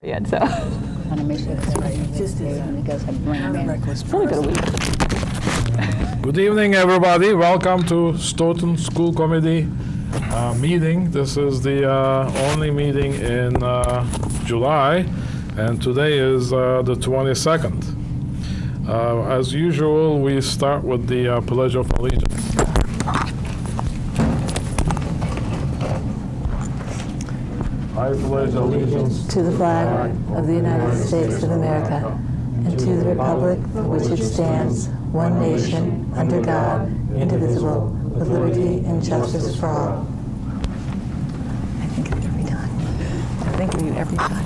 yet, so. I want to make sure that everybody's paid when you guys have bring them in. It's only been a week. Good evening, everybody. Welcome to Stoughton School Committee meeting. This is the only meeting in July, and today is the 22nd. As usual, we start with the Pledge of Allegiance. I pledge allegiance to the flag of the United States of America and to the republic for which it stands, one nation, under God, indivisible, with liberty and justice for all. I think it's every time. I think we every time.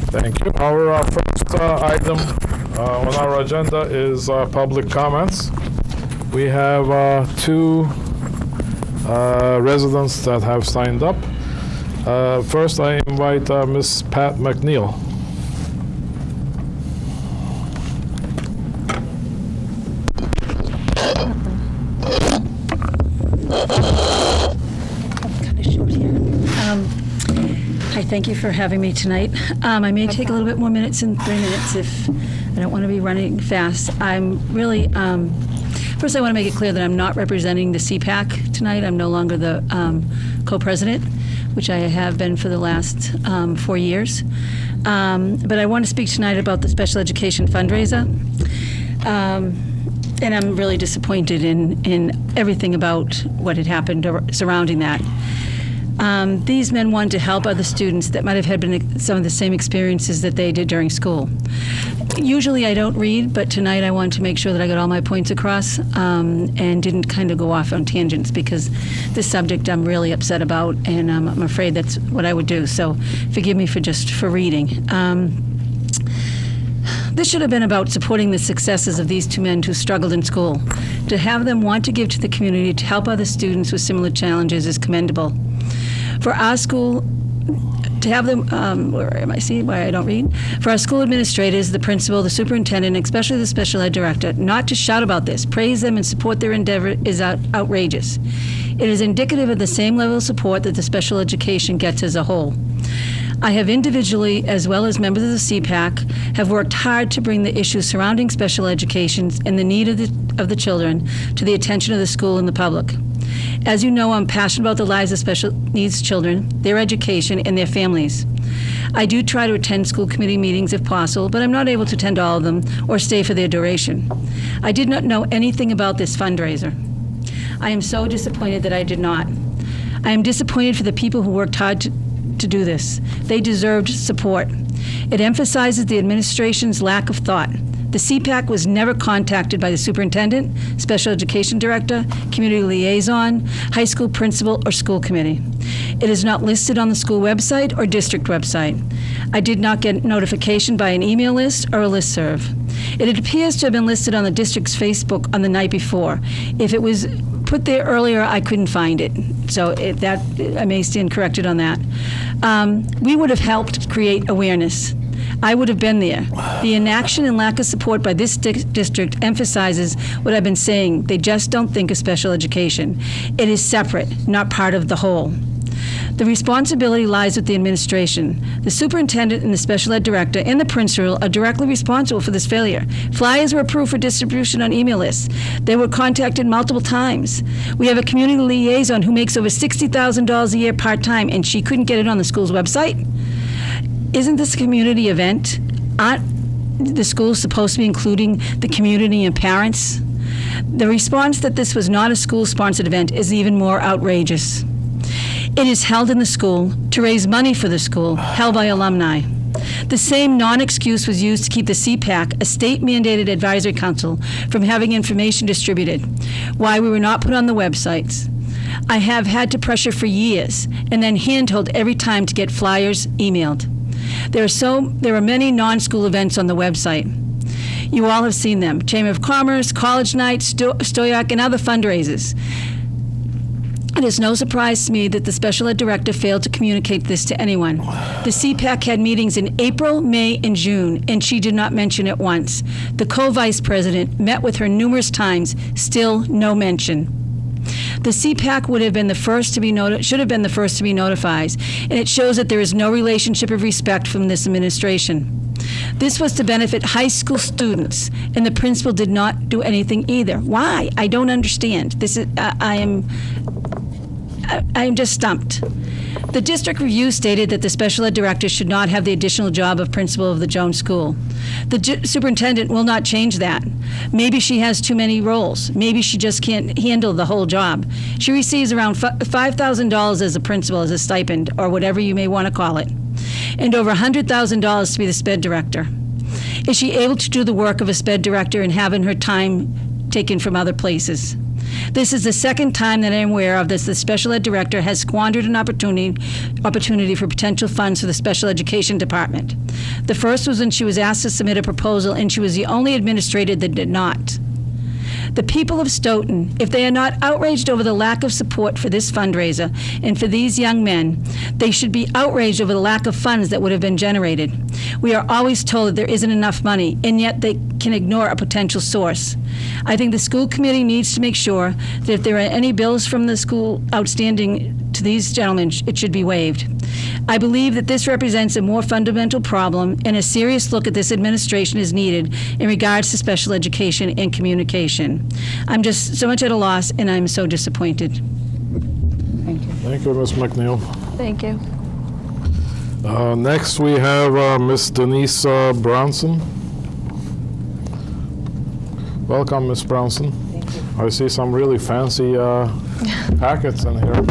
Thank you. Our first item on our agenda is public comments. We have two residents that have signed up. First, I invite Ms. Pat McNeil. Kind of short here. Hi, thank you for having me tonight. I may take a little bit more minutes than 3 minutes if I don't want to be running fast. I'm really, first I want to make it clear that I'm not representing the CPAC tonight. I'm no longer the co-president, which I have been for the last 4 years. But I want to speak tonight about the special education fundraiser. And I'm really disappointed in everything about what had happened surrounding that. These men wanted to help other students that might have had some of the same experiences that they did during school. Usually I don't read, but tonight I wanted to make sure that I got all my points across and didn't kind of go off on tangents, because this subject I'm really upset about, and I'm afraid that's what I would do. So forgive me for reading. This should have been about supporting the successes of these two men who struggled in school. To have them want to give to the community to help other students with similar challenges is commendable. For our school, to have them, where am I seeing why I don't read? For our school administrators, the principal, the superintendent, especially the special ed director, not to shout about this, praise them and support their endeavor is outrageous. It is indicative of the same level of support that the special education gets as a whole. I have individually, as well as members of the CPAC, have worked hard to bring the issues surrounding special education and the need of the children to the attention of the school and the public. As you know, I'm passionate about the lives of special needs children, their education, and their families. I do try to attend school committee meetings if possible, but I'm not able to attend all of them or stay for their duration. I did not know anything about this fundraiser. I am so disappointed that I did not. I am disappointed for the people who worked hard to do this. They deserved support. It emphasizes the administration's lack of thought. The CPAC was never contacted by the superintendent, special education director, community liaison, high school principal, or school committee. It is not listed on the school website or district website. I did not get notification by an email list or a listserv. It appears to have been listed on the district's Facebook on the night before. If it was put there earlier, I couldn't find it. So I may stand corrected on that. We would have helped create awareness. I would have been there. The inaction and lack of support by this district emphasizes what I've been saying. They just don't think of special education. It is separate, not part of the whole. The responsibility lies with the administration. The superintendent and the special ed director and the principal are directly responsible for this failure. Flyers were approved for distribution on email lists. They were contacted multiple times. We have a community liaison who makes over $60,000 a year part-time, and she couldn't get it on the school's website? Isn't this a community event? Aren't the schools supposed to be including the community and parents? The response that this was not a school-sponsored event is even more outrageous. It is held in the school to raise money for the school, held by alumni. The same non-excuse was used to keep the CPAC, a state-mandated advisory council, from having information distributed. Why we were not put on the websites. I have had to pressure for years and then handhold every time to get flyers emailed. There are many non-school events on the website. You all have seen them. Chamber of Commerce, College Night, Stoyak, and other fundraisers. It is no surprise to me that the special ed director failed to communicate this to anyone. The CPAC had meetings in April, May, and June, and she did not mention it once. The co-vice president met with her numerous times, still no mention. The CPAC would have been the first to be should have been the first to be notified, and it shows that there is no relationship of respect from this administration. This was to benefit high school students, and the principal did not do anything either. Why? I don't understand. This is I am just stumped. The district review stated that the special ed director should not have the additional job of principal of the Jones School. The superintendent will not change that. Maybe she has too many roles. Maybe she just can't handle the whole job. She receives around $5,000 as a principal, as a stipend, or whatever you may want to call it, and over $100,000 to be the SPED director. Is she able to do the work of a SPED director and having her time taken from other places? This is the second time that I am aware of this. The special ed director has squandered an opportunity for potential funds for the special education department. The first was when she was asked to submit a proposal, and she was the only administrator that did not. The people of Stoughton, if they are not outraged over the lack of support for this fundraiser and for these young men, they should be outraged over the lack of funds that would have been generated. We are always told that there isn't enough money, and yet they can ignore a potential source. I think the school committee needs to make sure that if there are any bills from the school outstanding to these gentlemen, it should be waived. I believe that this represents a more fundamental problem, and a serious look at this administration is needed in regards to special education and communication. I'm just so much at a loss, and I'm so disappointed. Thank you. Thank you, Ms. McNeil. Thank you. Next, we have Ms. Denise Brownson. Welcome, Ms. Brownson. Thank you. I see some really fancy packets in here.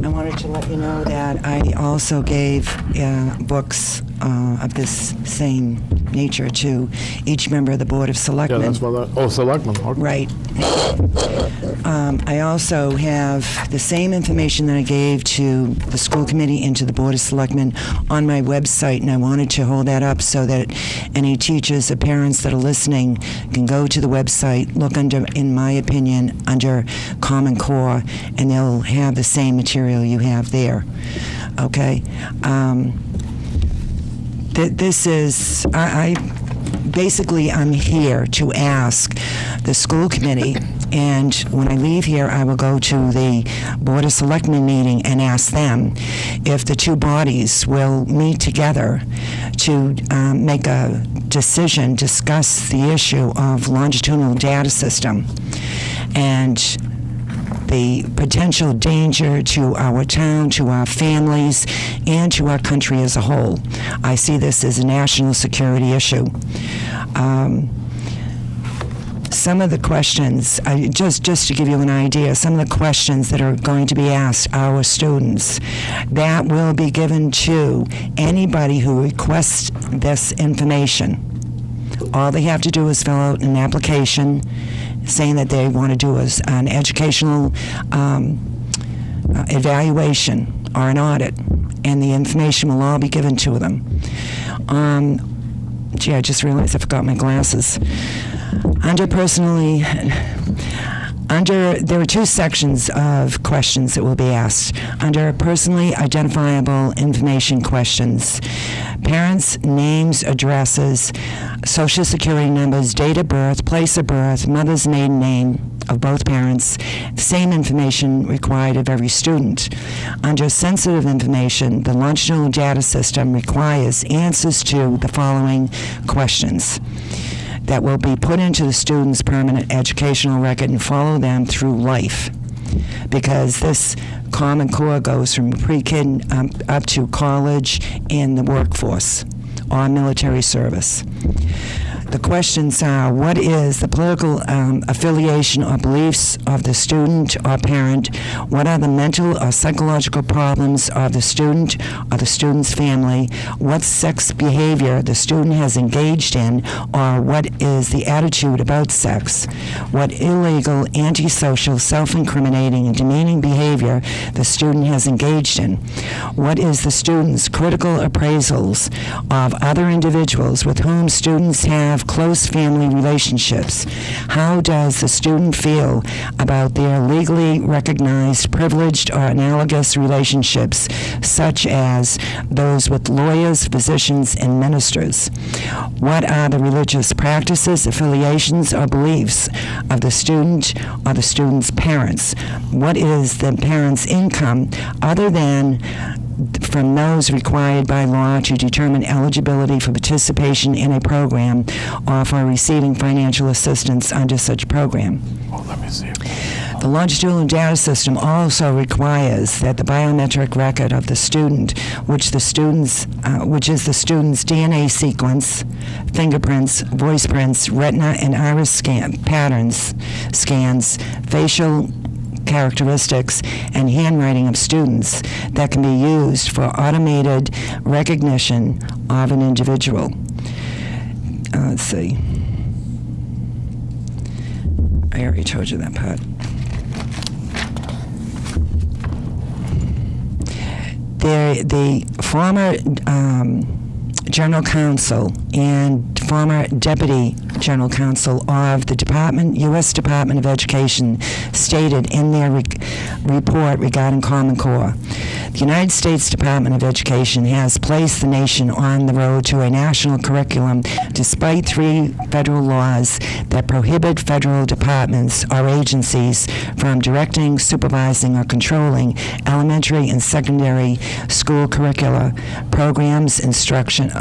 I wanted to let you know that I also gave books of this same nature to each member of the Board of Selectmen. Yeah, that's what Selectmen. Okay. Right. I also have the same information that I gave to the school committee and to the Board of Selectmen on my website, and I wanted to hold that up so that any teachers or parents that are listening can go to the website, look under, in my opinion, under Common Core, and they'll have the same material you have there. Okay? This is, basically, I'm here to ask the school committee, and when I leave here, I will go to the Board of Selectmen meeting and ask them if the two bodies will meet together to make a decision, discuss the issue of longitudinal data system and the potential danger to our town, to our families, and to our country as a whole. I see this as a national security issue. Some of the questions, just to give you an idea, some of the questions that are going to be asked our students, that will be given to anybody who requests this information. All they have to do is fill out an application saying that they want to do an educational evaluation or an audit, and the information will all be given to them. Gee, I just realized I forgot my glasses. There are two sections of questions that will be asked. Under personally identifiable information questions, parents' names, addresses, social security numbers, date of birth, place of birth, mother's maiden name of both parents, same information required of every student. Under sensitive information, the longitudinal data system requires answers to the following questions that will be put into the student's permanent educational record and follow them through life. Because this Common Core goes from pre-kid up to college and the workforce or military service. The questions are, what is the political affiliation or beliefs of the student or parent? What are the mental or psychological problems of the student or the student's family? What sex behavior the student has engaged in, or what is the attitude about sex? What illegal, antisocial, self-incriminating, and demeaning behavior the student has engaged in? What is the student's critical appraisals of other individuals with whom students have have close family relationships. How does the student feel about their legally recognized privileged or analogous relationships, such as those with lawyers, physicians, and ministers? What are the religious practices, affiliations, or beliefs of the student or the student's parents? What is the parent's income other than from those required by law to determine eligibility for participation in a program or for receiving financial assistance under such program? Oh, let me see. The longitudinal data system also requires that the biometric record of the student, which is the student's DNA sequence, fingerprints, voice prints, retina and iris scans, facial characteristics, and handwriting of students that can be used for automated recognition of an individual. Let's see. I already told you that part. The former General Counsel and former Deputy General Counsel of the U.S. Department of Education stated in their report regarding Common Core, the United States Department of Education has placed the nation on the road to a national curriculum despite 3 federal laws that prohibit federal departments or agencies from directing, supervising, or controlling elementary and secondary school curricula, programs of instruction,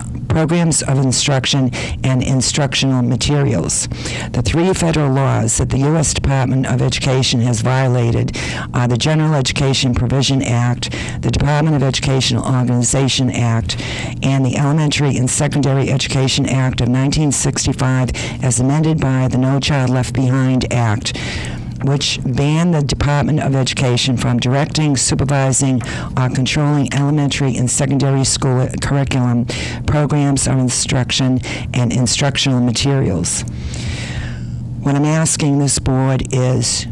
and instructional materials. The 3 federal laws that the U.S. Department of Education has violated are the General Education Provision Act, the Department of Educational Organization Act, and the Elementary and Secondary Education Act of 1965 as amended by the No Child Left Behind Act, which ban the Department of Education from directing, supervising, or controlling elementary and secondary school curriculum, programs of instruction, and instructional materials. What I'm asking this board is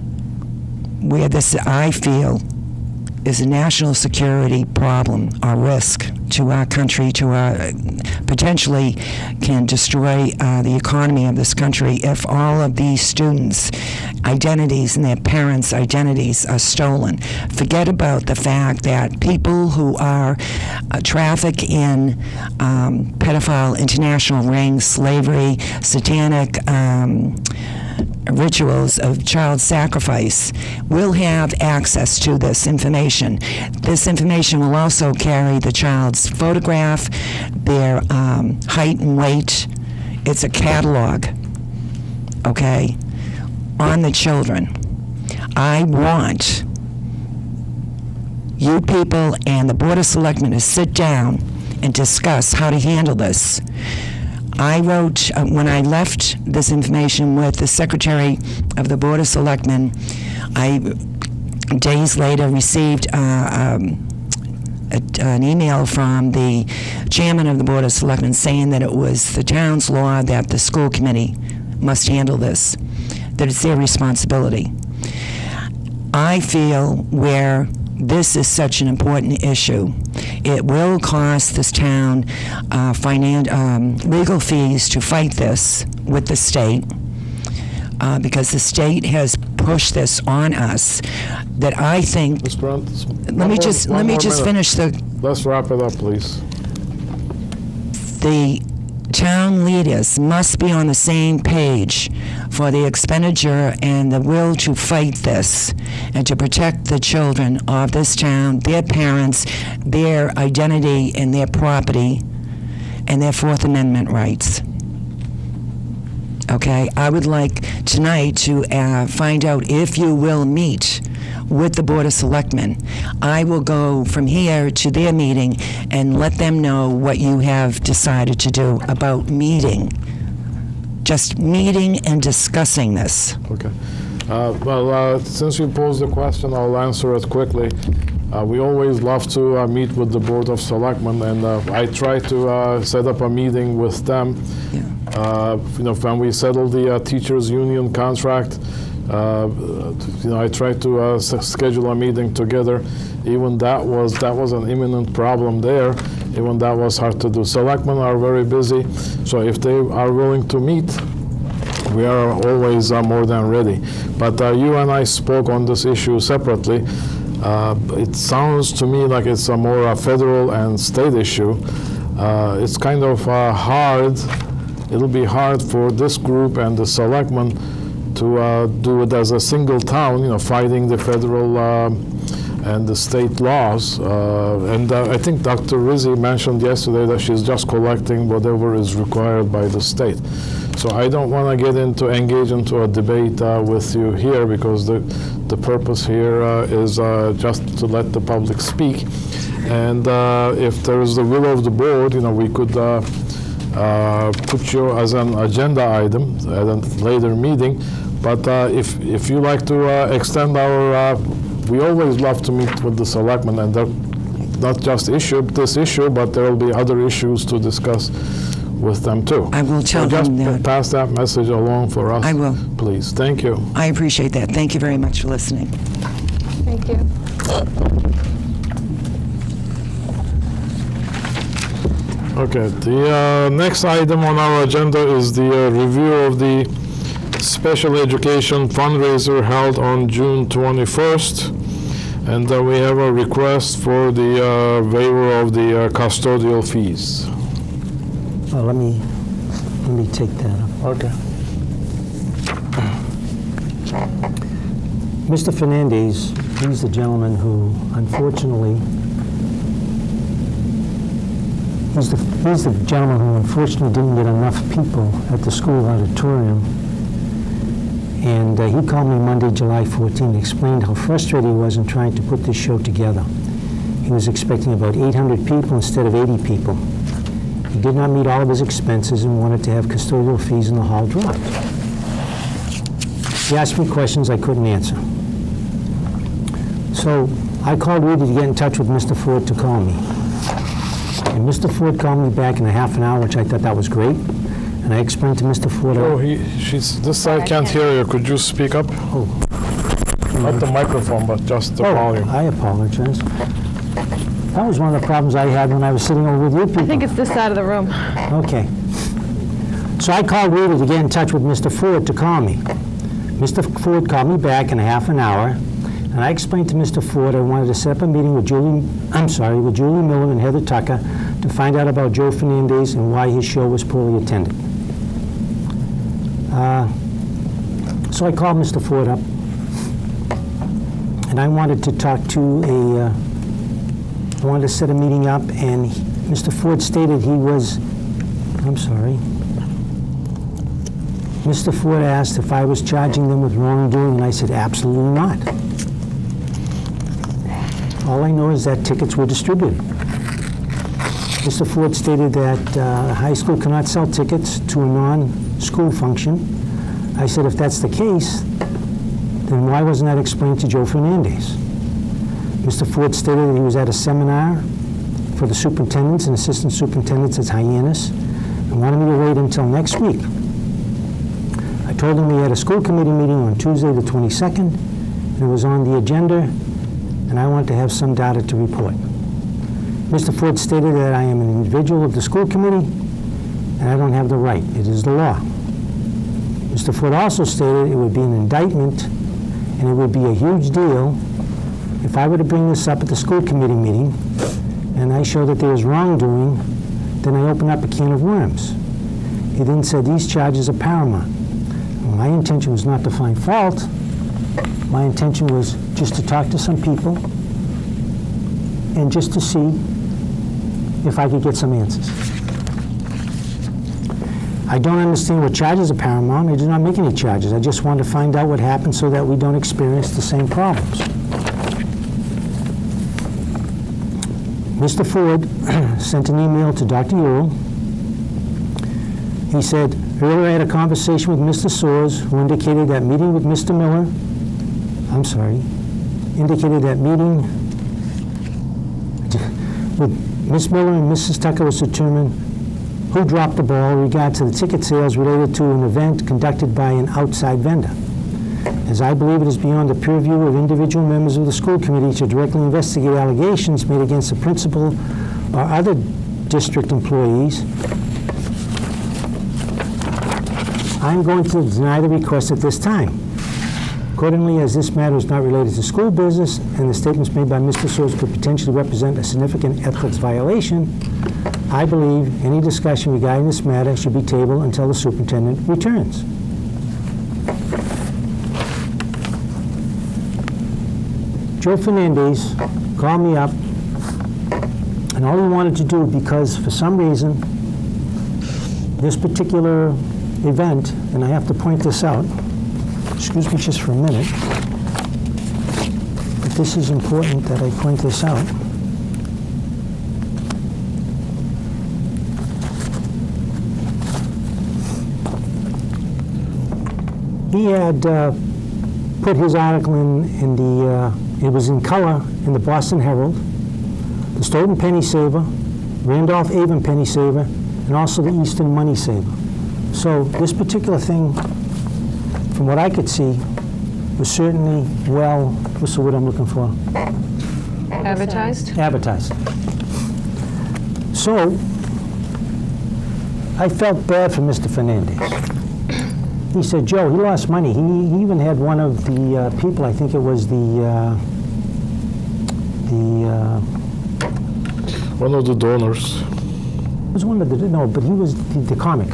where this, I feel, is a national security problem or risk to our country, to our potentially can destroy the economy of this country if all of these students' identities and their parents' identities are stolen. Forget about the fact that people who are trafficked in pedophile international rings, slavery, satanic rituals of child sacrifice will have access to this information. This information will also carry the child's photograph, their height and weight. It's a catalog, okay, on the children. I want you people and the Board of Selectmen to sit down and discuss how to handle this. I wrote, when I left this information with the Secretary of the Board of Selectmen, I, days later, received an email from the Chairman of the Board of Selectmen saying that it was the town's law that the school committee must handle this, that it's their responsibility. I feel where this is such an important issue, it will cost this town legal fees to fight this with the state because the state has pushed this on us. That I think. Ms. Brandt, let me just finish the. Let's wrap it up, please. The town leaders must be on the same page for the expenditure and the will to fight this and to protect the children of this town, their parents, their identity and their property, and their Fourth Amendment rights. Okay, I would like tonight to find out if you will meet with the Board of Selectmen. I will go from here to their meeting and let them know what you have decided to do about meeting. Just meeting and discussing this. Okay. Since you posed the question, I'll answer it quickly. We always love to meet with the Board of Selectmen, and I try to set up a meeting with them. Yeah. When we settle the teachers' union contract, I tried to schedule a meeting together. Even that was an imminent problem there. even that was hard to do. Selectmen are very busy, so if they are willing to meet, we are always more than ready. But you and I spoke on this issue separately. It sounds to me like it's a more federal and state issue. It's kind of hard. It'll be hard for this group and the selectmen to do it as a single town, fighting the federal and the state laws. And I think Dr. Rizzi mentioned yesterday that she's just collecting whatever is required by the state. So I don't want to engage into a debate with you here, because the purpose here is just to let the public speak. And if there is the will of the board, we could put you as an agenda item at a later meeting. But if you like to extend our, we always love to meet with the selectmen, and not just this issue, but there will be other issues to discuss with them too. I will tell so them that. Just pass that message along for us. I will. Please. Thank you. I appreciate that. Thank you very much for listening. Thank you. Okay, the next item on our agenda is the review of the special education fundraiser held on June 21st. And we have a request for the waiver of the custodial fees. Let me take that up. Okay. Mr. Fernandez, he's the gentleman who, unfortunately, he's the gentleman who unfortunately didn't get enough people at the school auditorium. And he called me Monday, July 14, and explained how frustrated he was in trying to put this show together. He was expecting about 800 people instead of 80 people. He did not meet all of his expenses and wanted to have custodial fees in the hall dropped. He asked me questions I couldn't answer. So I called Rudy to get in touch with Mr. Ford to call me. And Mr. Ford called me back in a half an hour, which I thought that was great. And I explained to Mr. Ford... Oh, this side can't hear you. Could you speak up? Oh. Not the microphone, but just the volume. I apologize. That was one of the problems I had when I was sitting over with you people. I think it's this side of the room. Okay. So I called Rudy to get in touch with Mr. Ford to call me. Mr. Ford called me back in a half an hour, and I explained to Mr. Ford I wanted to set up a meeting with Julie Miller and Heather Tucker to find out about Joe Fernandez and why his show was poorly attended. So I called Mr. Ford up, and I wanted to talk to I wanted to set a meeting up, and Mr. Ford stated he was, Mr. Ford asked if I was charging them with wrongdoing, and I said, absolutely not. All I know is that tickets were distributed. Mr. Ford stated that high school cannot sell tickets to a non-school function. I said, if that's the case, then why wasn't that explained to Joe Fernandez? Mr. Ford stated that he was at a seminar for the superintendents and assistant superintendents at Hyannis and wanted me to wait until next week. I told him we had a school committee meeting on Tuesday the 22nd, and it was on the agenda, and I wanted to have some data to report. Mr. Ford stated that I am an individual of the school committee, and I don't have the right. It is the law. Mr. Ford also stated it would be an indictment, and it would be a huge deal if I were to bring this up at the school committee meeting, and I show that there is wrongdoing, then I open up a can of worms. He then said these charges are paramount. My intention was not to find fault. My intention was just to talk to some people and just to see if I could get some answers. I don't understand what charges are paramount. I did not make any charges. I just wanted to find out what happened so that we don't experience the same problems. Mr. Ford sent an email to Dr. Ewell. He said, earlier I had a conversation with Mr. Soares, who indicated that meeting with Mr. Miller, indicated that meeting with Ms. Miller and Mrs. Tucker was to determine who dropped the ball in regard to the ticket sales related to an event conducted by an outside vendor. As I believe it is beyond the purview of individual members of the school committee to directly investigate allegations made against the principal or other district employees. I'm going to deny the request at this time. Accordingly, as this matter is not related to school business and the statements made by Mr. Soers could potentially represent a significant ethics violation, I believe any discussion regarding this matter should be tabled until the superintendent returns. Joe Fernandez called me up, and all he wanted to do, because for some reason, this particular event, and I have to point this out, excuse me just for a minute, but this is important that I point this out. He had put his article in the, it was in color in the Boston Herald, the Stoughton Penny Saver, Randolph Avon Penny Saver, and also the Easton Money Saver. So this particular thing, from what I could see, was certainly well, what's the word I'm looking for? Advertised? Advertised. So I felt bad for Mr. Fernandez. He said, Joe, he lost money. He even had one of the people, I think it was One of the donors, it was one of the, no, but he was the comic.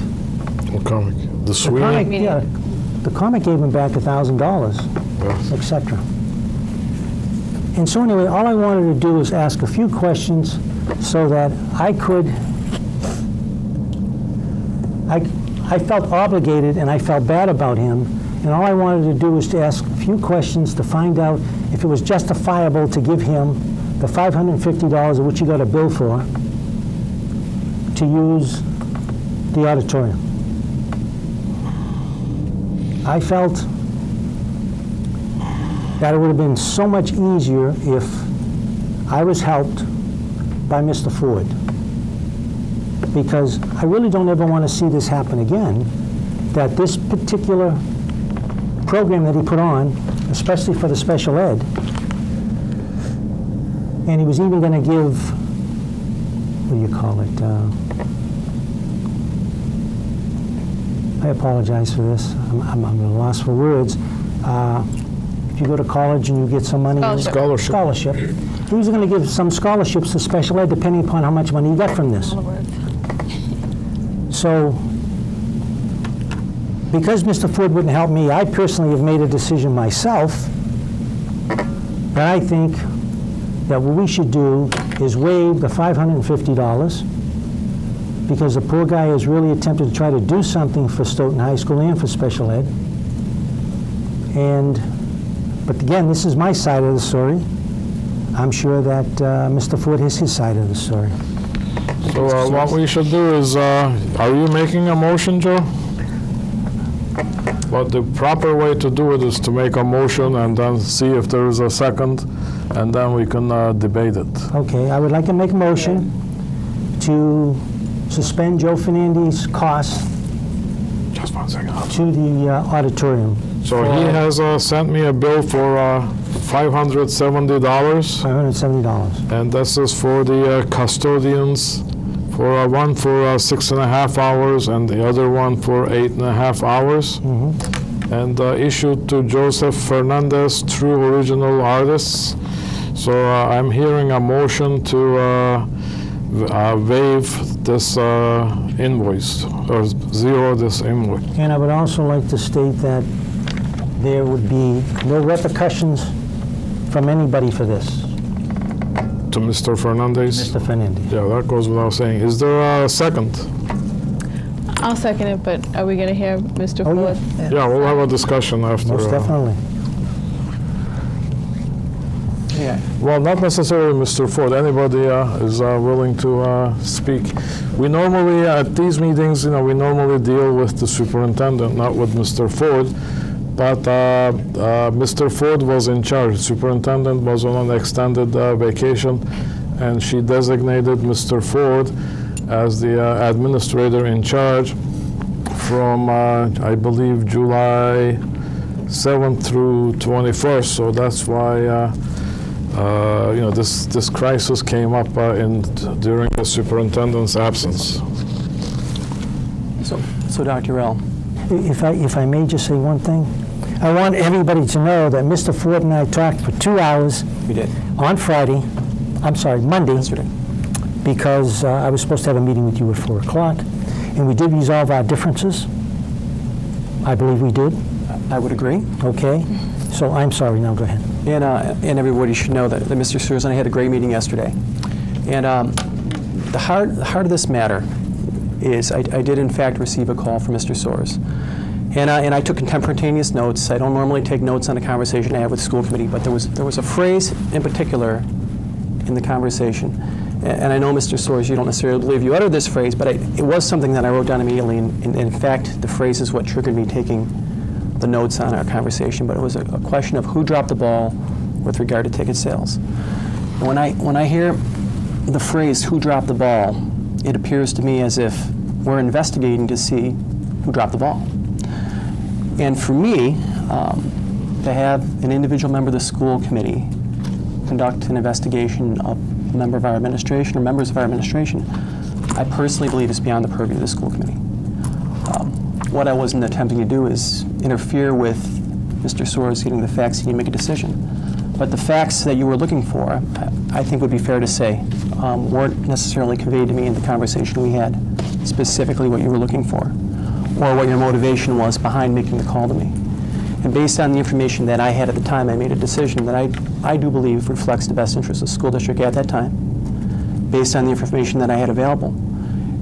or comic, the The Sweeney. comic, yeah, the comic gave him back $1,000, Yeah. etc. And so anyway, all I wanted to do was ask a few questions so that I could, I felt obligated and I felt bad about him, and all I wanted to do was to ask a few questions to find out if it was justifiable to give him the $550 of which he got a bill for to use the auditorium. I felt that it would have been so much easier if I was helped by Mr. Ford, because I really don't ever want to see this happen again, that this particular program that he put on, especially for the special ed, and he was even going to give, what do you call it? I apologize for this. I'm at a loss for words. If you go to college and you get some money, scholarship. He was going to give some scholarships to special ed depending upon how much money you got from this. So, because Mr. Ford wouldn't help me, I personally have made a decision myself that I think that what we should do is waive the $550, because the poor guy has really attempted to try to do something for Stoughton High School and for special ed. But again, this is my side of the story. I'm sure that Mr. Ford has his side of the story. So what we should do is, are you making a motion, Joe? But the proper way to do it is to make a motion and then see if there is a second, and then we can debate it. Okay, I would like to make a motion to suspend Joe Fernandez's costs Just 1 second. to the auditorium. So he has sent me a bill for $570, $570. and this is for the custodians, for one for 6.5 hours and the other one for 8.5 hours. And issued to Joseph Fernandez, True Original Artists. So I'm hearing a motion to waive this invoice, or zero this invoice. And I would also like to state that there would be no repercussions from anybody for this, To Mr. Fernandez? Mr. Fernandez. Yeah, that goes without saying. Is there a second? I'll second it, but are we going to hear Mr. Oh, Ford? yeah. Yeah, we'll have a discussion after. Most definitely. Well, not necessarily Mr. Ford. Anybody is willing to speak. We normally, at these meetings, we normally deal with the superintendent, not with Mr. Ford. But Mr. Ford was in charge. Superintendent was on an extended vacation, and she designated Mr. Ford as the administrator in charge from, I believe, July 7th through 21st. So that's why this crisis came up during the superintendent's absence. So Dr. Rell, If I may just say one thing, I want everybody to know that Mr. Ford and I talked for 2 hours you did. on Monday, Yesterday. because I was supposed to have a meeting with you at 4 o'clock, and we did resolve our differences. I believe we did, I would agree. okay? So I'm sorry, now go ahead. And everybody should know that Mr. Sears and I had a great meeting yesterday. And the heart of this matter is I did in fact receive a call from Mr. Soares. And I took contemporaneous notes. I don't normally take notes on a conversation I have with the school committee, but there was a phrase in particular in the conversation. And I know, Mr. Soares, you don't necessarily believe you uttered this phrase, but it was something that I wrote down immediately. And in fact, the phrase is what triggered me taking the notes on our conversation. But it was a question of who dropped the ball with regard to ticket sales. And when I hear the phrase, who dropped the ball, it appears to me as if we're investigating to see who dropped the ball. And for me, to have an individual member of the school committee conduct an investigation of a member of our administration or members of our administration, I personally believe is beyond the purview of the school committee. What I wasn't attempting to do is interfere with Mr. Soares getting the facts he need to make a decision. But the facts that you were looking for, I think would be fair to say, weren't necessarily conveyed to me in the conversation we had, specifically what you were looking for, or what your motivation was behind making the call to me. And based on the information that I had at the time, I made a decision that I do believe reflects the best interest of the school district at that time, based on the information that I had available.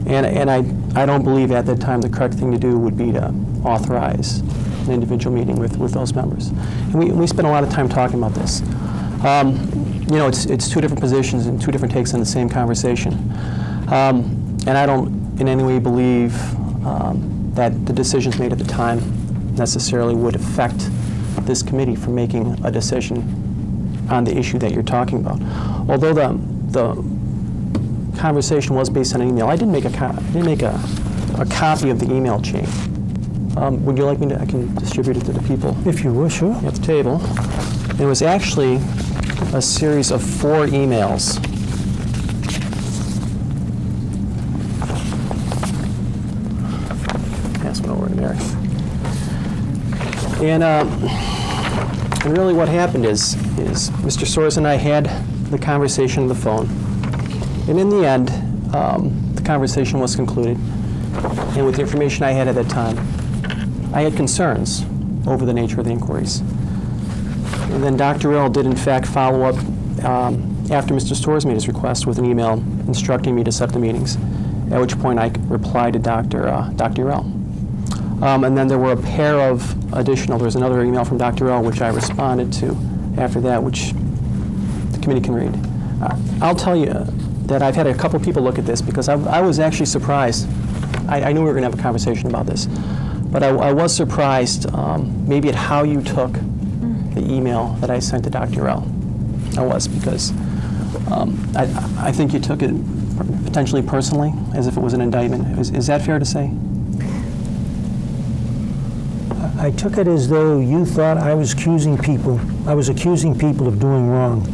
And I don't believe at that time the correct thing to do would be to authorize an individual meeting with those members. And we spent a lot of time talking about this. It's two different positions and two different takes on the same conversation. And I don't in any way believe that the decisions made at the time necessarily would affect this committee from making a decision on the issue that you're talking about. Although the conversation was based on an email, I didn't make a copy of the email chain. Would you like me to? I can distribute it to the people. If you wish, sure. At the table. It was actually a series of 4 emails. Pass one over to Mary. And really what happened is Mr. Soares and I had the conversation on the phone. And in the end, the conversation was concluded. And with the information I had at that time, I had concerns over the nature of the inquiries. And then Dr. Rell did in fact follow up after Mr. Soares made his request with an email instructing me to set the meetings, at which point I replied to Dr. Rell. And then there were a pair of additional, there was another email from Dr. Rell which I responded to after that, which the committee can read. I'll tell you that I've had a couple people look at this because I was actually surprised. I knew we were going to have a conversation about this, but I was surprised maybe at how you took the email that I sent to Dr. Rell. I was, because I think you took it potentially personally, as if it was an indictment. Is that fair to say? I took it as though you thought I was accusing people of doing wrong,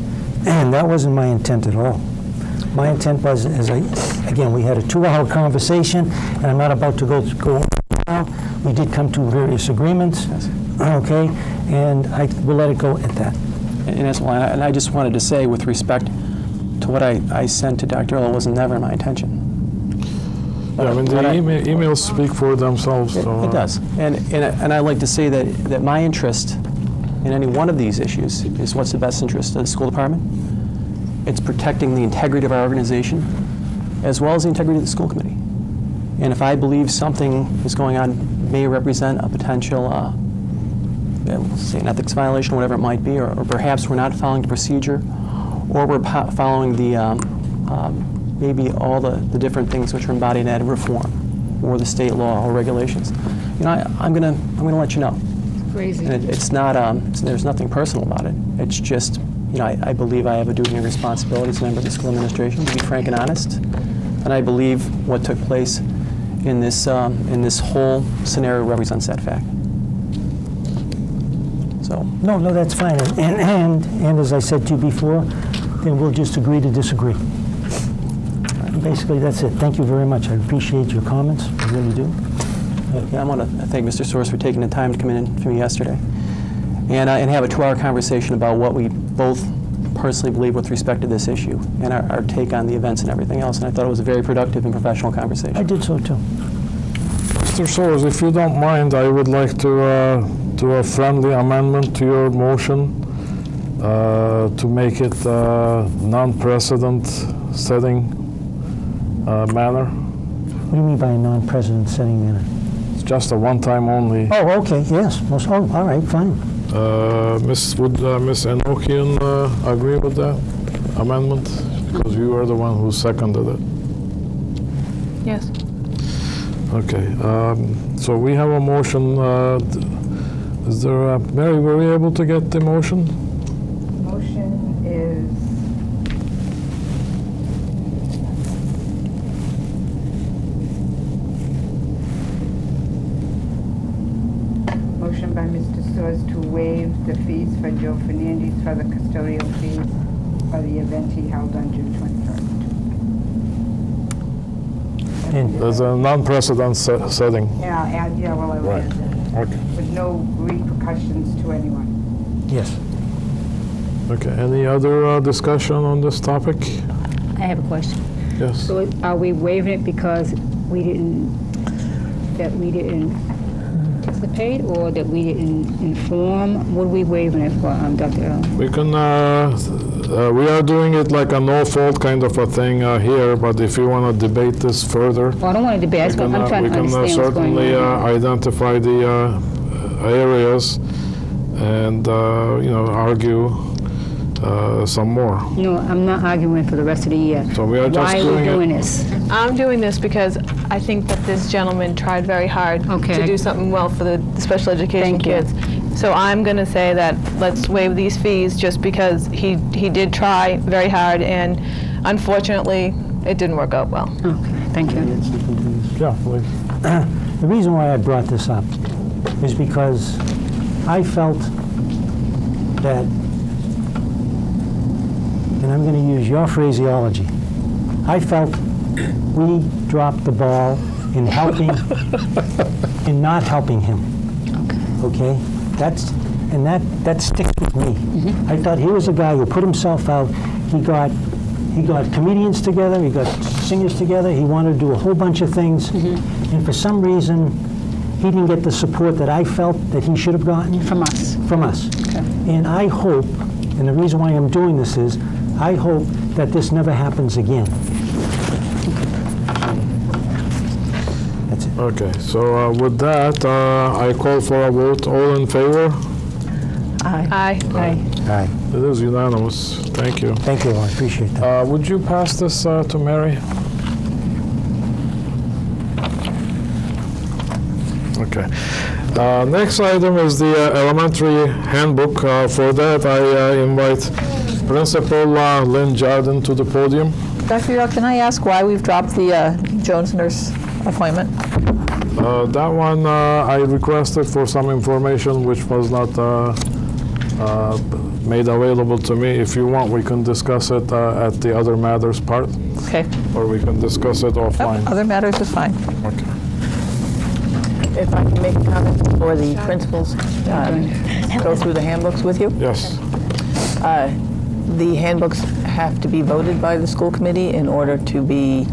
and that wasn't my intent at all. My intent was, again, we had a 2-hour conversation, and I'm not about to go on now. We did come to various agreements, yes. Okay, and I will let it go at that. And that's why, and I just wanted to say, with respect to what I sent to Dr. Rell, it was never my intention. Yeah, I mean, the emails speak for themselves. So, it does. And I'd like to say that my interest in any one of these issues is what's the best interest of the school department. It's protecting the integrity of our organization, as well as the integrity of the school committee. And if I believe something is going on may represent a potential, say an ethics violation, whatever it might be, or perhaps we're not following the procedure, or we're following the maybe all the different things which are embodied in ed reform, or the state law or regulations, I'm gonna let you know. Crazy. And it's not. There's nothing personal about it. It's just, I believe I have a duty and responsibility as a member of the school administration to be frank and honest, and I believe what took place in this whole scenario represents that fact. So No, that's fine. And as I said to you before, then we'll just agree to disagree. Basically, that's it. Thank you very much. I appreciate your comments. I really do. Yeah, I want to thank Mr. Soares for taking the time to come in for me yesterday and have a 2-hour conversation about what we both personally believe with respect to this issue and our take on the events and everything else. And I thought it was a very productive and professional conversation. I did so, too. Mr. Soares, if you don't mind, I would like to do a friendly amendment to your motion to make it non-precedent setting manner. What do you mean by a non-precedent setting manner? It's just a one-time only. Oh, okay, yes. Oh, all right, fine. Would Ms. Enochian agree with that amendment? Because you are the one who seconded it. Yes. Okay, so we have a motion. Is there, Mary, were we able to get the motion? Motion is motion by Mr. Soares to waive the fees for Joe Fernandez for the custodial fees for the event he held on June 21st. And There's a non-precedent setting. Yeah, I'll add, yeah, well, I will add that. Okay. With no repercussions to anyone. yes. Okay, any other discussion on this topic? I have a question. Yes. So are we waiving it because we didn't participate or that we didn't inform? What are we waiving it for, Dr. Earl? We can, we are doing it like a no-fault kind of a thing here, but if you want to debate this further, Well, I don't want to debate, that's what I'm trying to understand what's going certainly on. identify the areas and, argue some more. No, I'm not arguing for the rest of the year. So we are just Why are we doing it. this? I'm doing this because I think that this gentleman tried very hard Okay. to do something well for the special education Thank you. kids. So I'm going to say that let's waive these fees just because he did try very hard, and unfortunately, it didn't work out well. Okay, thank you. Yeah, please. The reason why I brought this up is because I felt that, and I'm going to use your phraseology, I felt we dropped the ball in helping, in not helping him. Okay? That sticks with me. I thought he was a guy who put himself out. He got comedians together, he got singers together, he wanted to do a whole bunch of things, and for some reason, he didn't get the support that I felt that he should have gotten. From us. From us. Okay. And I hope, and the reason why I'm doing this is, I hope that this never happens again. That's it. Okay, so with that, I call for a vote. All in favor? Aye. Aye. Aye. It is unanimous. Thank you. Thank you, I appreciate that. Would you pass this to Mary? Okay. Next item is the elementary handbook. For that, I invite Principal Lynn Jardin to the podium. Dr. York, can I ask why we've dropped the Jones nurse appointment? That one I requested for some information which was not made available to me. If you want, we can discuss it at the other matters part, Okay. or we can discuss it offline. Other matters is fine. Okay. If I can make a comment before the principals go through the handbooks with you. Yes. The handbooks have to be voted by the school committee in order to be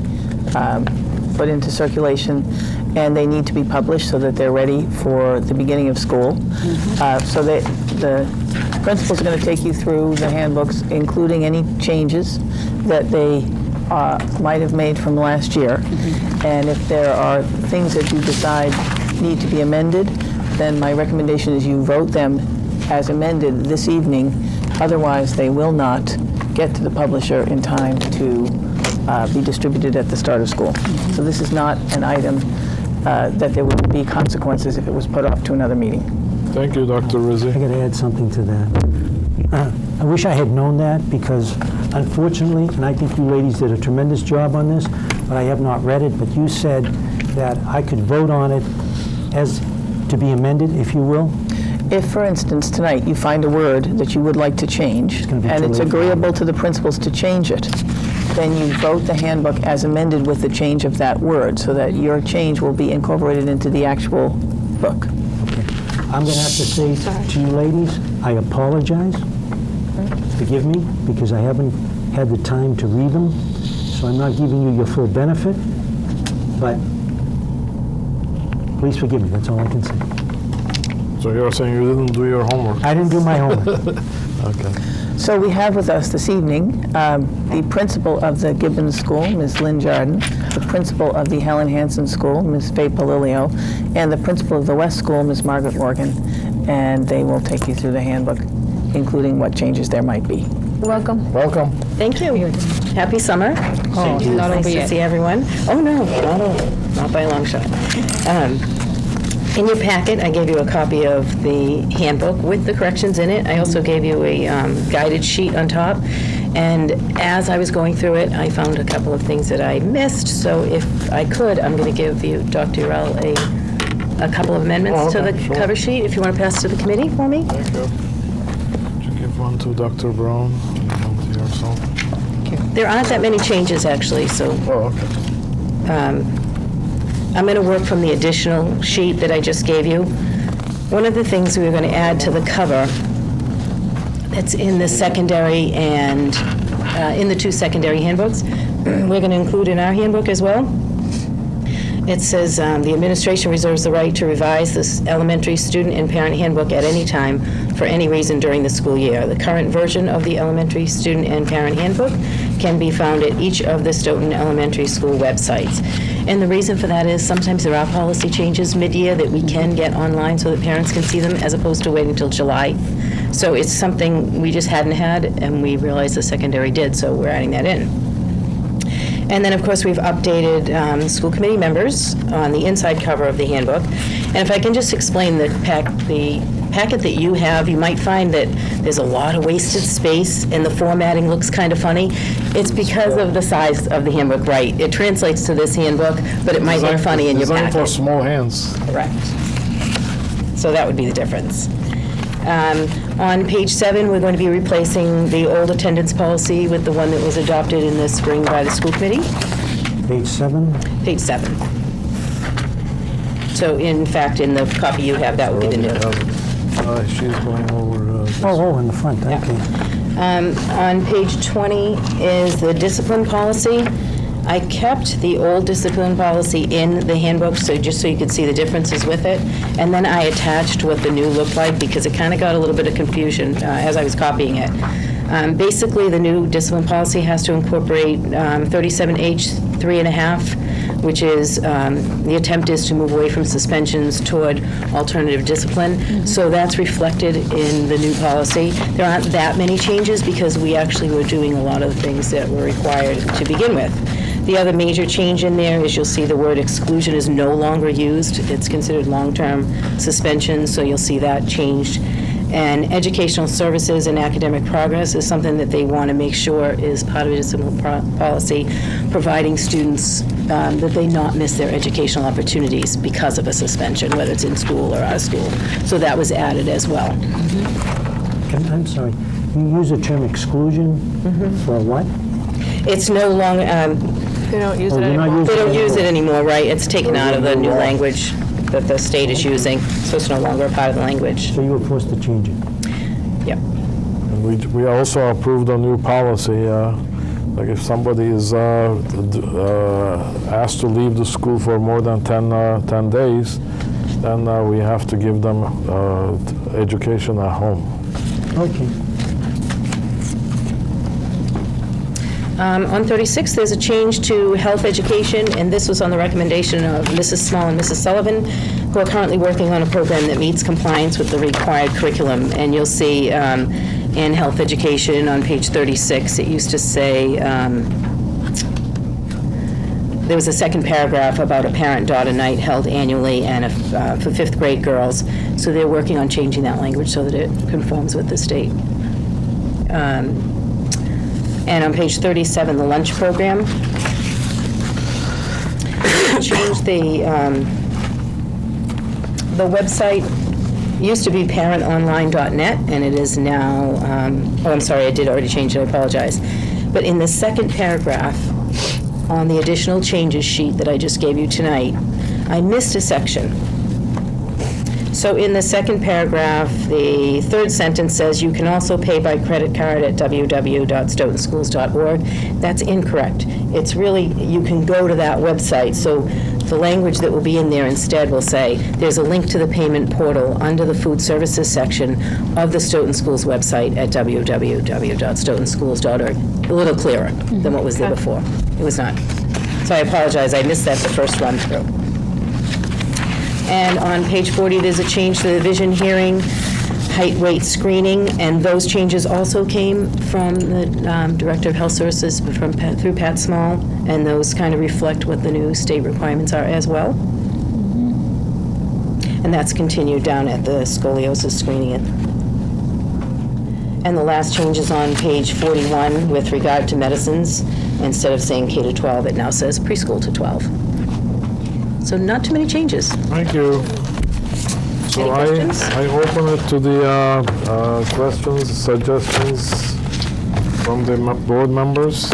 put into circulation, and they need to be published so that they're ready for the beginning of school. So that the principals are going to take you through the handbooks, including any changes that they might have made from last year. And if there are things that you decide need to be amended, then my recommendation is you vote them as amended this evening. Otherwise, they will not get to the publisher in time to be distributed at the start of school. So this is not an item that there would be consequences if it was put off to another meeting. Thank you, Dr. Rizzi. I got to add something to that. I wish I had known that because, unfortunately, and I think you ladies did a tremendous job on this, but I have not read it, but you said that I could vote on it as to be amended, if you will. If, for instance, tonight you find a word that you would like to change, gonna be and too it's late. agreeable to the principals to change it, then you vote the handbook as amended with the change of that word, so that your change will be incorporated into the actual book. I'm going to have to say to you ladies, I apologize. Forgive me, because I haven't had the time to read them, so I'm not giving you your full benefit, but please forgive me, that's all I can say. So you're saying you didn't do your homework? I didn't do my homework. Okay. So we have with us this evening the principal of the Gibbons School, Ms. Lynn Jardin, the principal of the Helen Hansen School, Ms. Faye Palilio, and the principal of the West School, Ms. Margaret Morgan, and they will take you through the handbook, including what changes there might be. Welcome. Welcome. Thank you. Happy summer. Oh, nice to see everyone. Oh, no, not by a long shot. In your packet, I gave you a copy of the handbook with the corrections in it. I also gave you a guided sheet on top. And as I was going through it, I found a couple of things that I missed. So if I could, I'm going to give you, Dr. Urell, a couple of amendments to the cover sheet, if you want to pass to the committee for me. Thank you. Would you give one to Dr. Brown and one to yourself? There aren't that many changes, actually, so Oh, okay. I'm going to work from the additional sheet that I just gave you. One of the things we were going to add to the cover that's in the secondary and in the two secondary handbooks, we're going to include in our handbook as well. It says the administration reserves the right to revise this elementary student and parent handbook at any time for any reason during the school year. The current version of the elementary student and parent handbook can be found at each of the Stoughton Elementary School websites. And the reason for that is sometimes there are policy changes mid-year that we can get online so that parents can see them as opposed to waiting until July. So it's something we just hadn't had, and we realized the secondary did, so we're adding that in. And then, of course, we've updated school committee members on the inside cover of the handbook. And if I can just explain the packet that you have, you might find that there's a lot of wasted space and the formatting looks kind of funny. It's because of the size of the handbook, right? It translates to this handbook, but it might look funny in your Designed packet. for small hands. Correct. So that would be the difference. On page 7, we're going to be replacing the old attendance policy with the one that was adopted in the spring by the school committee. Page 7. Page 7. So in fact, in the copy you have, that would be the new. She's going over. Oh, in the front, Yeah. okay. On page 20 is the discipline policy. I kept the old discipline policy in the handbook, so just so you could see the differences with it. And then I attached what the new looked like because it kind of got a little bit of confusion as I was copying it. Basically, the new discipline policy has to incorporate 37H 3.5, which is the attempt is to move away from suspensions toward alternative discipline. So that's reflected in the new policy. There aren't that many changes because we actually were doing a lot of the things that were required to begin with. The other major change in there is you'll see the word exclusion is no longer used. It's considered long-term suspension, so you'll see that changed. And educational services and academic progress is something that they want to make sure is part of a discipline policy, providing students that they not miss their educational opportunities because of a suspension, whether it's in school or out of school. So that was added as well. I'm sorry, you use the term exclusion for what? It's no longer, They don't use Oh, it you're not anymore. using they don't it use it anymore. anymore, right? It's taken out of the new language that the state is using, so it's no longer a part of the language. So you were forced to change it. Yep. And we also approved a new policy, like if somebody is asked to leave the school for more than 10 days, then we have to give them education at home. Okay. On 36, there's a change to health education, and this was on the recommendation of Mrs. Small and Mrs. Sullivan, who are currently working on a program that meets compliance with the required curriculum. And you'll see in health education on page 36, it used to say, there was a second paragraph about a parent-daughter night held annually and for 5th grade girls. So they're working on changing that language so that it conforms with the state. And on page 37, the lunch program. Change the website used to be parentonline.net, and it is now, I'm sorry, I did already change it, I apologize. But in the second paragraph on the additional changes sheet that I just gave you tonight, I missed a section. So in the second paragraph, the third sentence says you can also pay by credit card at www.stoughtonschools.org. That's incorrect. It's really, you can go to that website. So the language that will be in there instead will say, there's a link to the payment portal under the food services section of the Stoughton Schools website at www.stoughtonschools.org. A little clearer than what was there before. It was not. So I apologize, I missed that the first run through. And on page 40, there's a change to the vision hearing, height, weight screening, and those changes also came from the Director of Health Services through Pat Small, and those kind of reflect what the new state requirements are as well. And that's continued down at the scoliosis screening. And the last change is on page 41 with regard to medicines. Instead of saying K to 12, it now says preschool to 12. So not too many changes. Thank you. So Any questions? I open it to the questions, suggestions from the board members.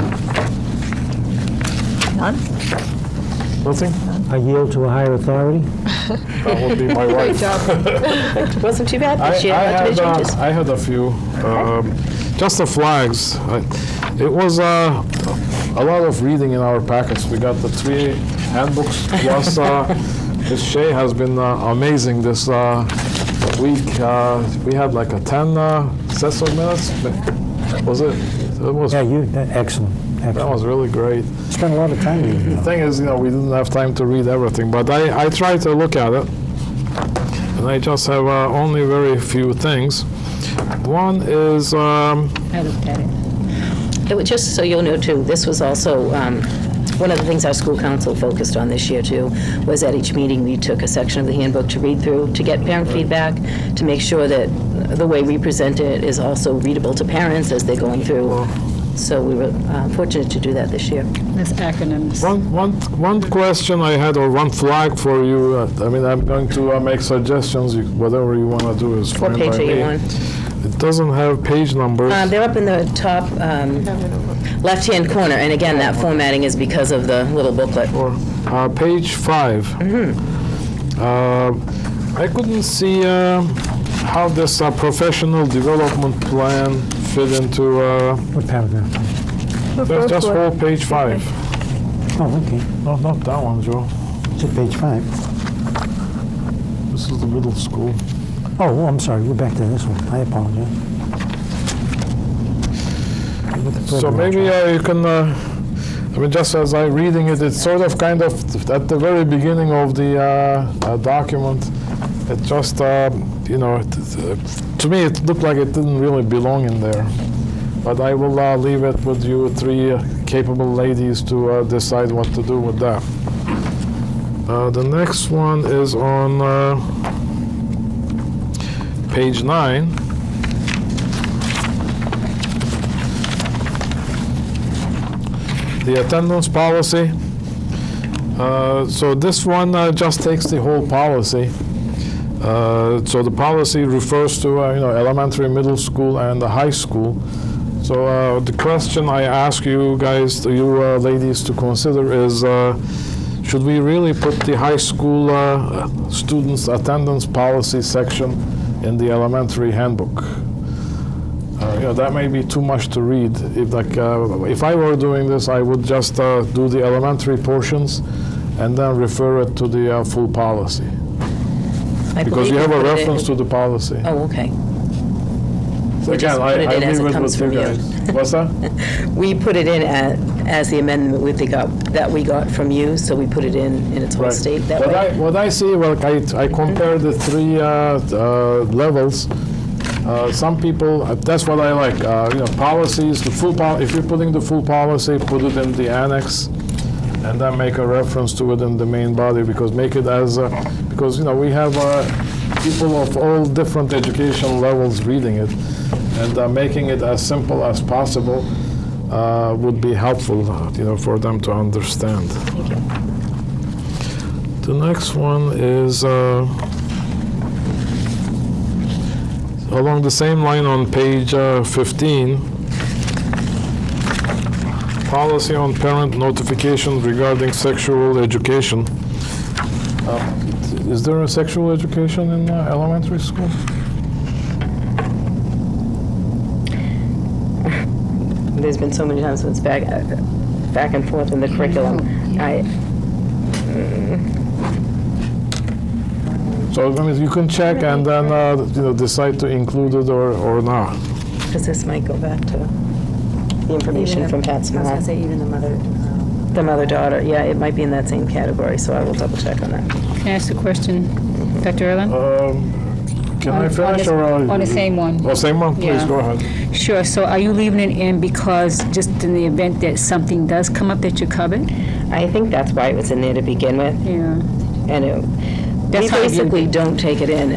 None? Nothing? I yield to a higher authority. That would be my wife. Wasn't too bad this year, not too many changes. I had a few. Just the flags. It was a lot of reading in our packets. We got the 3 handbooks plus Ms. Shea has been amazing this week. We had like a 10 sets of minutes. Was it? It was. Yeah, excellent. That was really great. Spent a lot of time reading. The thing is, we didn't have time to read everything, but I tried to look at it, and I just have only very few things. One is. I looked at it. It was, just so you'll know too, this was also one of the things our school council focused on this year too, was at each meeting we took a section of the handbook to read through, to get parent feedback, to make sure that the way we present it is also readable to parents as they're going through. So we were fortunate to do that this year. This acronyms. One question I had, or one flag for you. I'm going to make suggestions. Whatever you want to do is fine by me. What page are you on? It doesn't have page numbers. They're up in the top left-hand corner, and again, that formatting is because of the little booklet. Or page 5. I couldn't see how this professional development plan fit into. What paragraph? That's just whole page 5. Oh, okay. No, not that one, Joe. It's at page 5. This is the middle school. Oh, I'm sorry. We're back to this one. I apologize. So maybe you can, just as I'm reading it, it's sort of kind of at the very beginning of the document. It just, to me it looked like it didn't really belong in there. But I will leave it with you 3 capable ladies to decide what to do with that. The next one is on page 9. The attendance policy. So this one just takes the whole policy. So the policy refers to elementary, middle school, and the high school. So the question I ask you guys, you ladies, to consider is, should we really put the high school students' attendance policy section in the elementary handbook? That may be too much to read. If I were doing this, I would just do the elementary portions and then refer it to the full policy. Because you have a reference to the policy. Oh, okay. So again, I leave it with you guys. What's that? We put it in as the amendment that we got from you, so we put it in its whole state that way. What I see, I compare the 3 levels. Some people, that's what I like. Policies, the full if you're putting the full policy, put it in the annex, and then make a reference to it in the main body. Because make it as because we have people of all different educational levels reading it, and making it as simple as possible would be helpful, for them to understand. Thank you. The next one is. along the same line on page 15, policy on parent notification regarding sexual education. Is there a sexual education in elementary school? There's been so many times when it's back and forth in the curriculum. So, I mean, you can check and then, decide to include it or not. Because this might go back to the information from Pat Small. I was going to say even the mother. The mother-daughter, yeah, it might be in that same category, so I will double check on that. Can I ask a question, Dr. Erlin? Can I finish or? On the same one. Oh, same one? Please, Yeah. go ahead. Sure, so are you leaving it in because just in the event that something does come up that you covered? I think that's why it was in there to begin with. Yeah. And we how I viewed basically don't take it in,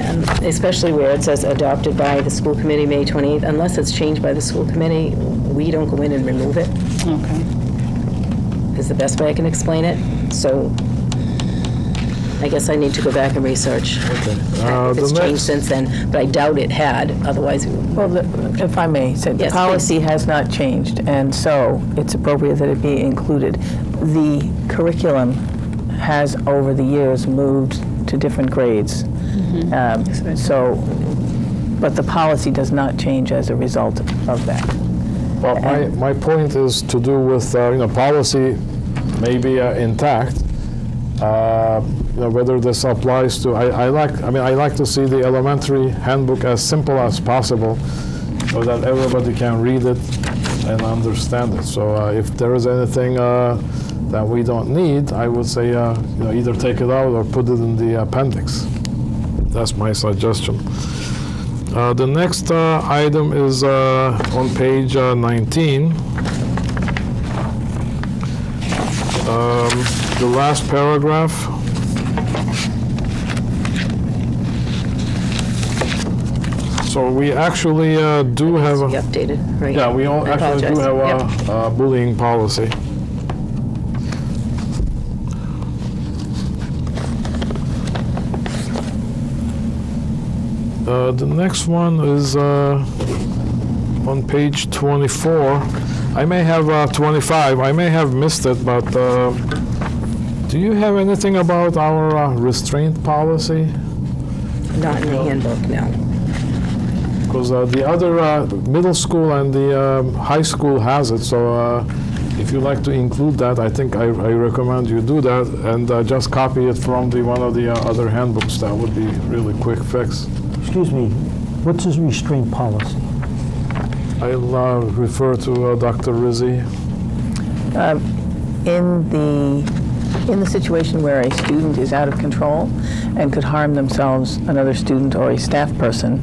especially where it says adopted by the school committee May 28th. Unless it's changed by the school committee, we don't go in and remove it, Okay. is the best way I can explain it. So I guess I need to go back and research Okay. if it's The changed next- since then, but I doubt it had, otherwise, Well, if I may, say, the Yes, policy has not changed, and so it's appropriate that it be included. The curriculum has, over the years, moved to different grades. But the policy does not change as a result of that. Well, my point is to do with, policy may be intact. Whether this applies to, I like to see the elementary handbook as simple as possible so that everybody can read it and understand it. So if there is anything that we don't need, I would say, either take it out or put it in the appendix. That's my suggestion. The next item is on page 19. The last paragraph. So we actually do have be updated, right? yeah, we I actually do apologize. have a bullying policy. The next one is on page 24. I may have 25. I may have missed it, but do you have anything about our restraint policy? Not in the handbook, no. Because the other middle school and the high school has it, so if you'd like to include that, I think I recommend you do that and just copy it from one of the other handbooks. That would be really quick fix. Excuse me, what's his restraint policy? I'll refer to Dr. Rizzi. In the situation where a student is out of control and could harm themselves, another student, or a staff person,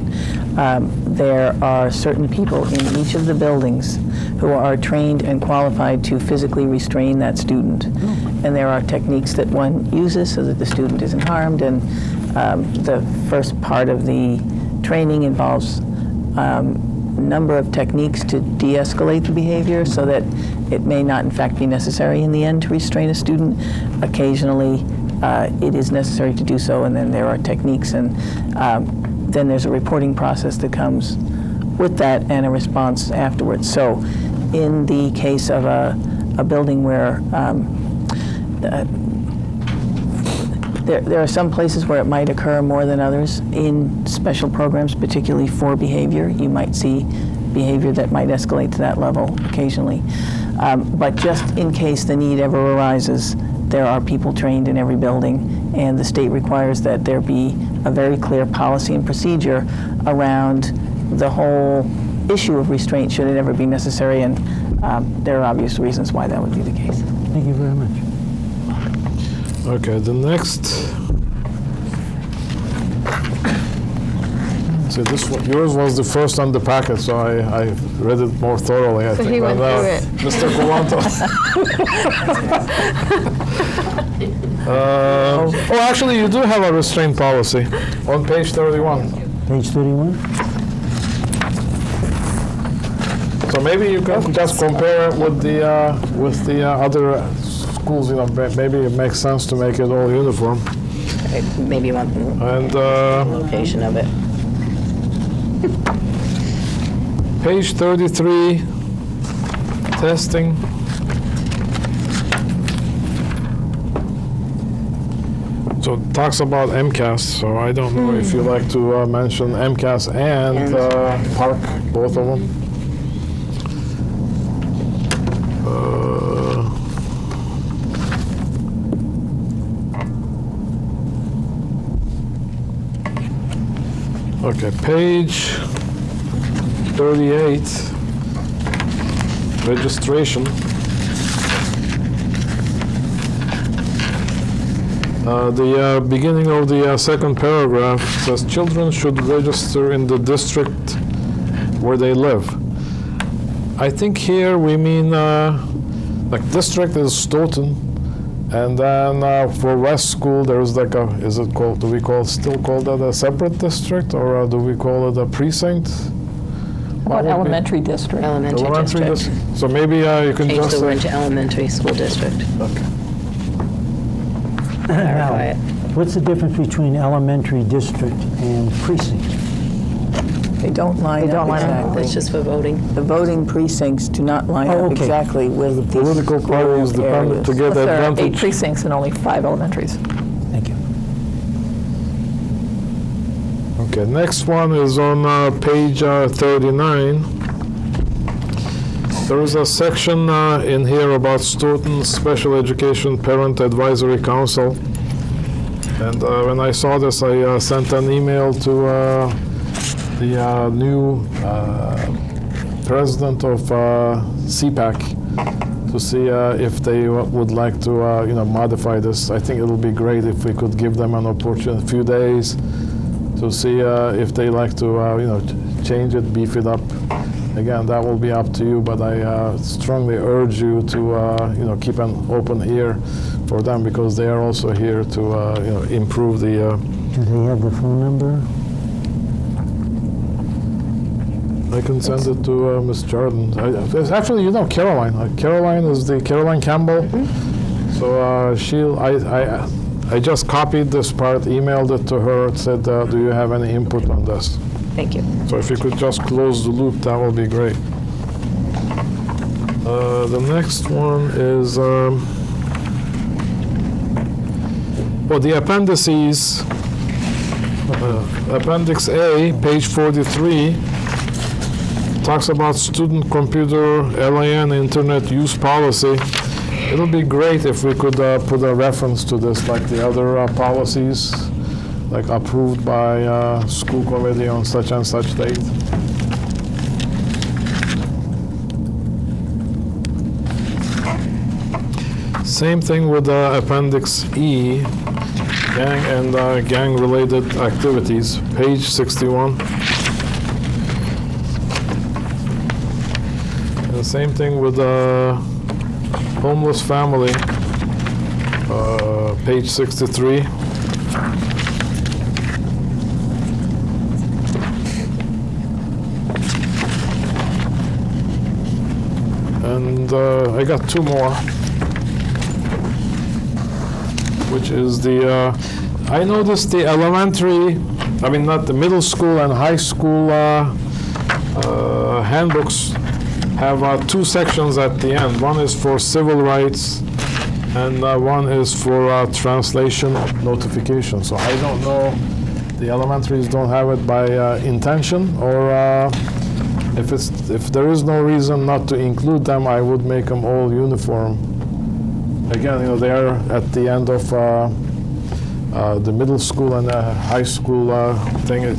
there are certain people in each of the buildings who are trained and qualified to physically restrain that student. And there are techniques that one uses so that the student isn't harmed, and the first part of the training involves a number of techniques to de-escalate the behavior so that it may not in fact be necessary in the end to restrain a student. Occasionally it is necessary to do so, and then there are techniques, and then there's a reporting process that comes with that and a response afterwards. So in the case of a building where there are some places where it might occur more than others. In special programs, particularly for behavior, you might see behavior that might escalate to that level occasionally. But just in case the need ever arises, there are people trained in every building, and the state requires that there be a very clear policy and procedure around the whole issue of restraint should it ever be necessary, and there are obvious reasons why that would be the case. Thank you very much. Okay, the next. So yours was the first on the packet, so I read it more thoroughly, I think. he went But, through it. Mr. Colanto. Actually, you do have a restraint policy on page 31. Page 31? So maybe you can just compare it with the other schools. Maybe it makes sense to make it all uniform. Maybe you want the And location of it. Page 33, testing. So it talks about MCAS, so I don't know if you like to mention MCAS and PARC, both of them. Okay, page 38, registration. The beginning of the second paragraph says children should register in the district where they live. I think here we mean like district is Stoughton, and then for West School there's like a, is it called, do we still call that a separate district, or do we call it a precinct? What elementary district? Elementary district. So maybe you can Change just the word say, to elementary school district. okay. Clarify it. What's the difference between elementary district and precinct? They don't line up exactly. That's just for voting. The voting precincts do not line Oh, up okay. exactly with the Political parties depend to get There are 8 advantage. precincts and only 5 elementaries. Thank you. Okay, next one is on page 39. There is a section in here about Stoughton Special Education Parent Advisory Council. And when I saw this, I sent an email to the new president of CPAC to see if they would like to modify this. I think it'll be great if we could give them an opportunity, a few days, to see if they like to change it, beef it up. Again, that will be up to you, but I strongly urge you to keep an open ear for them, because they are also here to improve the. Do they have the phone number? I can send it to Ms. Jordan. Actually, Caroline. Caroline is Caroline Campbell. So I just copied this part, emailed it to her, said, do you have any input on this? Thank you. So if you could just close the loop, that would be great. The next one is, the appendices. Appendix A, page 43, talks about student computer LAN internet use policy. It'll be great if we could put a reference to this, like the other policies, like approved by school committee on such and such date. Same thing with Appendix E, gang and gang-related activities, page 61. And same thing with homeless family, page 63. And I got 2 more, which is I noticed the elementary, not the middle school and high school handbooks have 2 sections at the end. One is for civil rights, and one is for translation notification. So I don't know, the elementaries don't have it by intention, or if there is no reason not to include them, I would make them all uniform. Again, they are at the end of the middle school and high school thing.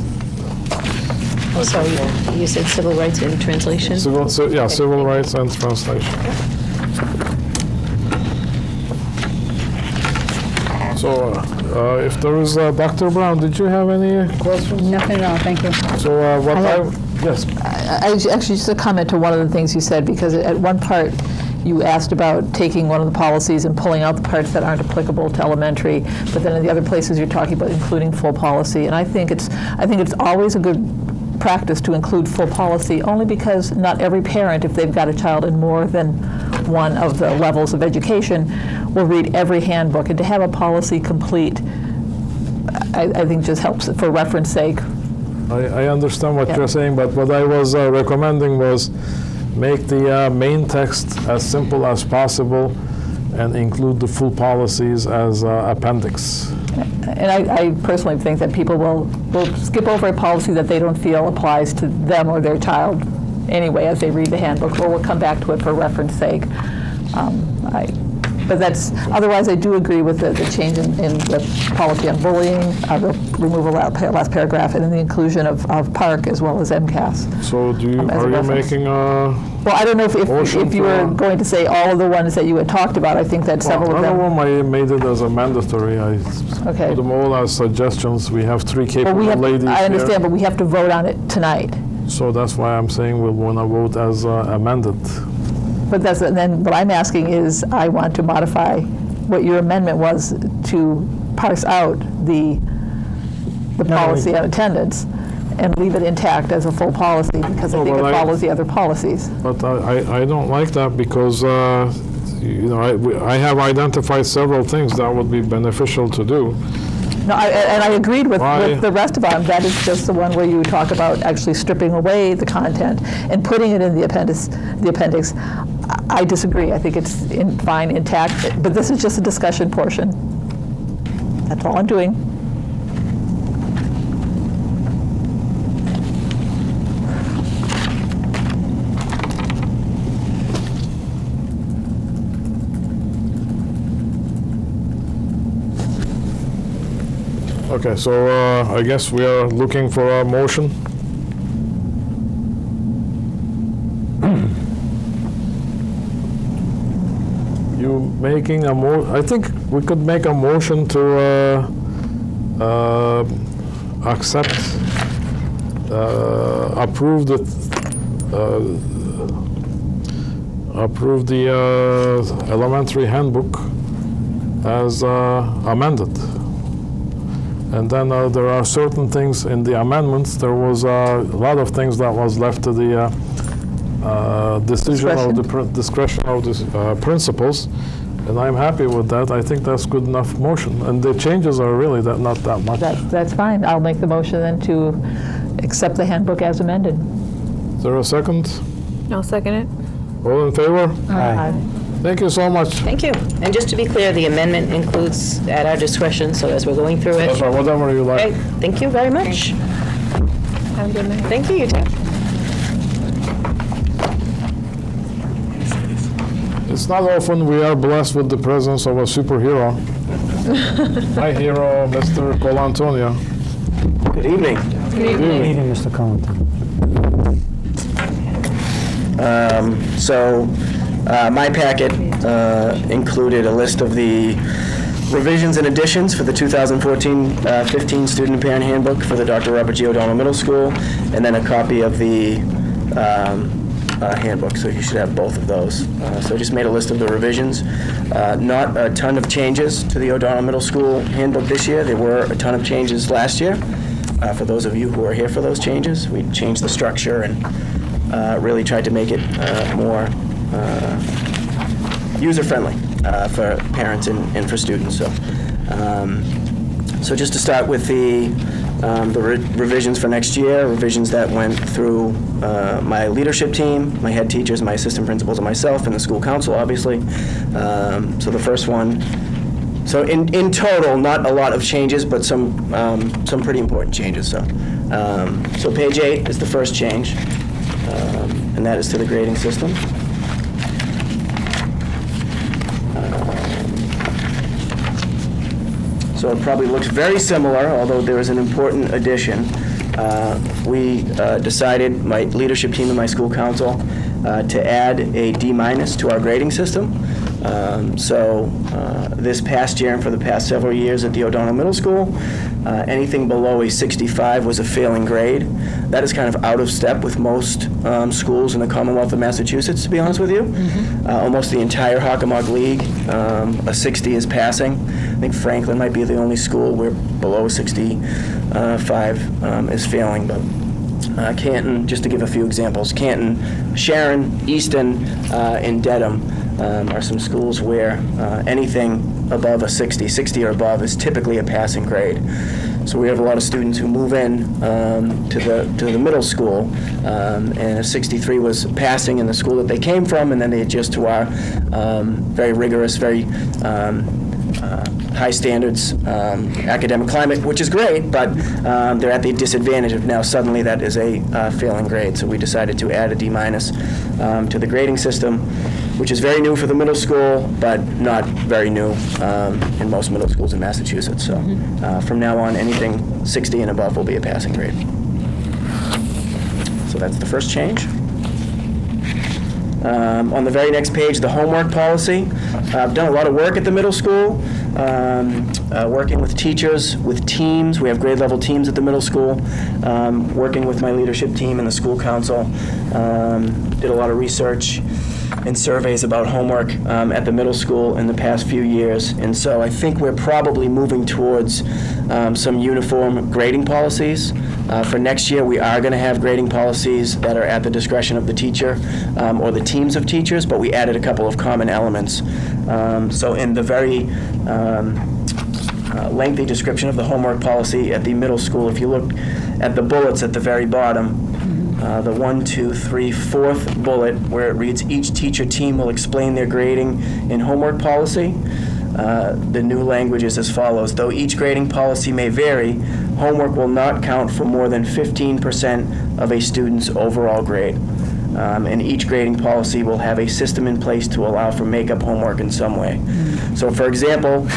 Oh, sorry, you said civil rights and translation? Civil rights and translation. So, if there is, Dr. Brown, did you have any questions? Nothing at all, thank you. So, yes. Actually, just a comment to one of the things you said, because at one part, you asked about taking one of the policies and pulling out the parts that aren't applicable to elementary, but then in the other places you're talking about including full policy. And I think it's always a good practice to include full policy, only because not every parent, if they've got a child in more than one of the levels of education, will read every handbook. And to have a policy complete, I think just helps for reference sake I understand what Yeah. you're saying, but what I was recommending was make the main text as simple as possible and include the full policies as appendix. And I personally think that people will skip over a policy that they don't feel applies to them or their child anyway as they read the handbook, or will come back to it for reference sake. But that's, otherwise I do agree with the change in the policy on bullying, the removal of that last paragraph, and then the inclusion of PARC as well as MCAS. So As a are you reference. making a, Well, I don't know Motion if you were for- going to say all of the ones that you had talked about. I think that several of one of them. them I made it as a mandatory. I Okay. put them all as suggestions. We have 3 But capable we have, ladies I understand, here. but we have to vote on it tonight. So that's why I'm saying we'll want to vote as amended. But that's, and then what I'm asking is, I want to modify what your amendment was to parse out the policy on attendance and leave it intact as a full policy, because I Oh, think well, it follows the other policies. But I don't like that because, I have identified several things that would be beneficial to do. No, and I agreed with Why? the rest of them. That is just the one where you talk about actually stripping away the content and putting it in the appendix. I disagree. I think it's fine, intact, but this is just a discussion portion. That's all I'm doing. Okay, so I guess we are looking for a motion. You making a I think we could make a motion to accept, approve the elementary handbook as amended. And then there are certain things in the amendments. There was a lot of things that was left to the decision of the discretion of the principals, and I'm happy with that. I think that's good enough motion, and the changes are really not that much. That's fine. I'll make the motion then to accept the handbook as amended. Is there a second? I'll second it. All in favor? Aye. Thank you so much. Thank you. And just to be clear, the amendment includes at our discretion, so as we're going through it. That's right, whatever you like. Okay, thank you very much. Have a good night. Thank you, you too. It's not often we are blessed with the presence of a superhero. My hero, Mr. Colantonio. Good evening. Good evening, Mr. Collington. My packet included a list of the revisions and additions for the 2014-15 Student and Parent Handbook for the Dr. Robert G. O'Donnell Middle School, and then a copy of the handbook, so you should have both of those. So I just made a list of the revisions. Not a ton of changes to the O'Donnell Middle School handbook this year. There were a ton of changes last year. For those of you who are here for those changes, we changed the structure and really tried to make it more user-friendly for parents and for students. So just to start with the revisions for next year, revisions that went through my leadership team, my head teachers, my assistant principals, and myself, and the school council, obviously. So the first one, so in total, not a lot of changes, but some pretty important changes. So page 8 is the first change, and that is to the grading system. So it probably looks very similar, although there is an important addition. We decided, my leadership team and my school council, to add a D- to our grading system. This past year and for the past several years at the O'Donnell Middle School, anything below a 65 was a failing grade. That is kind of out of step with most schools in the Commonwealth of Massachusetts, to be honest with you. Almost the entire Hockomock League, a 60 is passing. I think Franklin might be the only school where below 65 is failing, but Canton, just to give a few examples, Canton, Sharon, Easton, and Dedham are some schools where anything above a 60 or above is typically a passing grade. So we have a lot of students who move in to the middle school, and if 63 was passing in the school that they came from, and then they adjust to our very rigorous, very high standards academic climate, which is great, but they're at the disadvantage of now suddenly that is a failing grade. So we decided to add a D- to the grading system, which is very new for the middle school, but not very new in most middle schools in Massachusetts. So from now on, anything 60 and above will be a passing grade. So that's the first change. On the very next page, the homework policy. I've done a lot of work at the middle school, working with teachers, with teams. We have grade level teams at the middle school, working with my leadership team and the school council. Did a lot of research and surveys about homework at the middle school in the past few years. And so I think we're probably moving towards some uniform grading policies. For next year, we are going to have grading policies that are at the discretion of the teacher or the teams of teachers, but we added a couple of common elements. So in the very lengthy description of the homework policy at the middle school, if you look at the bullets at the very bottom, the 1, 2, 3, 4th bullet, where it reads, each teacher team will explain their grading in homework policy. The new language is as follows: though each grading policy may vary, homework will not count for more than 15% of a student's overall grade. And each grading policy will have a system in place to allow for make-up homework in some way. So for example,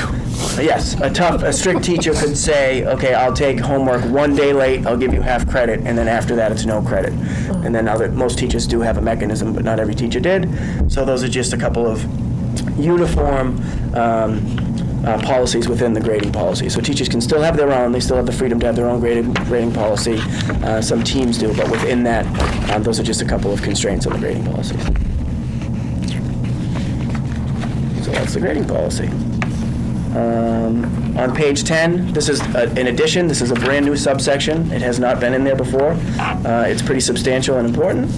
yes, a strict teacher could say, okay, I'll take homework 1 day late, I'll give you half credit, and then after that it's no credit. And then most teachers do have a mechanism, but not every teacher did. So those are just a couple of uniform policies within the grading policy. So teachers can still have their own, they still have the freedom to have their own grading policy. Some teams do, but within that, those are just a couple of constraints on the grading policies. So that's the grading policy. On page 10, this is an addition. This is a brand new subsection. It has not been in there before. It's pretty substantial and important.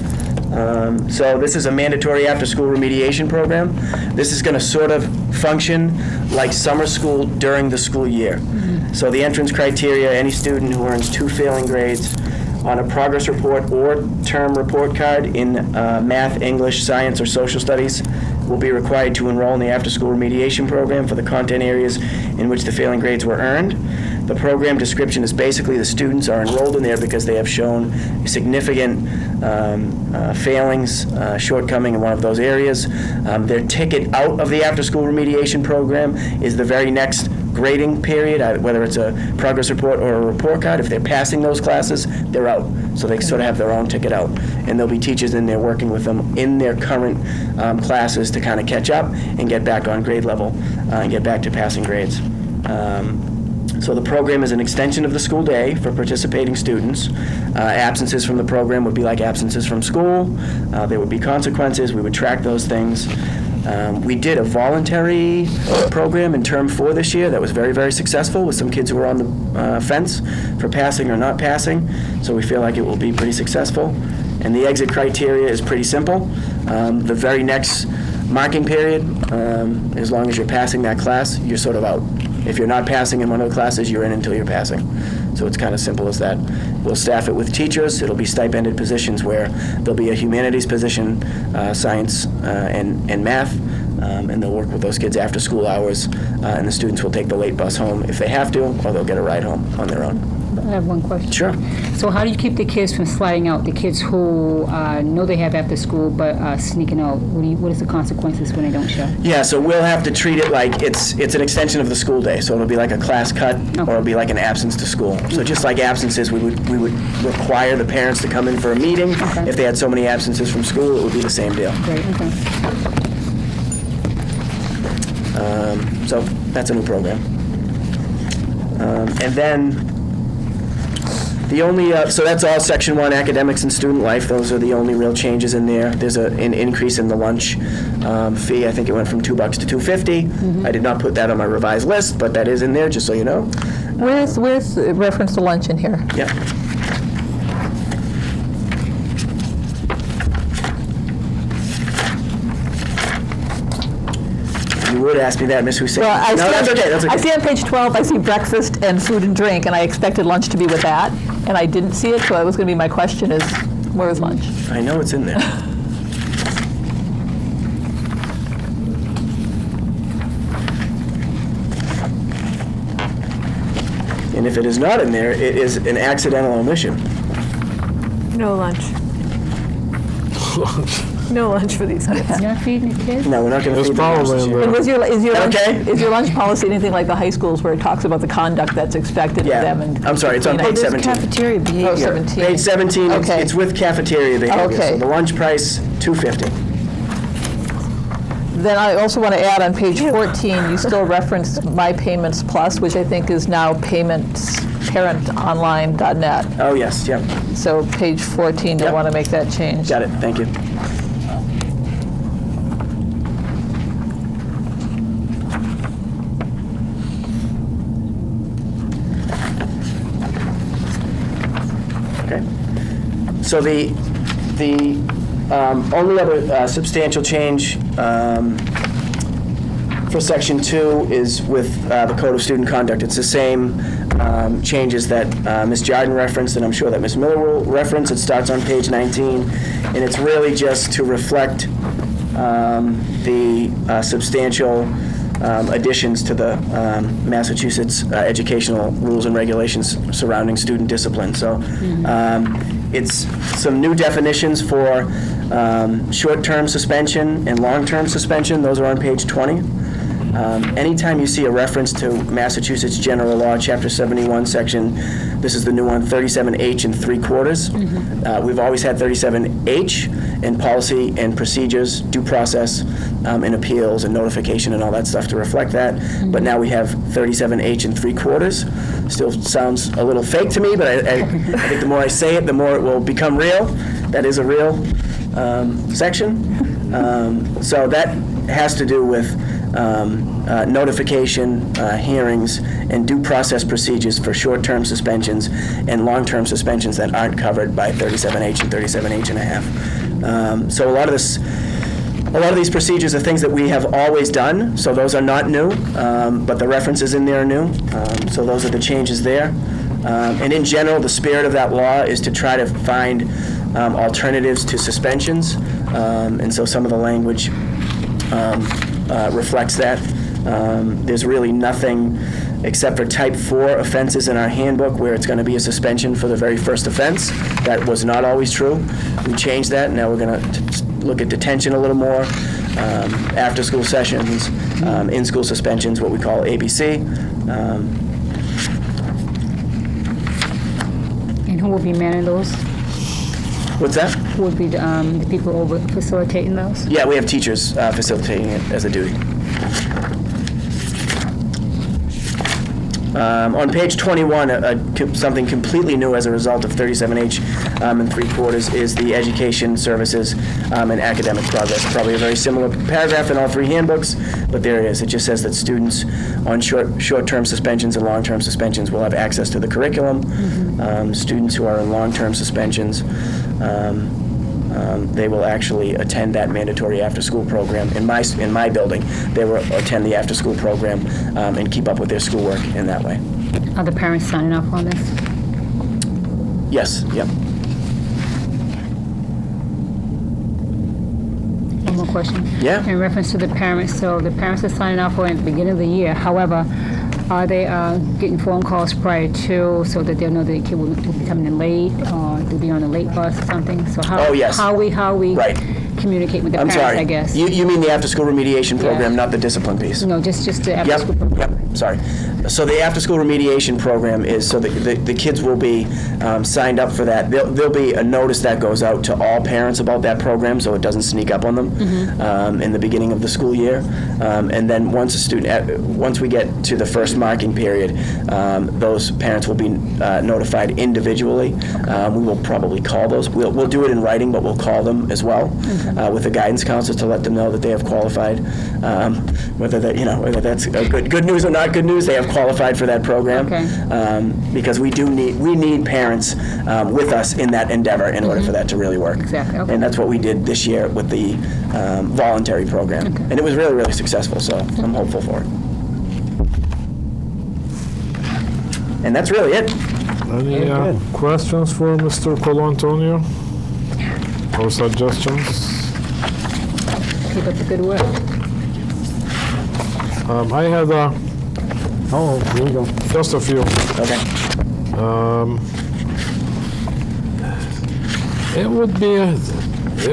So this is a mandatory after-school remediation program. This is going to sort of function like summer school during the school year. So the entrance criteria, any student who earns 2 failing grades on a progress report or term report card in math, English, science, or social studies will be required to enroll in the after-school remediation program for the content areas in which the failing grades were earned. The program description is basically the students are enrolled in there because they have shown significant failings, shortcoming in one of those areas. Their ticket out of the after-school remediation program is the very next grading period, whether it's a progress report or a report card. If they're passing those classes, they're out. So they sort of have their own ticket out. And there'll be teachers in there working with them in their current classes to kind of catch up and get back on grade level and get back to passing grades. So the program is an extension of the school day for participating students. Absences from the program would be like absences from school. There would be consequences. We would track those things. We did a voluntary program in term 4 this year that was very, very successful with some kids who were on the fence for passing or not passing. So we feel like it will be pretty successful. And the exit criteria is pretty simple. The very next marking period, as long as you're passing that class, you're sort of out. If you're not passing in one of the classes, you're in until you're passing. So it's kind of simple as that. We'll staff it with teachers. It'll be stipended positions where there'll be a humanities position, science and math, and they'll work with those kids after school hours, and the students will take the late bus home if they have to, or they'll get a ride home on their own. I have one question. Sure. So how do you keep the kids from sliding out? The kids who know they have after school but sneaking out. What is the consequences when they don't show? Yeah, so we'll have to treat it like it's an extension of the school day. So it'll be like a class cut, or it'll be like an absence to school. So just like absences, we would require the parents to come in for a meeting. Okay. If they had so many absences from school, it would be the same deal. Great. Okay. So that's a new program. And then the only, so that's all Section 1, academics and student life. Those are the only real changes in there. There's an increase in the lunch fee. I think it went from $2 to $2.50. I did not put that on my revised list, but that is in there, just so you know. Where's reference to lunch in here? Yeah. You would ask me that, Ms. Hussein. Well, No, that's okay, that's okay. I see on page 12, I see breakfast and food and drink, and I expected lunch to be with that, and I didn't see it, so that was going to be my question is, where is lunch? I know it's in there. And if it is not in there, it is an accidental omission. No lunch. No lunch for these kids. You're not feeding the kids? No, we're not going to It's feed the probably nurses in here. there. And Okay. is your lunch policy anything like the high schools where it talks about the conduct that's expected of Yeah, them? And I'm sorry, it's on clean up? page 17. Cafeteria behavior. Oh, 17. Page 17, Okay. it's with cafeteria behavior. Okay. So the lunch price, $2.50. Then I also want to add on page 14, you still reference My Payments Plus, which I think is now parentonline.net. Oh, yes, yep. So page 14, you'll Yep. want to make that change. Got it, thank you. Okay. So the only other substantial change for Section 2 is with the Code of Student Conduct. It's the same changes that Ms. Jarden referenced, and I'm sure that Ms. Miller will reference. It starts on page 19, and it's really just to reflect the substantial additions to the Massachusetts educational rules and regulations surrounding student discipline. So it's some new definitions for short-term suspension and long-term suspension. Those are on page 20. Anytime you see a reference to Massachusetts General Law, Chapter 71, Section, this is the new one, 37H and 3/4. We've always had 37H in policy and procedures, due process, and appeals and notification and all that stuff to reflect that. But now we have 37H and 3/4. Still sounds a little fake to me, but I think the more I say it, the more it will become real. That is a real section. So that has to do with notification, hearings, and due process procedures for short-term suspensions and long-term suspensions that aren't covered by 37H and 37H and a half. So a lot of these procedures are things that we have always done, so those are not new, but the references in there are new. So those are the changes there. And in general, the spirit of that law is to try to find alternatives to suspensions, and so some of the language reflects that. There's really nothing except for type 4 offenses in our handbook where it's going to be a suspension for the very first offense. That was not always true. We changed that. Now we're going to look at detention a little more, after-school sessions, in-school suspensions, what we call ABC. And who will be manning those? What's that? Who would be the people over facilitating those? Yeah, we have teachers facilitating it as a duty. On page 21, something completely new as a result of 37H and 3/4 is the education services and academic progress. Probably a very similar paragraph in all three handbooks, but there it is. It just says that students on short-term suspensions and long-term suspensions will have access to the curriculum. Students who are in long-term suspensions, they will actually attend that mandatory after-school program. In my building, they will attend the after-school program and keep up with their schoolwork in that way. Are the parents signing off on this? Yes, yep. One more question. Yeah. In reference to the parents, so the parents are signing off for it at the beginning of the year. However, are they getting phone calls prior to so that they'll know that the kid will be coming in late or to be on a late bus or something? So how, Oh, yes. how we Right. communicate with the I'm parents, sorry. I guess? You mean the after-school remediation program, Yeah. not the discipline piece? No, just the after Yep, school program. yep, sorry. So the after-school remediation program is, so the kids will be signed up for that. There'll be a notice that goes out to all parents about that program, so it doesn't sneak up on them in the beginning of the school year. And then once we get to the first marking period, those parents will be notified individually. We will probably call those. We'll do it in writing, but we'll call them as well. with the guidance counselors to let them know that they have qualified, whether that's good news or not good news, they have qualified for that program. Okay. Because we need parents with us in that endeavor in order for that to really work. Exactly, okay. And that's what we did this year with the voluntary program. Okay. And it was really, really successful, so I'm hopeful for it. And that's really it. Any good. questions for Mr. Colantonio? Or suggestions? Keep up the good work. I had Oh, here we go. just a few. Okay. It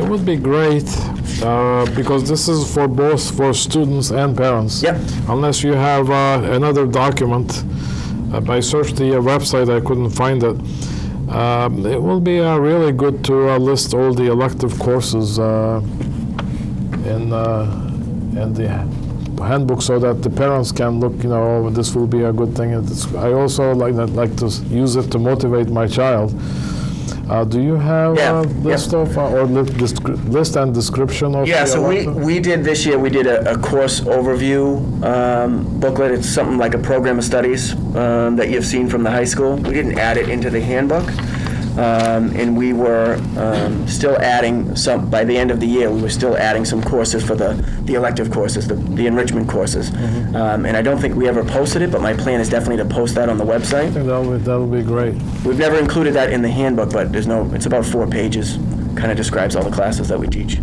would be great because this is for both for students and parents. Yep. Unless you have another document. I searched the website, I couldn't find it. It will be really good to list all the elective courses in the handbook so that the parents can look, oh, this will be a good thing. I also like to use it to motivate my child. Do you have a list of or list and description of? Yeah, the so elective? we did this year. We did a course overview booklet. It's something like a program of studies that you've seen from the high school. We didn't add it into the handbook, and we were still adding some. By the end of the year, we were still adding some courses for the elective courses, the enrichment courses. And I don't think we ever posted it, but my plan is definitely to post that on the website. I think that'll be great. We've never included that in the handbook, but it's about 4 pages. Kind of describes all the classes that we teach.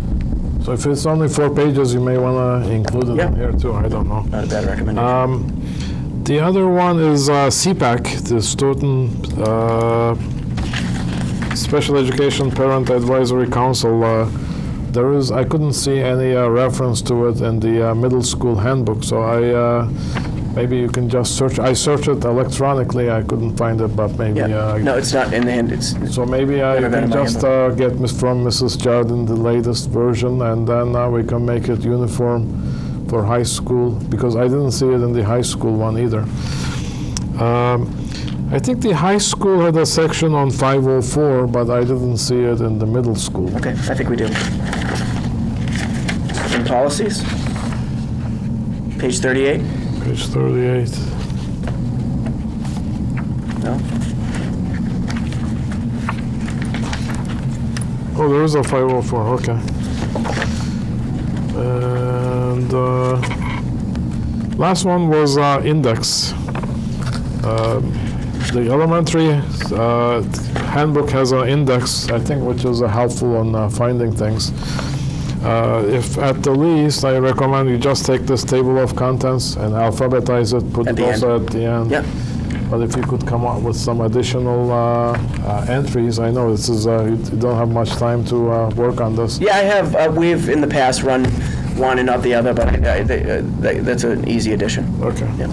So if it's only 4 pages, you may want to include it in here too. I don't know. Not a bad recommendation. The other one is CPAC, the Student Special Education Parent Advisory Council. I couldn't see any reference to it in the middle school handbook, so maybe you can just search. I searched it electronically, I couldn't find it, but maybe... No, it's not in the hand. So maybe you can just get from Mrs. Jardin the latest version, and then we can make it uniform for high school, because I didn't see it in the high school one either. I think the high school had a section on 504, but I didn't see it in the middle school. Okay, I think we do. In policies? Page 38? Page 38. No? Oh, there is a 504, okay. And last one was index. The elementary handbook has an index, I think, which is helpful on finding things. If at the least, I recommend you just take this table of contents and alphabetize it, put it also at the end. Yep. But if you could come up with some additional entries, I know this is you don't have much time to work on this. Yeah, I have. We've in the past run one and not the other, but that's an easy addition. Okay. Yeah.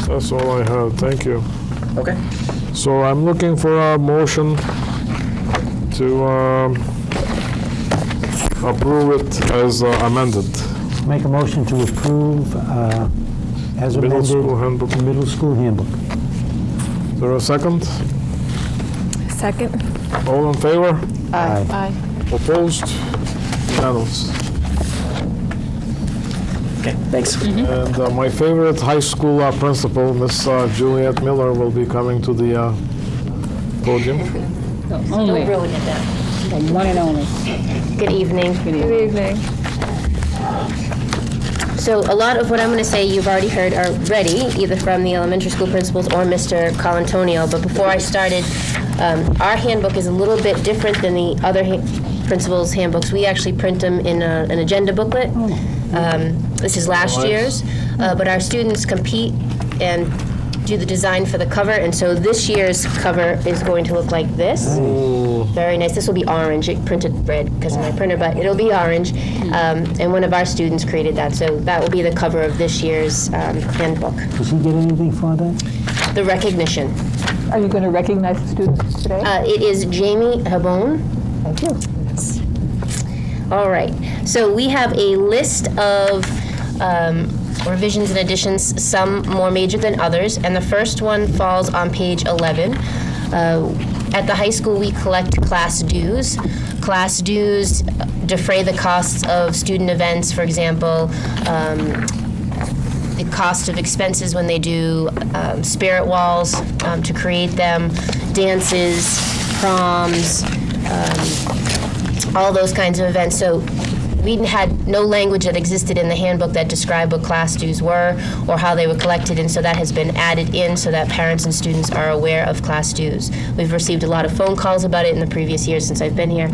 That's all I had. Thank you. Okay. So I'm looking for a motion to approve it as amended. Make a motion to approve as Middle amended school handbook. the middle school handbook. Is there a second? Second. All in favor? Aye. Opposed? Unanimous. Okay, thanks. And my favorite high school principal, Miss Juliet Miller, will be coming to the podium. Only, Ruin it now. the one and only. Good evening. Good evening. So a lot of what I'm going to say you've already heard already, either from the elementary school principals or Mr. Colantonio. But before I started, our handbook is a little bit different than the other principals' handbooks. We actually print them in an agenda booklet. This is last year's, but our students compete and do the design for the cover, and so this year's cover is going to look like this. Very nice. This will be orange. It printed red because of my printer, but it'll be orange. And one of our students created that, so that will be the cover of this year's handbook. Does he get anything for that? The recognition. Are you going to recognize the students today? It is Jamie Habone. Thank you. All right. So we have a list of revisions and additions, some more major than others, and the first one falls on page 11. At the high school, we collect class dues. Class dues defray the costs of student events, for example, the cost of expenses when they do spirit walls to create them, dances, proms, all those kinds of events. So we had no language that existed in the handbook that described what class dues were or how they were collected, and so that has been added in so that parents and students are aware of class dues. We've received a lot of phone calls about it in the previous years since I've been here,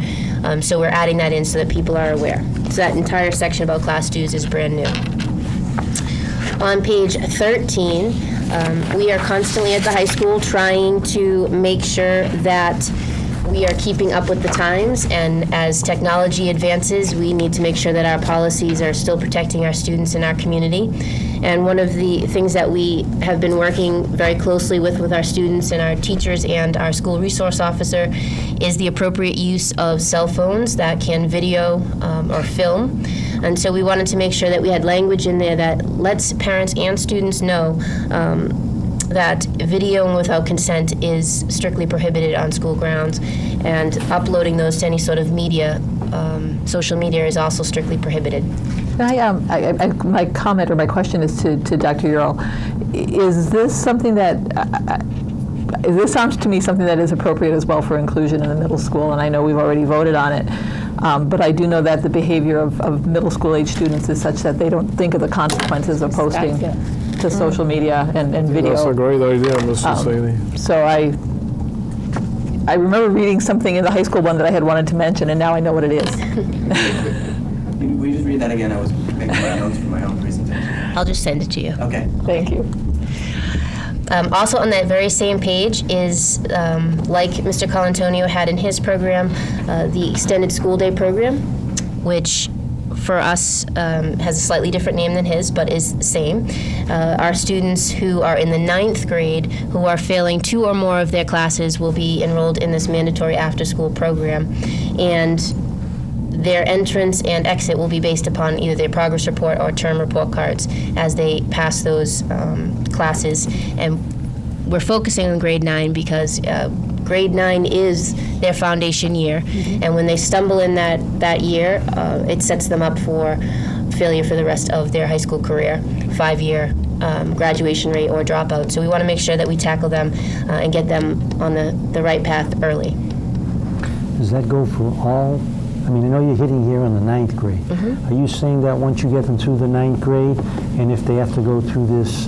so we're adding that in so that people are aware. So that entire section about class dues is brand new. On page 13, we are constantly at the high school trying to make sure that we are keeping up with the times, and as technology advances, we need to make sure that our policies are still protecting our students and our community. And one of the things that we have been working very closely with our students and our teachers and our school resource officer is the appropriate use of cell phones that can video or film. And so we wanted to make sure that we had language in there that lets parents and students know that videoing without consent is strictly prohibited on school grounds, and uploading those to any sort of media, social media, is also strictly prohibited. My comment or my question is to Dr. Earle. Is this something that, this sounds to me something that is appropriate as well for inclusion in the middle school, and I know we've already voted on it, but I do know that the behavior of middle school age students is such that they don't think of the consequences of posting to social media and video. That's a great idea, Mr. Sadie. So I remember reading something in the high school one that I had wanted to mention, and now I know what it is. Will you just read that again? I was making my notes for my own presentation. I'll just send it to you. Okay. Thank you. Also on that very same page is, like Mr. Colantonio had in his program, the Extended School Day program, which for us has a slightly different name than his, but is the same. Our students who are in the 9th grade who are failing 2 or more of their classes will be enrolled in this mandatory after-school program. And their entrance and exit will be based upon either their progress report or term report cards as they pass those classes. And we're focusing on grade 9 because grade 9 is their foundation year. And when they stumble in that year, it sets them up for failure for the rest of their high school career, 5-year graduation rate or dropout. So we want to make sure that we tackle them and get them on the right path early. Does that go for all? I mean, I know you're hitting here in the 9th grade. Are you saying that once you get them through the 9th grade, and if they have to go through this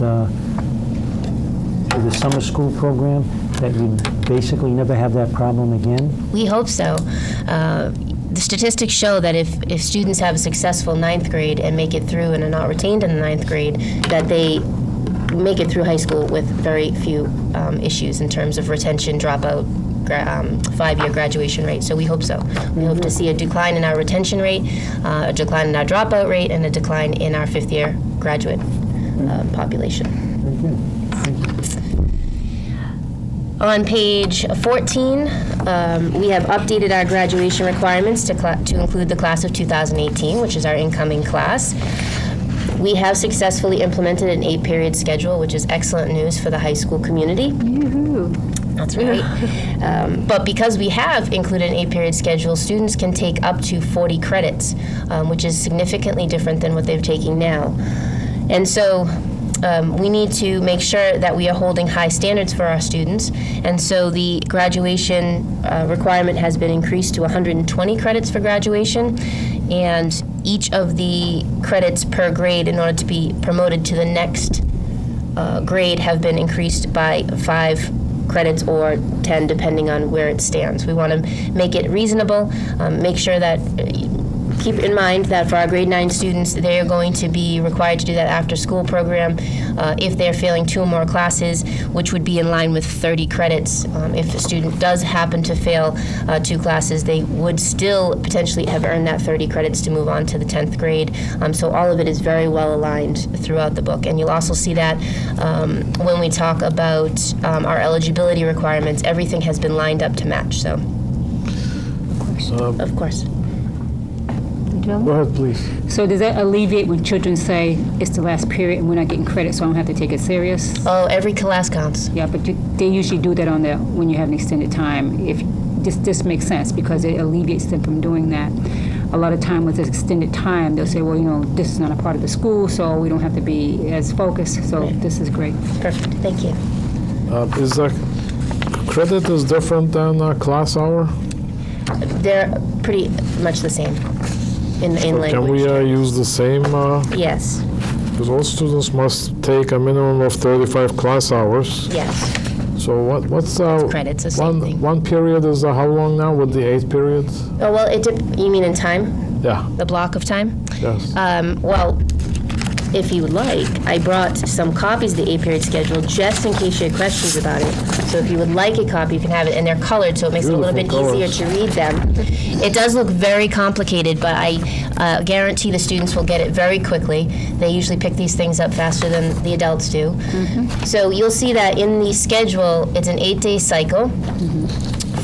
summer school program, that you basically never have that problem again? We hope so. The statistics show that if students have a successful 9th grade and make it through and are not retained in the 9th grade, that they make it through high school with very few issues in terms of retention, dropout, 5-year graduation rate. So we hope so. We hope to see a decline in our retention rate, a decline in our dropout rate, and a decline in our 5th-year graduate population. Very good. Thank you. On page 14, we have updated our graduation requirements to include the class of 2018, which is our incoming class. We have successfully implemented an 8-period schedule, which is excellent news for the high school community. That's right. But because we have included an 8-period schedule, students can take up to 40 credits, which is significantly different than what they're taking now. And so we need to make sure that we are holding high standards for our students. And so the graduation requirement has been increased to 120 credits for graduation. And each of the credits per grade in order to be promoted to the next grade have been increased by 5 credits or 10, depending on where it stands. We want to make it reasonable, make sure that, keep in mind that for our grade 9 students, they are going to be required to do that after-school program if they're failing 2 or more classes, which would be in line with 30 credits. If a student does happen to fail 2 classes, they would still potentially have earned that 30 credits to move on to the 10th grade. So all of it is very well aligned throughout the book. And you'll also see that when we talk about our eligibility requirements, everything has been lined up to match. So, of course. tell Go them? ahead, please. So does that alleviate when children say it's the last period and we're not getting credit, so I don't have to take it serious? Oh, every class counts. Yeah, but they usually do that on when you have an extended time. If this makes sense because it alleviates them from doing that. A lot of time with this extended time, they'll say, well, this is not a part of the school, so we don't have to be as focused. So this is great. Perfect. Thank you. Is credit is different than class hour? They're pretty much the same in language. Can we use the same? Yes. Because all students must take a minimum of 35 class hours. Yes. So what's credits? The same thing. One period is how long now with the 8 periods? Oh well, you mean in time? Yeah. The block of time? Yes. Well, if you would like, I brought some copies of the 8-period schedule just in case you had questions about it. So if you would like a copy, you can have it, and they're colored, so it makes it a little bit easier to read them. It does look very complicated, but I guarantee the students will get it very quickly. They usually pick these things up faster than the adults do. So you'll see that in the schedule, it's an 8-day cycle.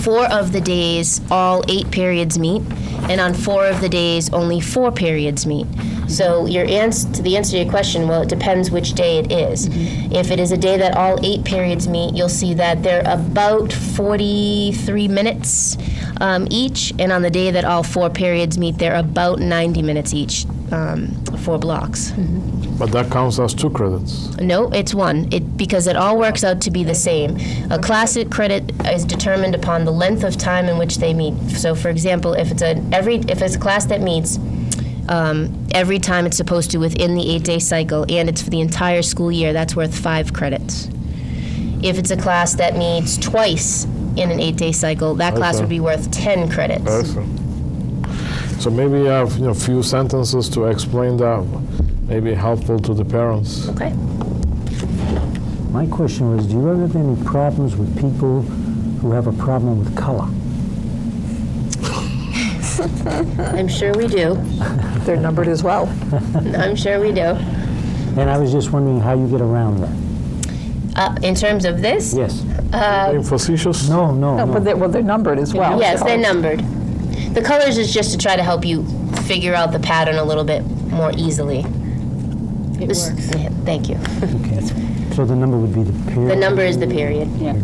4 of the days, all 8 periods meet, and on 4 of the days, only 4 periods meet. So the answer to your question, well, it depends which day it is. If it is a day that all 8 periods meet, you'll see that they're about 43 minutes each, and on the day that all 4 periods meet, they're about 90 minutes each, 4 blocks. But that counts as 2 credits. No, it's 1, because it all works out to be the same. A class credit is determined upon the length of time in which they meet. So, for example, if it's a class that meets every time it's supposed to within the 8-day cycle, and it's for the entire school year, that's worth 5 credits. If it's a class that meets twice in an 8-day cycle, that class would be worth 10 credits. So maybe you have a few sentences to explain that, maybe helpful to the parents. Okay. My question was, do you ever have any problems with people who have a problem with color? I'm sure we do. They're numbered as well. I'm sure we do. And I was just wondering how you get around that. In terms of this? Yes. Being facetious? No. But they're numbered as well. Yes, they're numbered. The colors is just to try to help you figure out the pattern a little bit more easily. It works. Yeah, thank you. Okay. So the number would be the period? The number is the period. Yeah.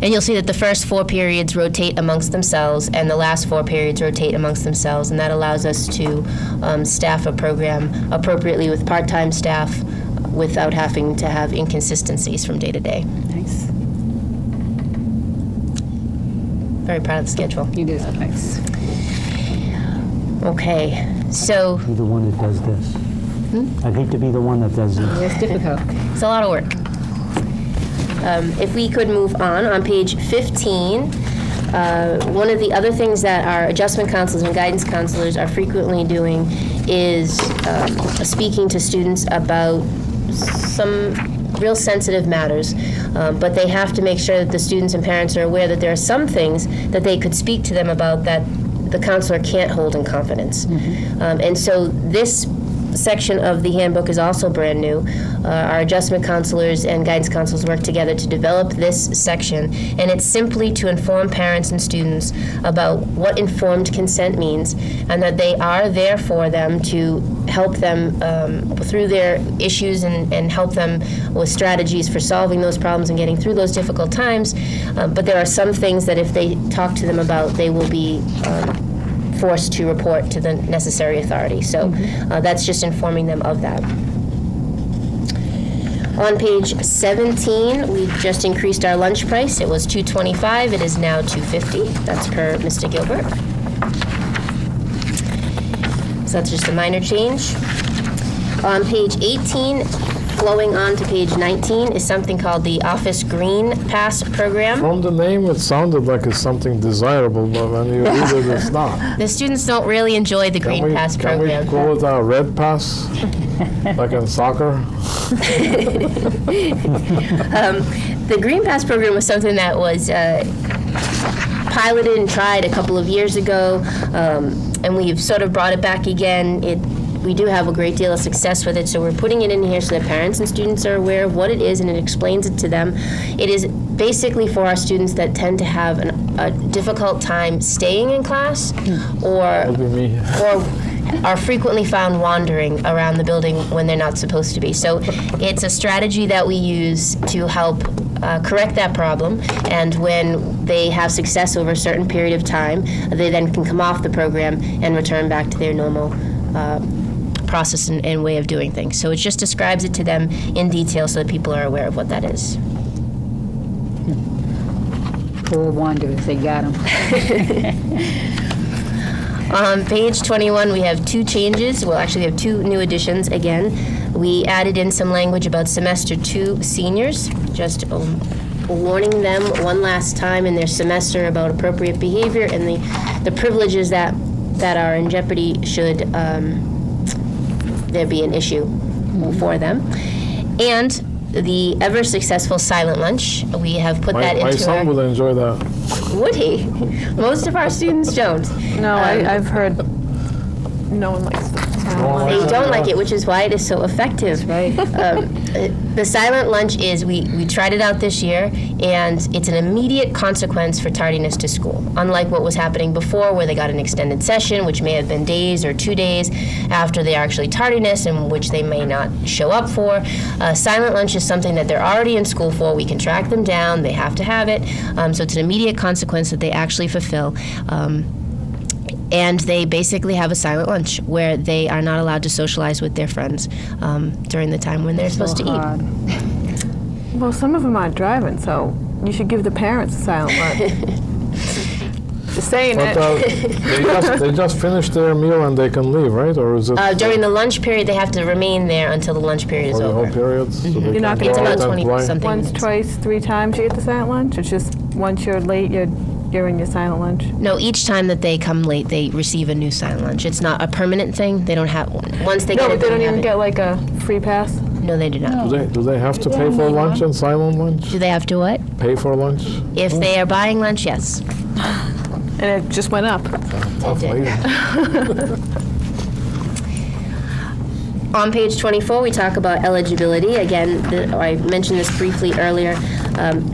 And you'll see that the first 4 periods rotate amongst themselves, and the last 4 periods rotate amongst themselves, and that allows us to staff a program appropriately with part-time staff without having to have inconsistencies from day to day. Nice. Very proud of the schedule. You did. Nice. Okay, so Be the one that does this. I'd hate to be the one that does this. It's difficult. it's a lot of work. If we could move on page 15, one of the other things that our adjustment counselors and guidance counselors are frequently doing is speaking to students about some real sensitive matters, but they have to make sure that the students and parents are aware that there are some things that they could speak to them about that the counselor can't hold in confidence. And so this section of the handbook is also brand new. Our adjustment counselors and guidance counselors work together to develop this section, and it's simply to inform parents and students about what informed consent means, and that they are there for them to help them through their issues and help them with strategies for solving those problems and getting through those difficult times. But there are some things that if they talk to them about, they will be forced to report to the necessary authority. So that's just informing them of that. On page 17, we just increased our lunch price. It was $2.25. It is now $2.50. That's per Mr. Gilbert. So that's just a minor change. On page 18, flowing on to page 19, is something called the Office Green Pass program. From the name, it sounded like it's something desirable, but when you read it, it's not. The students don't really enjoy the Green Pass program. Can we call it a Red Pass, like in soccer? The Green Pass program was something that was piloted and tried a couple of years ago, and we've sort of brought it back again. we do have a great deal of success with it, so we're putting it in here so that parents and students are aware of what it is, and it explains it to them. It is basically for our students that tend to have a difficult time staying in class, or are frequently found wandering around the building when they're not supposed to be. So it's a strategy that we use to help correct that problem, and when they have success over a certain period of time, they then can come off the program and return back to their normal process and way of doing things. So it just describes it to them in detail so that people are aware of what that is. Poor wanderers, they got them. On page 21, we have two changes. Well, actually, we have two new additions again. We added in some language about semester 2 seniors, just warning them one last time in their semester about appropriate behavior and the privileges that are in jeopardy should there be an issue for them. And the ever successful silent lunch, we have put that into My son would enjoy that. Would he? Most of our students don't. No, I've heard no one likes it. They don't like it, which is why it is so effective. Right. The silent lunch is, we tried it out this year, and it's an immediate consequence for tardiness to school. Unlike what was happening before, where they got an extended session, which may have been days or 2 days after they actually tardiness, and which they may not show up for. Silent lunch is something that they're already in school for. We can track them down. They have to have it. So it's an immediate consequence that they actually fulfill. And they basically have a silent lunch where they are not allowed to socialize with their friends during the time when they're supposed to eat. Well, some of them aren't driving, so you should give the parents a silent lunch. Just saying But it. they just finish their meal and they can leave, right? Or is it During the lunch period, they have to remain there until the lunch period is for the over. whole period? So they You're not can It's go about out and 20 play? something Once, minutes. twice, 3 times you get the silent lunch? It's just once you're late, you're in your silent lunch? No, each time that they come late, they receive a new silent lunch. It's not a permanent thing. They don't have one. Once they No, get but it, they don't have even it. get like a free pass? No, they do not. Do they have to pay for lunch and silent lunch? Do they have to what? Pay for lunch? If they are buying lunch, yes. And it just went up. Tough lady. On page 24, we talk about eligibility. Again, I mentioned this briefly earlier.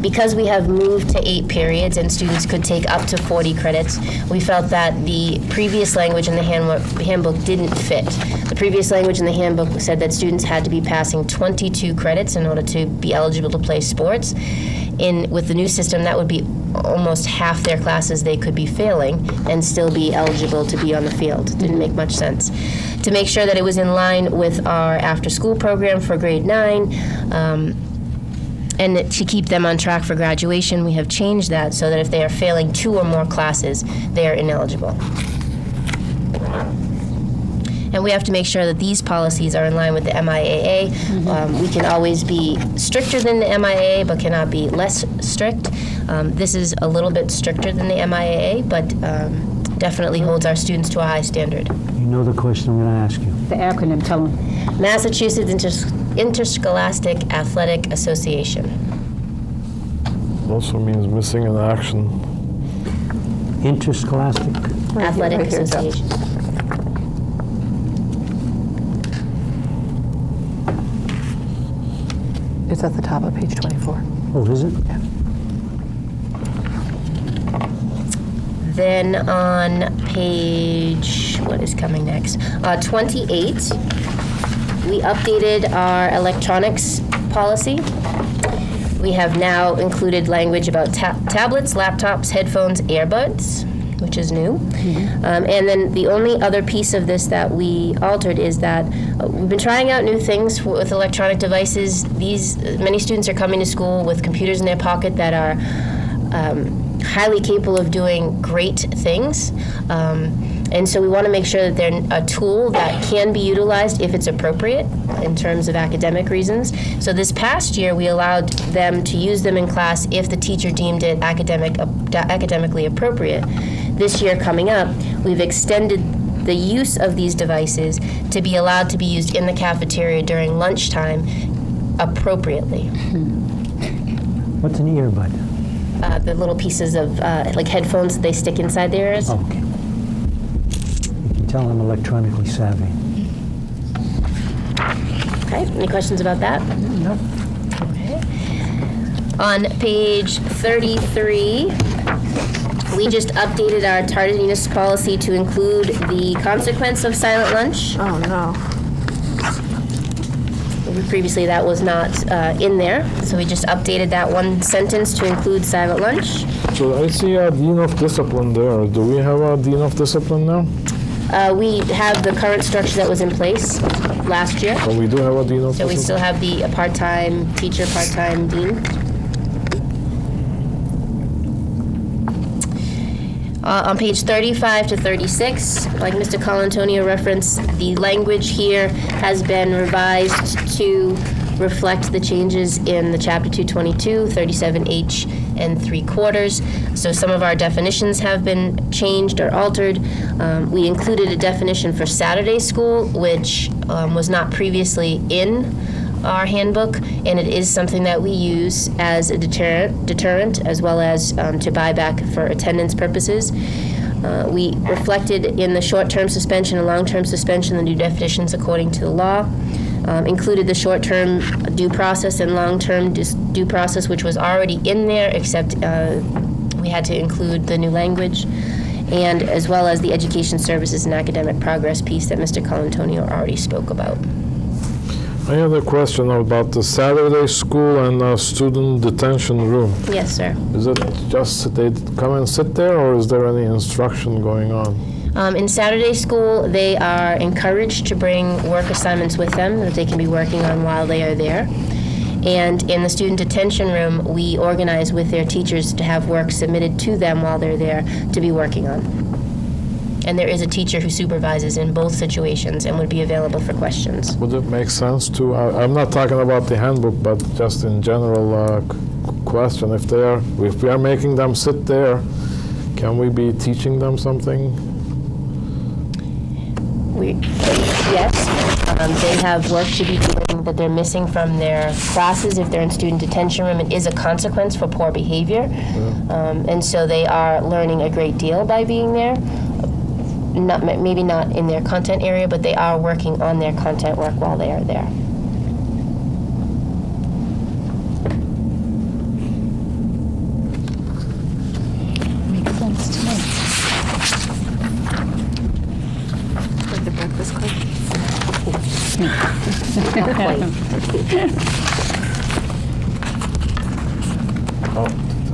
Because we have moved to 8 periods and students could take up to 40 credits, we felt that the previous language in the handbook didn't fit. The previous language in the handbook said that students had to be passing 22 credits in order to be eligible to play sports. With the new system, that would be almost half their classes they could be failing and still be eligible to be on the field. Didn't make much sense. To make sure that it was in line with our after-school program for grade 9, and to keep them on track for graduation, we have changed that so that if they are failing 2 or more classes, they are ineligible. And we have to make sure that these policies are in line with the MIAA. We can always be stricter than the MIAA, but cannot be less strict. This is a little bit stricter than the MIAA, but definitely holds our students to a high standard. You know the question I'm going to ask you. The acronym, tell them. Massachusetts Interscholastic Athletic Association. Also means missing in action. Interscholastic. Athletic right here, Association. It's at the top of page 24. Oh, is it? Then on page, what is coming next? 28, we updated our electronics policy. We have now included language about tablets, laptops, headphones, earbuds, which is new. And then the only other piece of this that we altered is that we've been trying out new things with electronic devices. Many students are coming to school with computers in their pocket that are highly capable of doing great things. And so we want to make sure that they're a tool that can be utilized if it's appropriate in terms of academic reasons. So this past year, we allowed them to use them in class if the teacher deemed it academically appropriate. This year coming up, we've extended the use of these devices to be allowed to be used in the cafeteria during lunchtime appropriately. What's an earbud? The little pieces of like headphones that they stick inside their ears. Oh, okay. You can tell I'm electronically savvy. Okay, any questions about that? No. Okay. On page 33, we just updated our tardiness policy to include the consequence of silent lunch. Oh, no. Previously, that was not in there, so we just updated that one sentence to include silent lunch. So I see a Dean of Discipline there. Do we have a Dean of Discipline now? We have the current structure that was in place last year. So we do have a Dean of So we Discipline? still have the part-time teacher, part-time dean. On page 35 to 36, like Mr. Colantonio referenced, the language here has been revised to reflect the changes in the Chapter 222, 37H, and 3/4. So some of our definitions have been changed or altered. We included a definition for Saturday school, which was not previously in our handbook, and it is something that we use as a deterrent as well as to buy back for attendance purposes. We reflected in the short-term suspension and long-term suspension the new definitions according to the law. Included the short-term due process and long-term due process, which was already in there, except we had to include the new language, and as well as the education services and academic progress piece that Mr. Colantonio already spoke about. I have a question about the Saturday school and student detention room. Yes, sir. Is it just they come and sit there, or is there any instruction going on? In Saturday school, they are encouraged to bring work assignments with them that they can be working on while they are there. And in the student detention room, we organize with their teachers to have work submitted to them while they're there to be working on. And there is a teacher who supervises in both situations and would be available for questions. Would it make sense to, I'm not talking about the handbook, but just in general question, if we are making them sit there, can we be teaching them something? Yes, they have work to be doing that they're missing from their classes. If they're in student detention room, it is a consequence for poor behavior. And so they are learning a great deal by being there. Maybe not in their content area, but they are working on their content work while they are there. Makes sense to me. Like the Breakfast Club? Oh,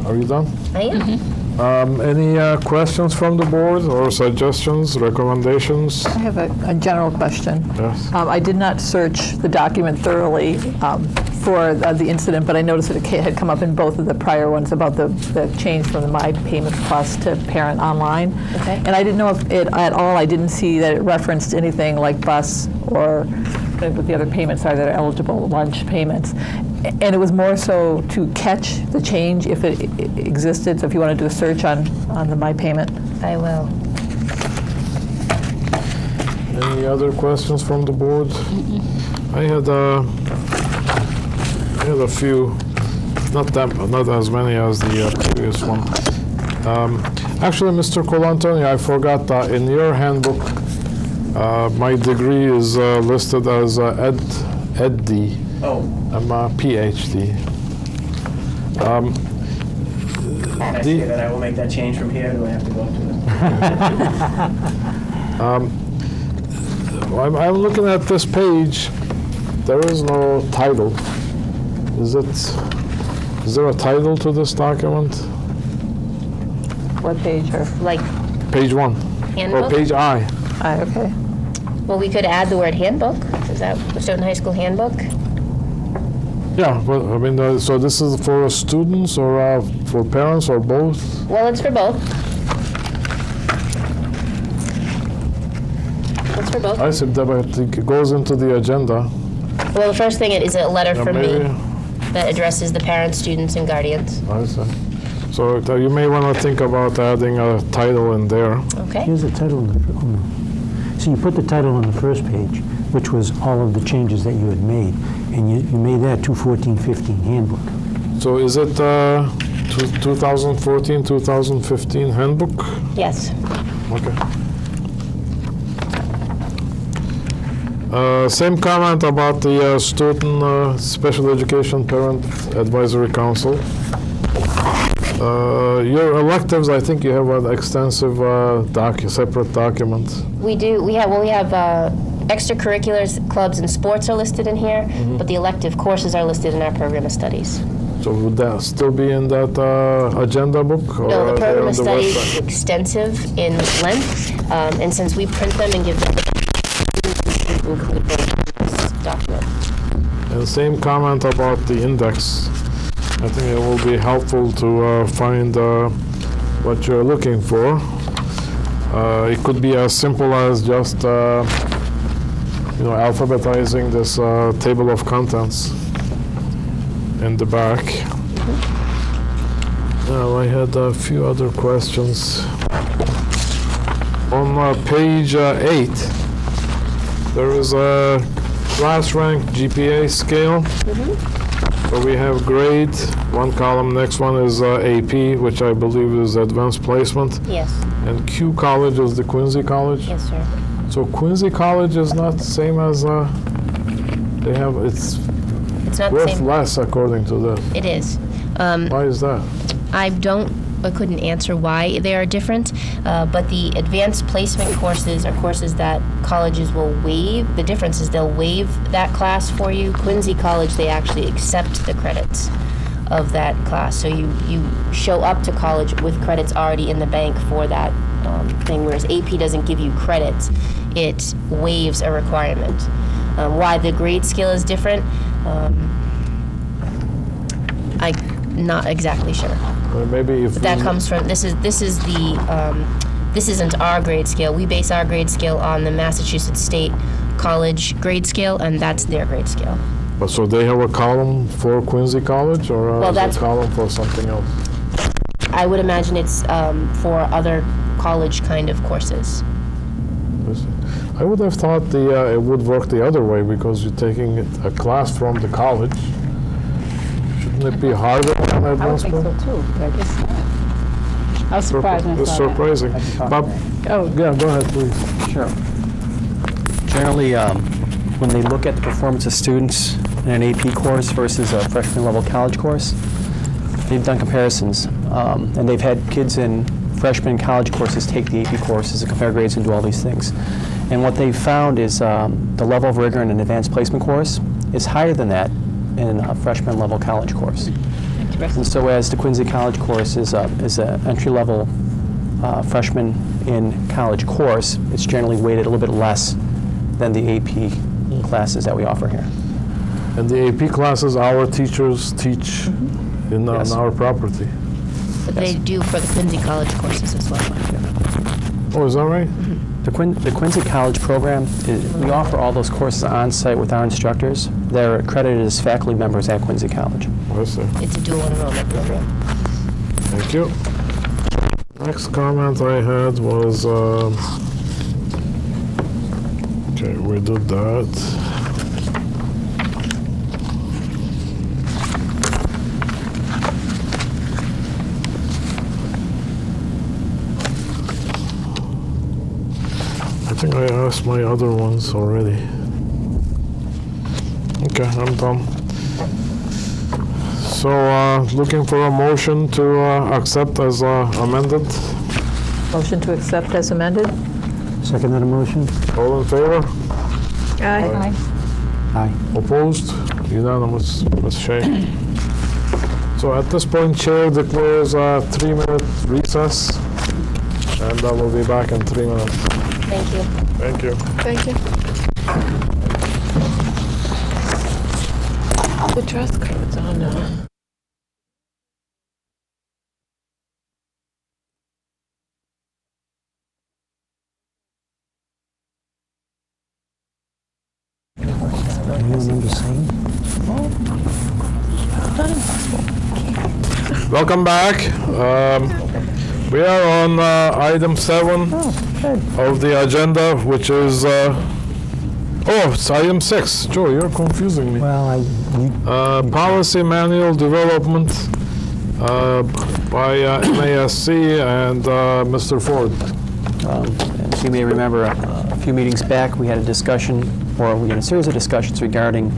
are you done? I am. Any questions from the board or suggestions, recommendations? I have a general question. Yes. I did not search the document thoroughly for the incident, but I noticed that it had come up in both of the prior ones about the change from the My Payment Plus to Parent Online. Okay. And I didn't know if it at all, I didn't see that it referenced anything like bus or what the other payments are that are eligible, lunch payments. And it was more so to catch the change if it existed. So if you want to do a search on the My Payment. I will. Any other questions from the board? I had a few, not as many as the previous one. Actually, Mr. Colantonio, I forgot in your handbook, my degree is listed as EdD. Oh. I'm a PhD. Can I say that I will make that change from here? Do I have to go up to it? I'm looking at this page. There is no title. Is there a title to this document? What page? Or Like Page 1. handbook? Or page I. okay. Well, we could add the word handbook. Is that Stoughton High School handbook? Yeah, well, I mean, so this is for students or for parents or both? Well, it's for both. It's for both. I said that, but I think it goes into the agenda. Well, the first thing is a letter Yeah, from me maybe. that addresses the parents, students, and guardians. I see. So you may want to think about adding a title in there. Okay. Here's the title. So you put the title on the first page, which was all of the changes that you had made, and you made that 214-15 handbook. So is it 2014, 2015 handbook? Yes. Okay. Same comment about the Student Special Education Parent Advisory Council. Your electives, I think you have an extensive separate document. We do. We have extracurriculars, clubs, and sports are listed in here, but the elective courses are listed in our program of studies. So would that still be in that agenda book? Or No, the are they program on of the studies website? is extensive in length, and since we print them and give them, we include them in this document. And same comment about the index. I think it will be helpful to find what you're looking for. It could be as simple as just alphabetizing this table of contents in the back. Now, I had a few other questions. On page 8, there is a class rank GPA scale. So we have grade, one column, next one is AP, which I believe is advanced placement. Yes. And Q College is the Quincy College? Yes, sir. So Quincy College is not the same as, it's not the worth same. less according to this. It is. Why is that? I couldn't answer why they are different, but the advanced placement courses are courses that colleges will waive. The difference is they'll waive that class for you. Quincy College, they actually accept the credits of that class. So you show up to college with credits already in the bank for that thing, whereas AP doesn't give you credits. It waives a requirement. Why the grade scale is different, I'm not exactly sure. Or maybe if That comes from, this isn't our grade scale. We base our grade scale on the Massachusetts State College grade scale, and that's their grade scale. So they have a column for Quincy College, or Well, is that's- a column for something else? I would imagine it's for other college kind of courses. I would have thought it would work the other way, because you're taking a class from the college. Shouldn't it be harder than I would advanced? think so too, but it's not. I was surprised when I It's saw that. surprising. Bob, Oh, yeah, go ahead, please. Sure. Generally, when they look at the performance of students in an AP course versus a freshman level college course, they've done comparisons, and they've had kids in freshman college courses take the AP courses and compare grades and do all these things. And what they've found is the level of rigor in an advanced placement course is higher than that in a freshman level college course. And so as the Quincy College course is an entry-level freshman in college course, it's generally weighted a little bit less than the AP classes that we offer here. And the AP classes, our teachers teach on our property. But they do for the Quincy College courses as well. Oh, is that right? The Quincy College program, we offer all those courses on-site with our instructors. They're accredited as faculty members at Quincy College. I see. It's a dual enrollment program. Thank you. Next comment I had was, okay, we did that. I think I asked my other ones already. Okay, I'm done. So, looking for a motion to accept as amended. Motion to accept as amended? Second that motion? All in favor? Aye. Aye. Opposed? Unanimous. Ms. Shea. So at this point, Chair declares a 3-minute recess, and I will be back in 3 minutes. Thank you. Thank you. Thank you. The dress code's on now. Anyone saying? Welcome back. We are on item 7 of the agenda, which is, it's item 6. Joe, you're confusing me. Well, Policy manual development by MASC and Mr. Ford. As you may remember, a few meetings back, we had a discussion or we had a series of discussions regarding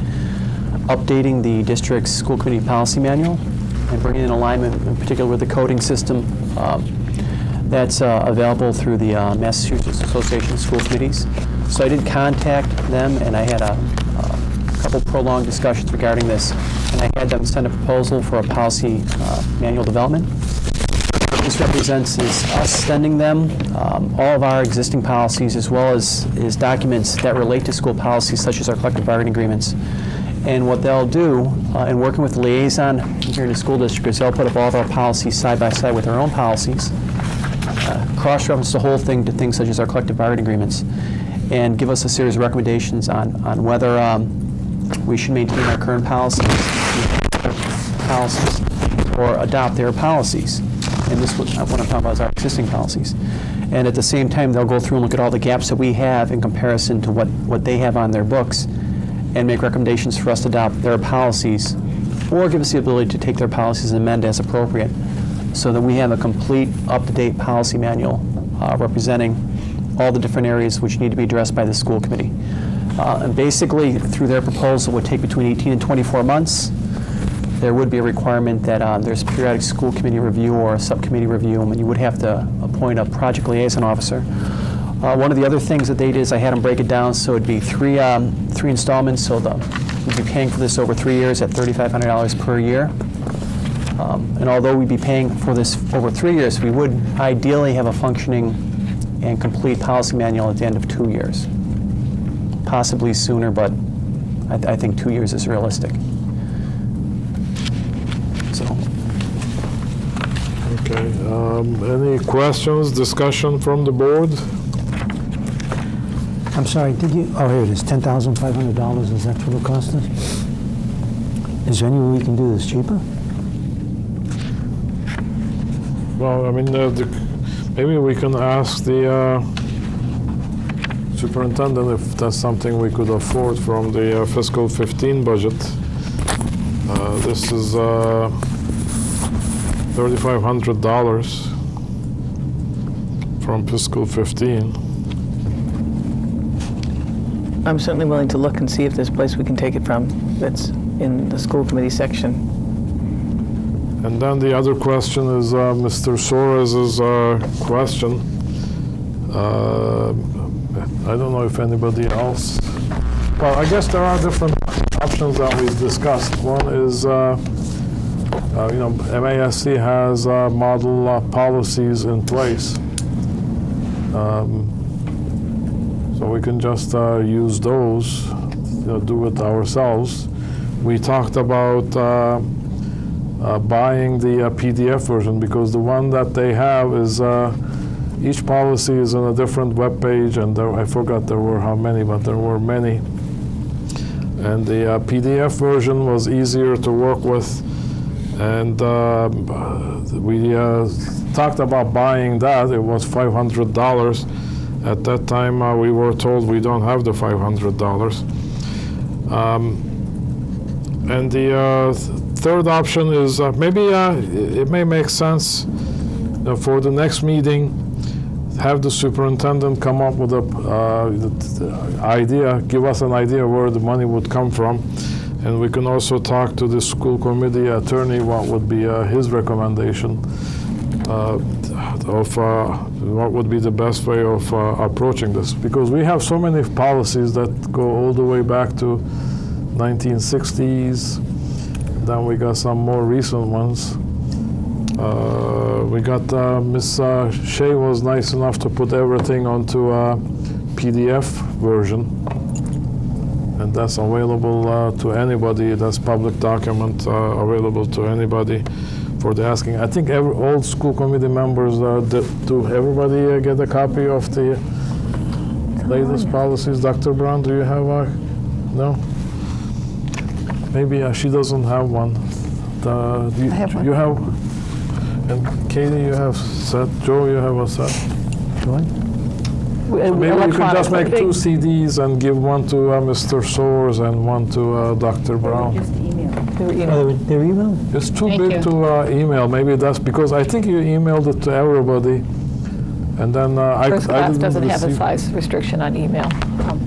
updating the district's school committee policy manual and bringing in alignment, in particular with the coding system that's available through the Massachusetts Association of School Committees. So I did contact them, and I had a couple prolonged discussions regarding this, and I had them send a proposal for a policy manual development. What this represents is us sending them all of our existing policies, as well as documents that relate to school policies, such as our collective bargaining agreements. And what they'll do, in working with the liaison here in the school district, is they'll put up all of our policies side by side with their own policies, cross-reference the whole thing to things such as our collective bargaining agreements, and give us a series of recommendations on whether we should maintain our current policies or adopt their policies. And this, what I'm talking about is our existing policies. And at the same time, they'll go through and look at all the gaps that we have in comparison to what they have on their books, and make recommendations for us to adopt their policies, or give us the ability to take their policies and amend as appropriate, so that we have a complete, up-to-date policy manual representing all the different areas which need to be addressed by the school committee. And basically, through their proposal, it would take between 18 and 24 months. There would be a requirement that there's periodic school committee review or a subcommittee review, and you would have to appoint a project liaison officer. One of the other things that they did is I had them break it down so it'd be three installments, so we'd be paying for this over 3 years at $3,500 per year. And although we'd be paying for this over 3 years, we would ideally have a functioning and complete policy manual at the end of 2 years. Possibly sooner, but I think 2 years is realistic. So. Okay. Any questions, discussion from the board? I'm sorry, did you, oh, here it is, $10,500, is that what it'll cost us? Is there any way we can do this cheaper? Well, I mean, maybe we can ask the superintendent if that's something we could afford from the fiscal 15 budget. This is $3,500 from fiscal 15. I'm certainly willing to look and see if there's a place we can take it from that's in the school committee section. And then the other question is Mr. Suarez's question. I don't know if anybody else. Well, I guess there are different options that we've discussed. One is, MASC has model policies in place. So we can just use those, do it ourselves. We talked about buying the PDF version, because the one that they have is each policy is on a different web page, and I forgot there were how many, but there were many. And the PDF version was easier to work with, and we talked about buying that. It was $500. At that time, we were told we don't have the $500. And the third option is maybe it may make sense for the next meeting, have the superintendent come up with a idea, give us an idea where the money would come from, and we can also talk to the school committee attorney what would be his recommendation of what would be the best way of approaching this, because we have so many policies that go all the way back to 1960s. Then we got some more recent ones. We got Miss Shea was nice enough to put everything onto a PDF version, and that's available to anybody. That's public document available to anybody for the asking. I think all school committee members, do everybody get a copy of the latest policies? Dr. Brown, do you have a, no? Maybe she doesn't have one. I have one. You have, and Katie, you have set. Joe, you have a set. Maybe we could just make 2 CDs and give one to Mr. Soares and one to Dr. Brown. Just email. Their email? It's too big to email. Maybe that's because I think you emailed it to everybody, And then I First class didn't doesn't have a receive- size restriction on email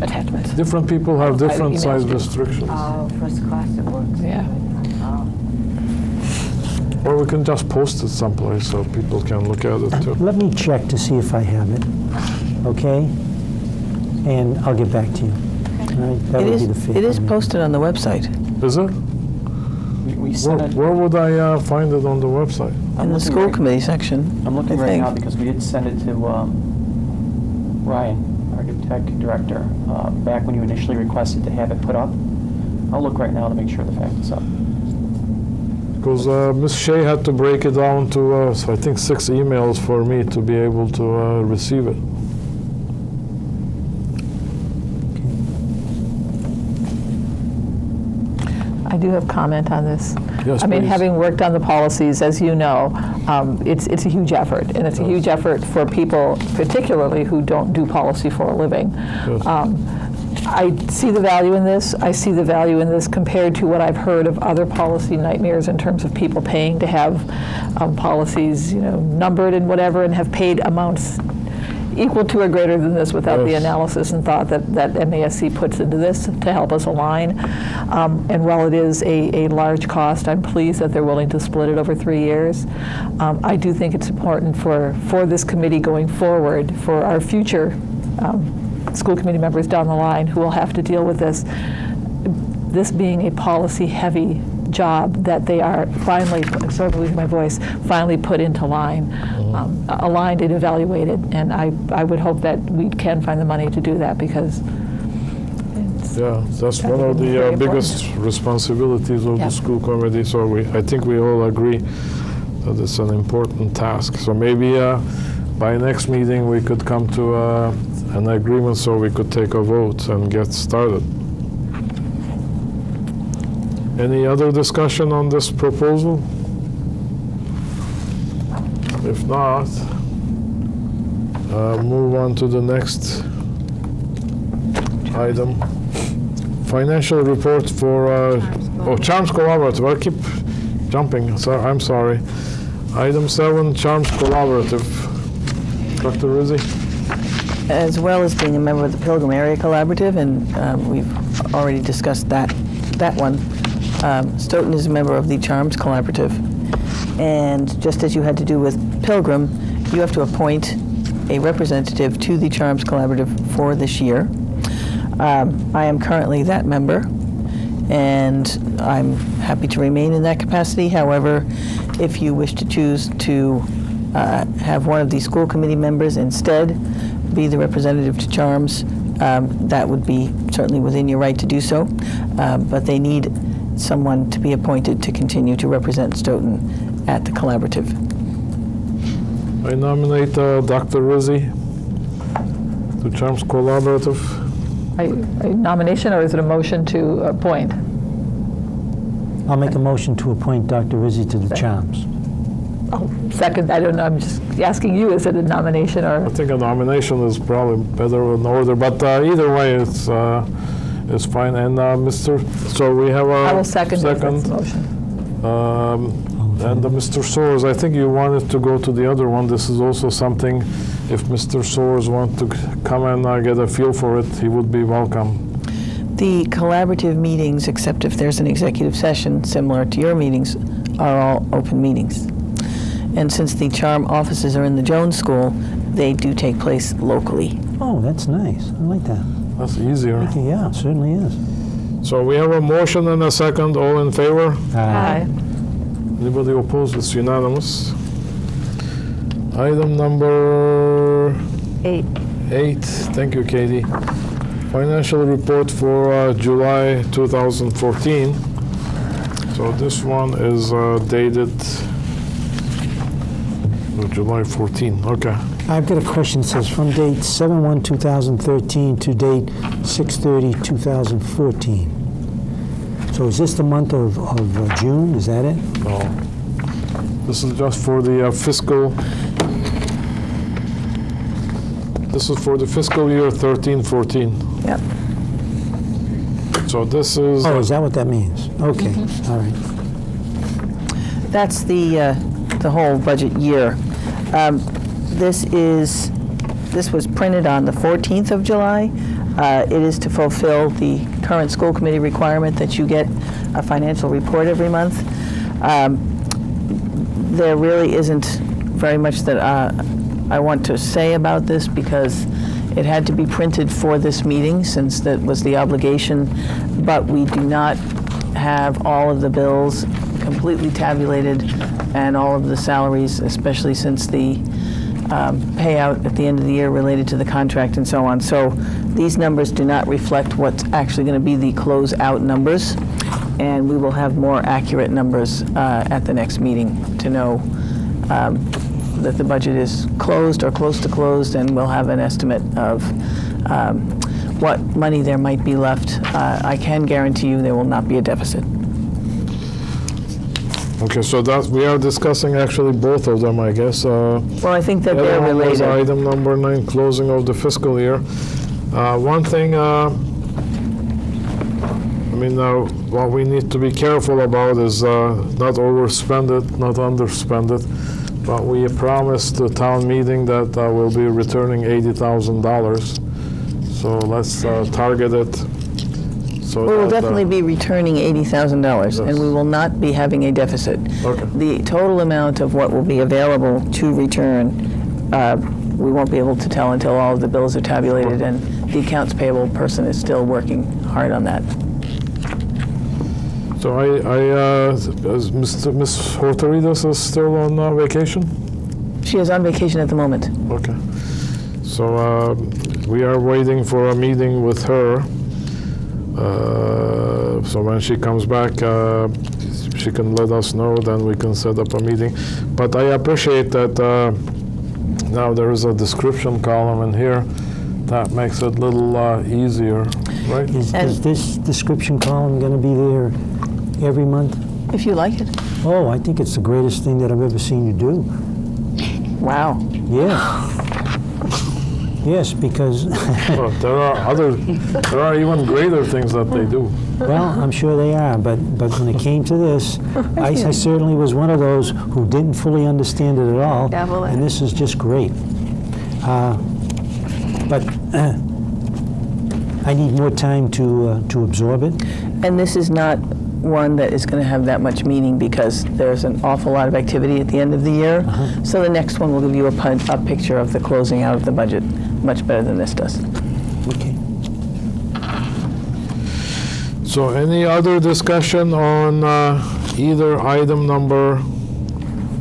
attachments. Different people have By the different emails size too. restrictions. First class it works. Yeah. Or we can just post it someplace so people can look at it too. Let me check to see if I have it, okay? And I'll get back to you. All right? That would be the fair It is comment. posted on the website. Is it? We sent it, Where would I find it on the website? In the looking school right- committee section. I'm looking I right think. now because we did send it to Ryan, our tech director, back when you initially requested to have it put up. I'll look right now to make sure the fact is up. Because Ms. Shea had to break it down to, I think, 6 emails for me to be able to receive it. I do have comment on this. Yes, I mean, please. having worked on the policies, as you know, it's a huge effort, and it's a huge effort for people, particularly who don't do policy for a living. I see the value in this. I see the value in this compared to what I've heard of other policy nightmares in terms of people paying to have policies, numbered and whatever, and have paid amounts equal to or greater than this without the Yes. analysis and thought that MASC puts into this to help us align. And while it is a large cost, I'm pleased that they're willing to split it over 3 years. I do think it's important for this committee going forward, for our future school committee members down the line who will have to deal with this being a policy-heavy job that they are finally, sorry for losing my voice, finally put into line, aligned and evaluated. And I would hope that we can find the money to do that because Yeah, that's I one think of it's the very biggest responsibilities of Yeah. the school committee. So I think we all agree that it's an important task. So maybe by next meeting we could come to an agreement so we could take a vote and get started. Any other discussion on this proposal? If not, move on to the next item. Financial report for, Charms Collaborative. I keep jumping, so I'm sorry. Item 7, Charms Collaborative. Dr. Rizzi? As well as being a member of the Pilgrim Area Collaborative, and we've already discussed that one. Stoughton is a member of the Charms Collaborative. And just as you had to do with Pilgrim, you have to appoint a representative to the Charms Collaborative for this year. I am currently that member, and I'm happy to remain in that capacity. However, if you wish to choose to have one of the school committee members instead be the representative to Charms, that would be certainly within your right to do so. But they need someone to be appointed to continue to represent Stoughton at the collaborative. I nominate Dr. Rizzi to Charms Collaborative. a nomination, or is it a motion to appoint? I'll make a motion to appoint Dr. Rizzi to the Charms. Oh, second, I don't know, I'm just asking you, is it a nomination or? I think a nomination is probably better in order, but either way, it's fine. And so we have a I will second it, that's the motion. And Mr. Soares, I think you wanted to go to the other one. This is also something, if Mr. Soares wants to come and get a feel for it, he would be welcome. The collaborative meetings, except if there's an executive session similar to your meetings, are all open meetings. And since the Charm offices are in the Jones School, they do take place locally. Oh, that's nice. I like that. That's easier. Okay, yeah, it certainly is. So we have a motion and a second. All in favor? Aye. Anybody opposed? It's unanimous. Item number 8. 8. Thank you, Katie. Financial report for July 2014. So this one is dated July 14. Okay. I've got a question. It says from date 7/1/2013 to date 6/30/2014. So is this the month of June? Is that it? No. This is just for the fiscal. This is for the fiscal year 13-14. Yep. So this is. Oh, is that what that means? Okay, all right. That's the whole budget year. This is This was printed on the 14th of July. It is to fulfill the current school committee requirement that you get a financial report every month. There really isn't very much that I want to say about this because it had to be printed for this meeting since that was the obligation, but we do not have all of the bills completely tabulated and all of the salaries, especially since the payout at the end of the year related to the contract and so on. So these numbers do not reflect what's actually going to be the close-out numbers, and we will have more accurate numbers at the next meeting to know that the budget is closed or close to closed, and we'll have an estimate of what money there might be left. I can guarantee you there will not be a deficit. Okay, so that we are discussing actually both of them, I guess. Well, I think that The they're other one was related. item number 9, closing of the fiscal year. One thing, what we need to be careful about is not overspend it, not underspend it. But we promised the town meeting that we'll be returning $80,000. So let's target it. So We will that, definitely be returning $80,000, and we will not be having a deficit. Okay. The total amount of what will be available to return, we won't be able to tell until all of the bills are tabulated, and the accounts payable person is still working hard on that. So Ms. Horteridas is still on vacation? She is on vacation at the moment. Okay. So we are waiting for a meeting with her. So when she comes back, she can let us know, then we can set up a meeting. But I appreciate that now there is a description column in here. That makes it a little easier, right? Is this description column going to be there every month? If you like it. Oh, I think it's the greatest thing that I've ever seen you do. Wow. Yeah. Yes, because, Well, there are even greater things that they do. well, I'm sure they are, but when it came to this, I certainly was one of those who didn't fully understand it at all, Dabble in and this is just great. But I need more time to absorb it. And this is not one that is going to have that much meaning because there's an awful lot of activity at the end of the year. So the next one will give you a picture of the closing out of the budget much better than this does. Okay. So any other discussion on either item number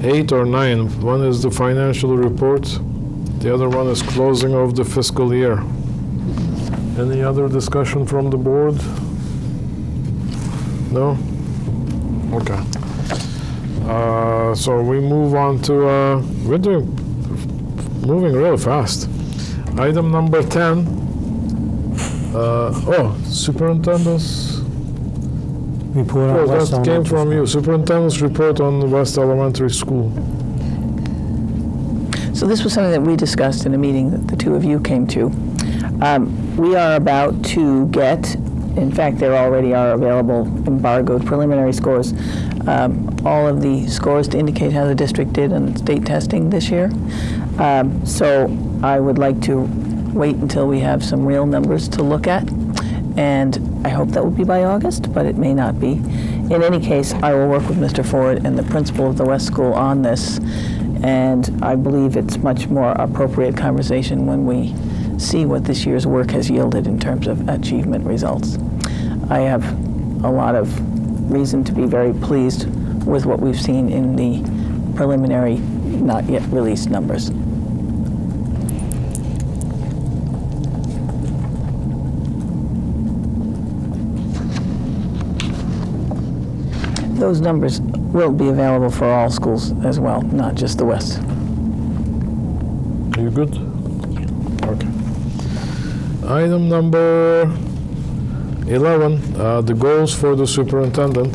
8 or 9? One is the financial report. The other one is closing of the fiscal year. Any other discussion from the board? No? Okay. So we move on to, we're moving really fast. Item number 10. Superintendent's Report Oh, on West that came Elementary from School. you. Superintendent's report on the West Elementary School. So this was something that we discussed in a meeting that the two of you came to. We are about to get, in fact, there already are available embargoed preliminary scores, all of the scores to indicate how the district did on state testing this year. So I would like to wait until we have some real numbers to look at, and I hope that will be by August, but it may not be. In any case, I will work with Mr. Ford and the principal of the West School on this, and I believe it's much more appropriate conversation when we see what this year's work has yielded in terms of achievement results. I have a lot of reason to be very pleased with what we've seen in the preliminary, not yet released numbers. Those numbers will be available for all schools as well, not just the West. Are you good? Okay. Item number 11, the goals for the superintendent.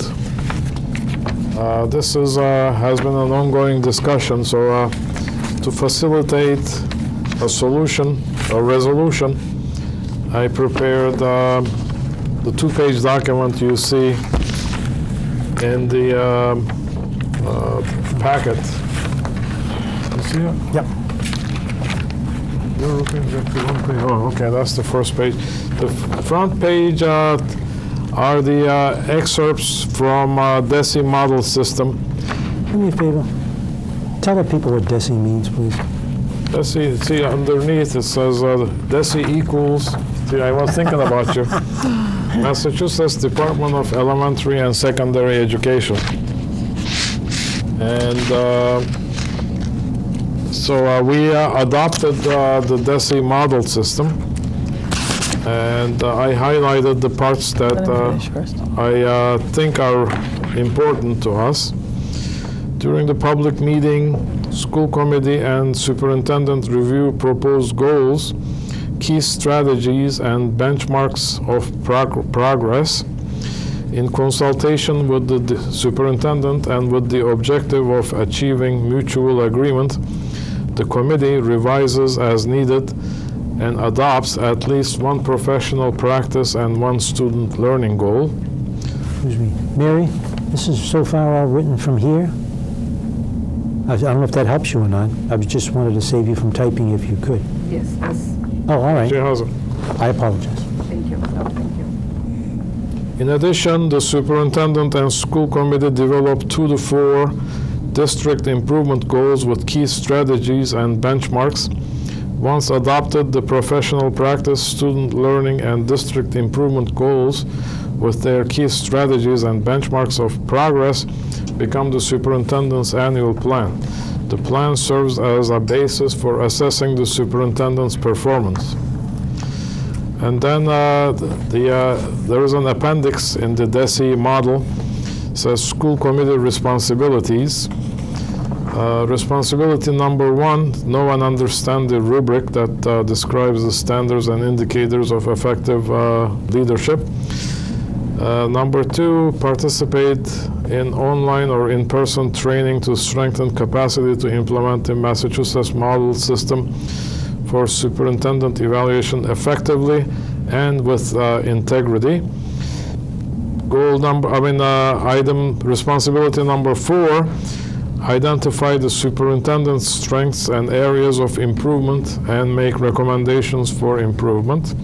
This is, has been an ongoing discussion, so to facilitate a solution, a resolution, I prepared the two-page document you see in the packet. You see it? Yep. You're looking at the one page. Oh, okay, that's the first page. The front page are the excerpts from DESI model system. Do me a favor. Tell the people what DESI means, please. DESI, see underneath it says DESI equals, see, I was thinking about you. Massachusetts Department of Elementary and Secondary Education. And so we adopted the DESI model system. And I highlighted the parts that I think are important to us. During the public meeting, school committee and superintendent review proposed goals, key strategies, and benchmarks of progress in consultation with the superintendent and with the objective of achieving mutual agreement. The committee revises as needed and adopts at least one professional practice and one student learning goal. Excuse me. Mary, this is so far all written from here. I don't know if that helps you or not. I just wanted to save you from typing if you could. Yes, yes. Oh, all right. She has it. I apologize. Thank you. No, thank you. In addition, the superintendent and school committee developed 2 to 4 district improvement goals with key strategies and benchmarks. Once adopted, the professional practice, student learning, and district improvement goals with their key strategies and benchmarks of progress become the superintendent's annual plan. The plan serves as a basis for assessing the superintendent's performance. And then there is an appendix in the DESI model. It says school committee responsibilities. Responsibility number 1, know and understand the rubric that describes the standards and indicators of effective leadership. Number 2, participate in online or in-person training to strengthen capacity to implement the Massachusetts model system for superintendent evaluation effectively and with integrity. Responsibility number 4, identify the superintendent's strengths and areas of improvement and make recommendations for improvement.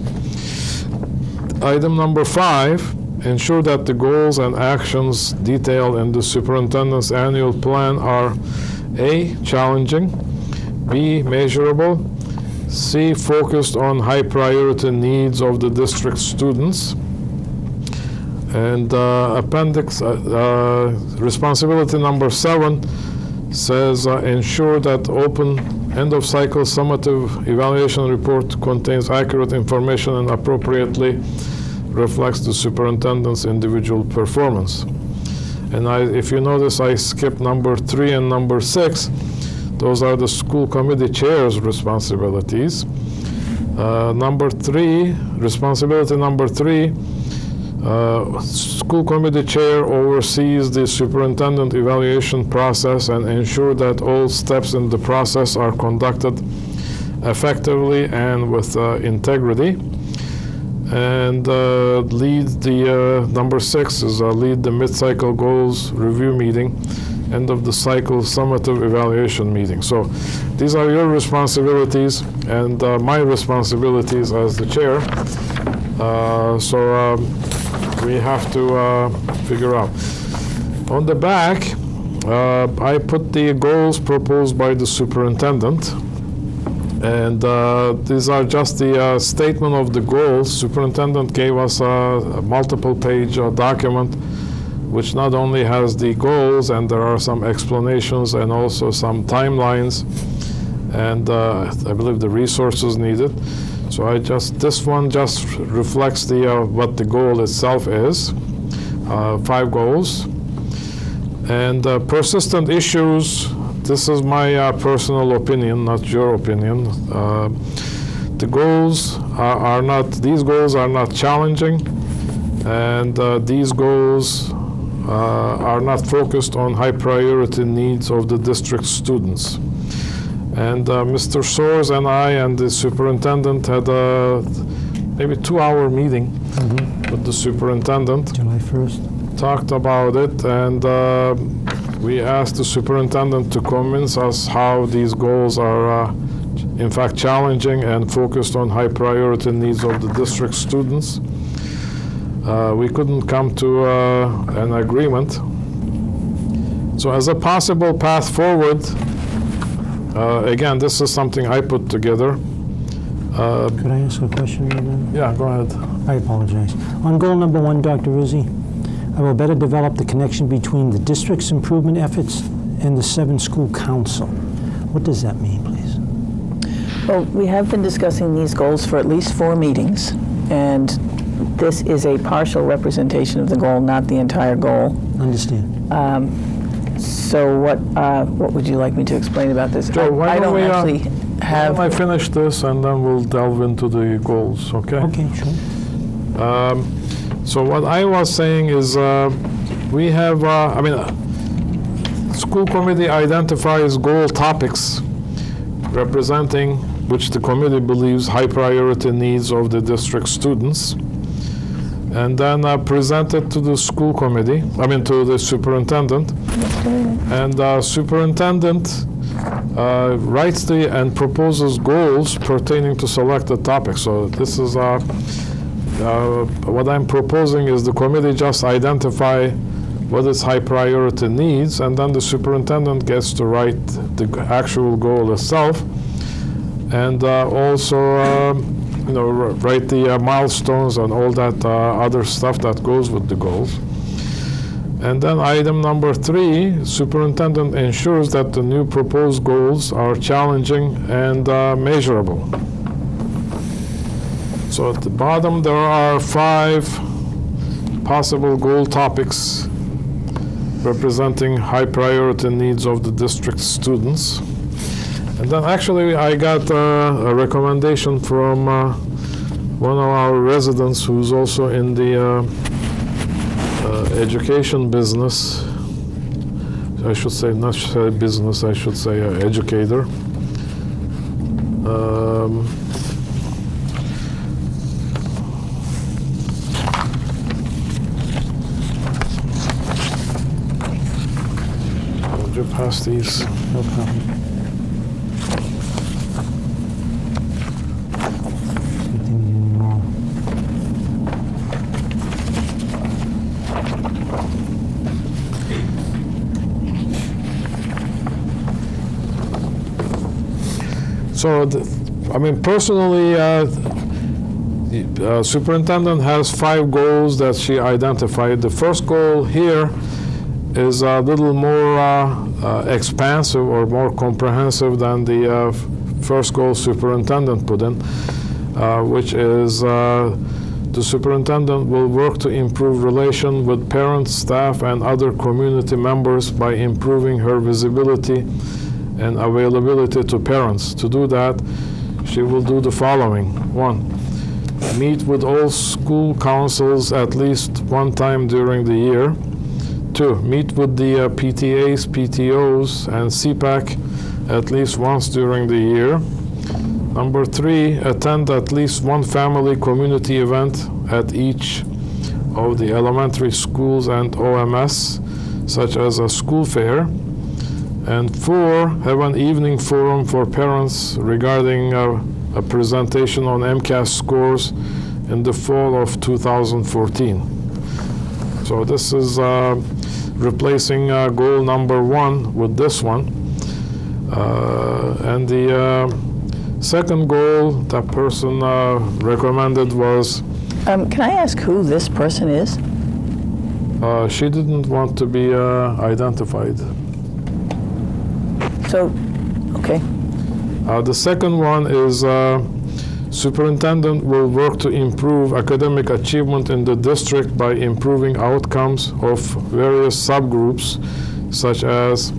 Item number 5, ensure that the goals and actions detailed in the superintendent's annual plan are A, challenging, B, measurable, C, focused on high priority needs of the district students. And appendix, responsibility number 7 says ensure that open end-of-cycle summative evaluation report contains accurate information and appropriately reflects the superintendent's individual performance. And if you notice, I skipped number 3 and number 6. Those are the school committee chair's responsibilities. Responsibility number 3, school committee chair oversees the superintendent evaluation process and ensure that all steps in the process are conducted effectively and with integrity. And number 6 is lead the mid-cycle goals review meeting, end of the cycle summative evaluation meeting. So these are your responsibilities and my responsibilities as the chair. We have to figure out. On the back, I put the goals proposed by the superintendent. And these are just the statement of the goals. Superintendent gave us a multiple-page document which not only has the goals, and there are some explanations and also some timelines, and I believe the resources needed. So this one just reflects what the goal itself is, 5 goals. And persistent issues, this is my personal opinion, not your opinion. The goals these goals are not challenging, and these goals are not focused on high priority needs of the district students. And Mr. Soares and I and the superintendent had a maybe 2-hour meeting with the superintendent. July 1st. Talked about it, and we asked the superintendent to convince us how these goals are in fact, challenging and focused on high priority needs of the district students. We couldn't come to an agreement. So as a possible path forward, again, this is something I put together. Could I ask a question? Then? Yeah, go ahead. I apologize. On goal number 1, Dr. Rizzi, I will better develop the connection between the district's improvement efforts and the 7 school council. What does that mean, please? Well, we have been discussing these goals for at least 4 meetings, and this is a partial representation of the goal, not the entire goal. Understand. So what would you like me to explain about this? Joe, why I don't don't we, actually have... why don't I finish this and then we'll delve into the goals, okay? Okay, sure. So what I was saying is we have, school committee identifies goal topics representing which the committee believes high priority needs of the district students, and then present it to the school committee, to the superintendent. And superintendent writes and proposes goals pertaining to selected topics. So this is what I'm proposing is the committee just identify what its high priority needs, and then the superintendent gets to write the actual goal itself, and also write the milestones and all that other stuff that goes with the goals. And then item number 3, superintendent ensures that the new proposed goals are challenging and measurable. So at the bottom there are 5 possible goal topics representing high priority needs of the district students. And then actually I got a recommendation from one of our residents who's also in the education business. I should say, not say business, I should say educator. Would you pass these? No problem. So, personally, the superintendent has 5 goals that she identified. The first goal here is a little more expansive or more comprehensive than the first goal superintendent put in, which is the superintendent will work to improve relation with parents, staff, and other community members by improving her visibility and availability to parents. To do that, she will do the following. 1, meet with all school councils at least 1 time during the year. 2, meet with the PTAs, PTOs, and CPAC at least once during the year. Number 3, attend at least 1 family community event at each of the elementary schools and OMS, such as a school fair. And 4, have an evening forum for parents regarding a presentation on MCAS scores in the fall of 2014. So this is replacing goal number 1 with this one. And the second goal that person recommended was... can I ask who this person is? She didn't want to be identified. So, okay. The second one is superintendent will work to improve academic achievement in the district by improving outcomes of various subgroups, such as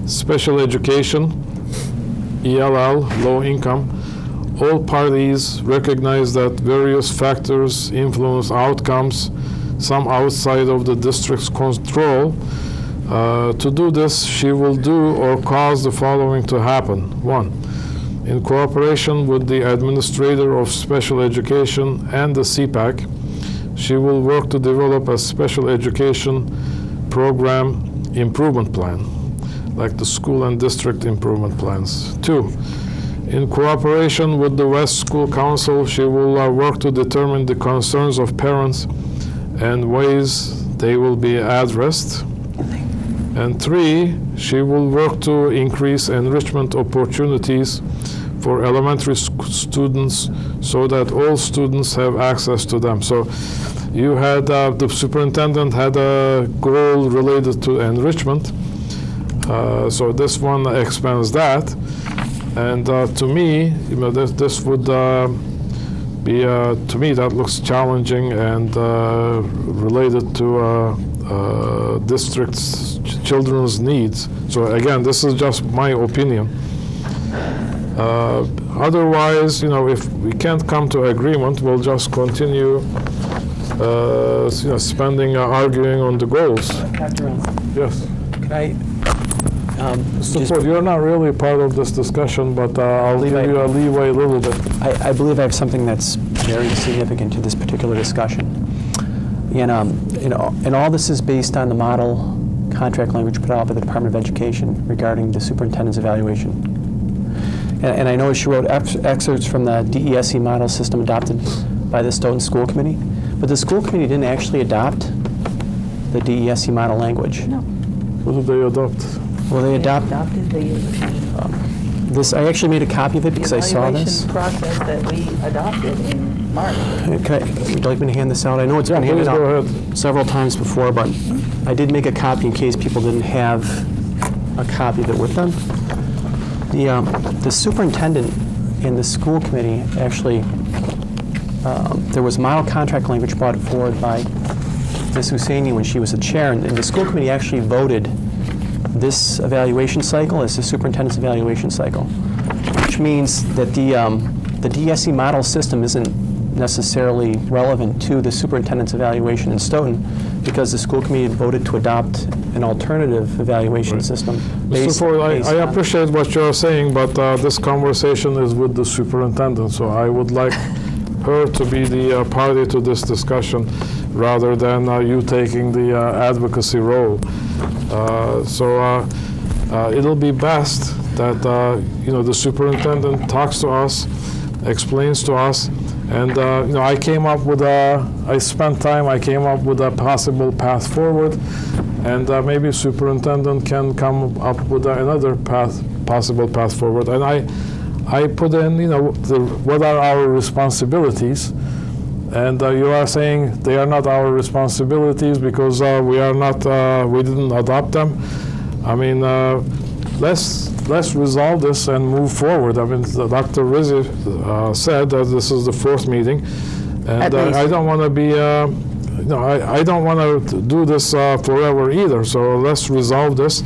special education, ELL, low income. All parties recognize that various factors influence outcomes, some outside of the district's control. To do this, she will do or cause the following to happen. 1, in cooperation with the administrator of special education and the CPAC, she will work to develop a special education program improvement plan, like the school and district improvement plans. 2, In cooperation with the West School Council, she will work to determine the concerns of parents and ways they will be addressed. And 3, she will work to increase enrichment opportunities for elementary students so that all students have access to them. So you had, the superintendent had a goal related to enrichment. So this one expands that. And to me, this would be, to me, that looks challenging and related to district's children's needs. So again, this is just my opinion. Otherwise, if we can't come to agreement, we'll just continue spending, arguing on the goals. Dr. Rowan, Yes. could I Mr. Ford, you're not really part of this discussion, but I'll give you a leeway a little bit. I believe I have something that's very significant to this particular discussion. And all this is based on the model contract language put out by the Department of Education regarding the superintendent's evaluation. And I know she wrote excerpts from the DESE model system adopted by the Stoughton School Committee, but the school committee didn't actually adopt the DESE model language. No. What did they adopt? Well, they Adopted the this. I actually made a copy of it because I saw this. evaluation process that we adopted in March. Would you like me to hand this out? I know it's been handed please go out ahead. several times before, but I did make a copy in case people didn't have a copy of it with them. The superintendent and the school committee actually, there was model contract language brought forward by Ms. Husseini when she was the chair, and the school committee actually voted this evaluation cycle as the superintendent's evaluation cycle, which means that the DESE model system isn't necessarily relevant to the superintendent's evaluation in Stoughton because the school committee voted to adopt an alternative evaluation system. Mr. Ford, I appreciate what you're saying, but this conversation is with the superintendent, so I would like her to be the party to this discussion rather than you taking the advocacy role. So it'll be best that the superintendent talks to us, explains to us, and I came up with I spent time, I came up with a possible path forward, and maybe superintendent can come up with another possible path forward. And I put in, what are our responsibilities, and you are saying they are not our responsibilities because we didn't adopt them. I mean, let's resolve this and move forward. I mean, Dr. Rizzi said that this is the 4th meeting, and I don't want to be, I don't want to do this forever either. So let's resolve this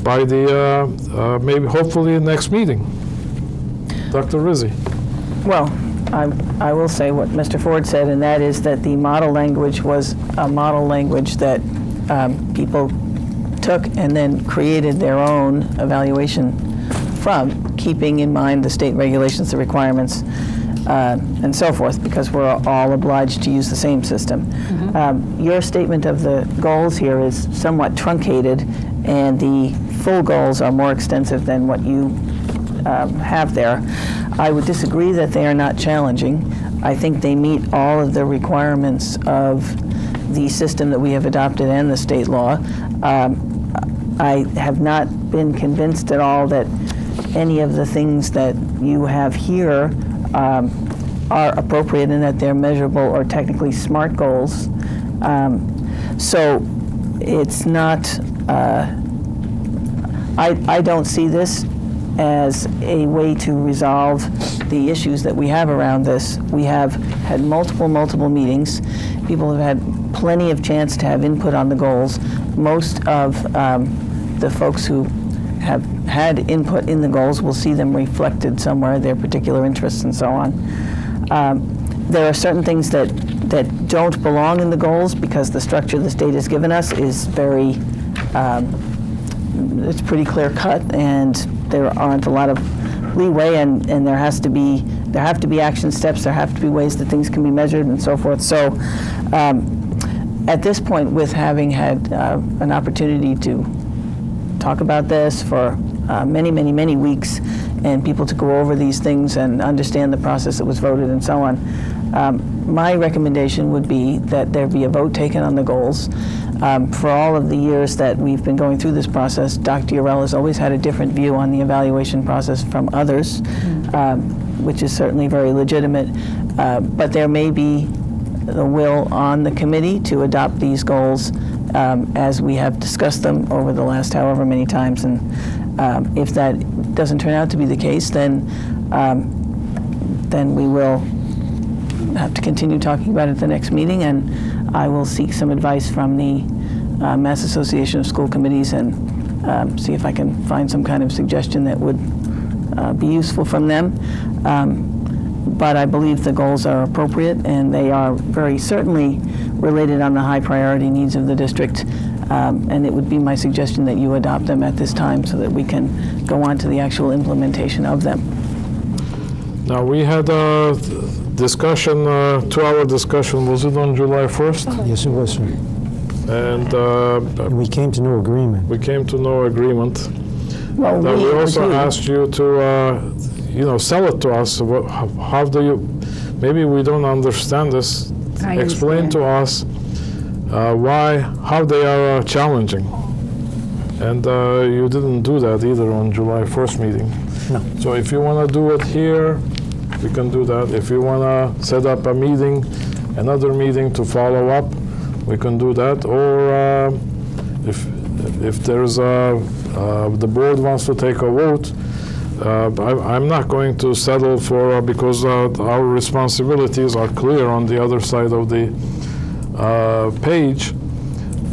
by the maybe hopefully next meeting. Dr. Rizzi. Well, I will say what Mr. Ford said, and that is that the model language was a model language that people took and then created their own evaluation from, keeping in mind the state regulations, the requirements, and so forth, because we're all obliged to use the same system. Your statement of the goals here is somewhat truncated, and the full goals are more extensive than what you have there. I would disagree that they are not challenging. I think they meet all of the requirements of the system that we have adopted and the state law. I have not been convinced at all that any of the things that you have here are appropriate and that they're measurable or technically smart goals. So it's not, I don't see this as a way to resolve the issues that we have around this. We have had multiple meetings. People have had plenty of chance to have input on the goals. Most of the folks who have had input in the goals will see them reflected somewhere, their particular interests and so on. There are certain things that don't belong in the goals because the structure the state has given us is very, it's pretty clear cut, and there aren't a lot of leeway, and there have to be action steps, there have to be ways that things can be measured and so forth. So at this point, with having had an opportunity to talk about this for many weeks and people to go over these things and understand the process that was voted and so on. My recommendation would be that there be a vote taken on the goals. For all of the years that we've been going through this process, Dr. Urell has always had a different view on the evaluation process from others, which is certainly very legitimate. But there may be the will on the committee to adopt these goals as we have discussed them over the last however many times. And if that doesn't turn out to be the case, then we will have to continue talking about it at the next meeting, and I will seek some advice from the Mass Association of School Committees and see if I can find some kind of suggestion that would be useful from them. But I believe the goals are appropriate, and they are very certainly related on the high priority needs of the district. And it would be my suggestion that you adopt them at this time so that we can go on to the actual implementation of them. Now, we had a discussion, 2-hour discussion, was it on July 1st? Yes, it was, sir. And We came to no agreement. we came to no agreement. Well, Then we also you. asked you to, sell it to us. How do you, maybe we don't understand this. I Explain to us how they are challenging. And you didn't do that either on July 1st meeting. No. So if you want to do it here, we can do that. If you want to set up a meeting, another meeting to follow up, we can do that. Or if there's the board wants to take a vote, I'm not going to settle for because our responsibilities are clear on the other side of the page.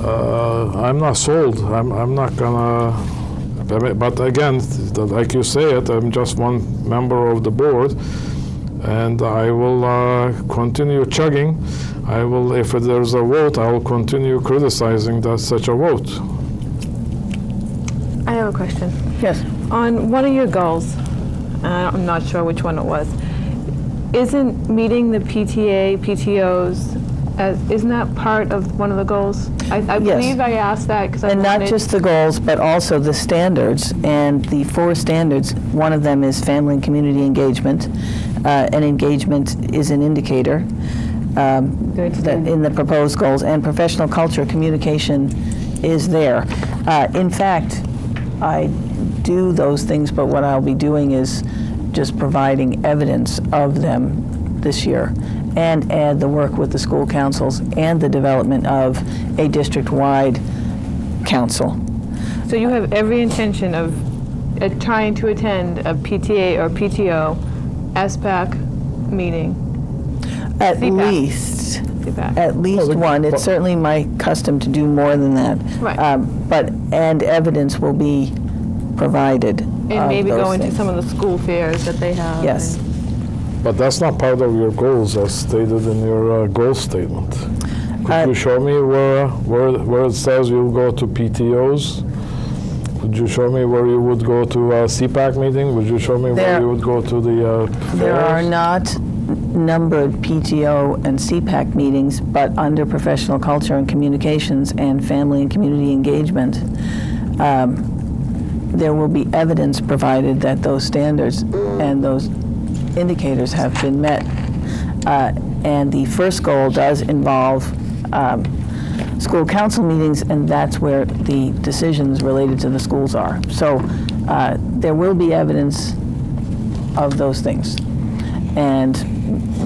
I'm not sold. I'm not gonna. But again, like you say it, I'm just one member of the board, and I will continue chugging. I will, if there's a vote, I will continue criticizing that such a vote. I have a question. Yes. On one of your goals, I'm not sure which one it was, isn't meeting the PTA, PTOs, isn't that part of one of the goals? I Yes. believe I asked that because I And not wanted- just the goals, but also the standards. And the 4 standards, one of them is family and community engagement. And engagement is an indicator that in the proposed goals. And professional culture communication is there. In fact, I do those things, but what I'll be doing is just providing evidence of them this year, and add the work with the school councils and the development of a district-wide council. So you have every intention of trying to attend a PTA or PTO SPAC meeting? At CPAC. least. CPAC. At least one. It's certainly my custom to do more than that. Right. And evidence will be provided And of maybe those go into things. some of the school fairs that they have. Yes. But that's not part of your goals as stated in your goal statement. Could you show me where it says you'll go to PTOs? Could you show me where you would go to a CPAC meeting? Would you show me where you would go to the There are fairs? not numbered PTO and CPAC meetings, but under professional culture and communications and family and community engagement, there will be evidence provided that those standards and those indicators have been met. And the first goal does involve school council meetings, and that's where the decisions related to the schools are. So there will be evidence of those things. And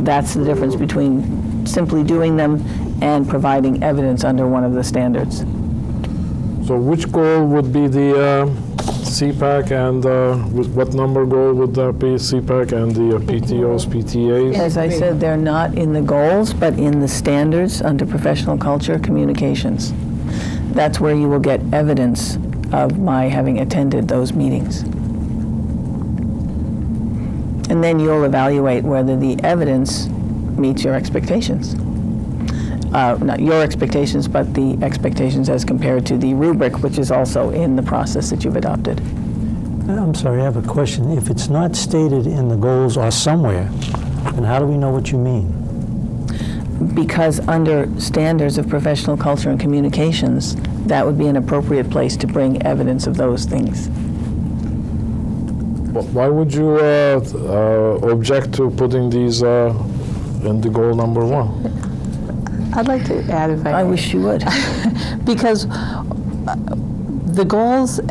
that's the difference between simply doing them and providing evidence under one of the standards. So which goal would be the CPAC, and what number goal would that be, CPAC and the PTOs, PTAs? As I said, they're not in the goals, but in the standards under professional culture communications. That's where you will get evidence of my having attended those meetings. And then you'll evaluate whether the evidence meets your expectations. Not your expectations, but the expectations as compared to the rubric, which is also in the process that you've adopted. I'm sorry, I have a question. If it's not stated in the goals or somewhere, then how do we know what you mean? Because under standards of professional culture and communications, that would be an appropriate place to bring evidence of those things. Why would you object to putting these in the goal number 1? I'd like to add if I I may. wish you would. Because the goals,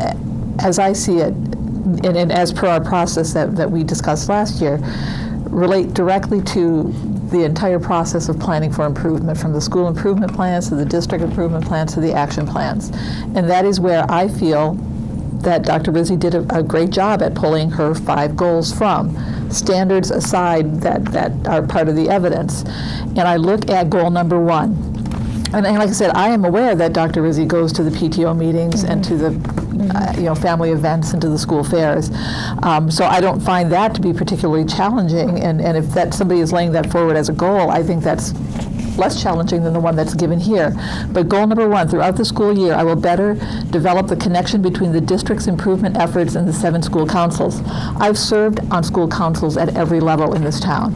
as I see it, and as per our process that we discussed last year, relate directly to the entire process of planning for improvement, from the school improvement plans to the district improvement plans to the action plans. And that is where I feel that Dr. Rizzi did a great job at pulling her 5 goals from, standards aside that are part of the evidence. And I look at goal number 1. And like I said, I am aware that Dr. Rizzi goes to the PTO meetings and to the family events and to the school fairs. So I don't find that to be particularly challenging. And if somebody is laying that forward as a goal, I think that's less challenging than the one that's given here. But goal number 1, throughout the school year, I will better develop the connection between the district's improvement efforts and the 7 school councils. I've served on school councils at every level in this town.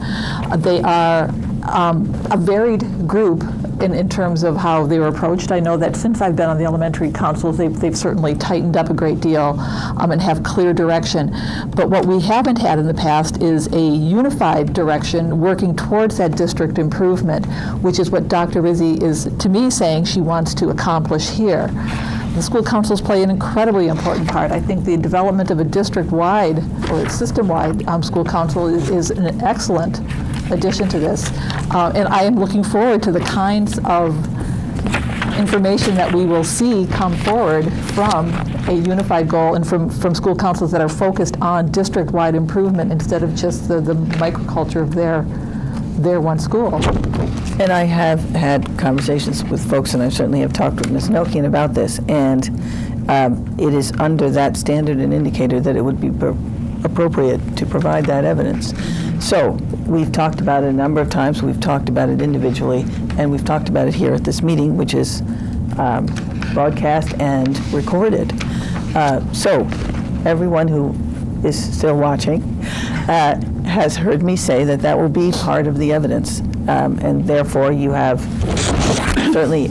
They are a varied group in terms of how they were approached. I know that since I've been on the elementary councils, they've certainly tightened up a great deal and have clear direction. But what we haven't had in the past is a unified direction working towards that district improvement, which is what Dr. Rizzi is, to me, saying she wants to accomplish here. The school councils play an incredibly important part. I think the development of a district-wide or system-wide school council is an excellent addition to this. And I am looking forward to the kinds of information that we will see come forward from a unified goal and from school councils that are focused on district-wide improvement instead of just the microculture of their one school. And I have had conversations with folks, and I certainly have talked with Ms. Nokian about this, and it is under that standard and indicator that it would be appropriate to provide that evidence. So we've talked about it a number of times, we've talked about it individually, and we've talked about it here at this meeting, which is broadcast and recorded. So everyone who is still watching has heard me say that will be part of the evidence, and therefore you have certainly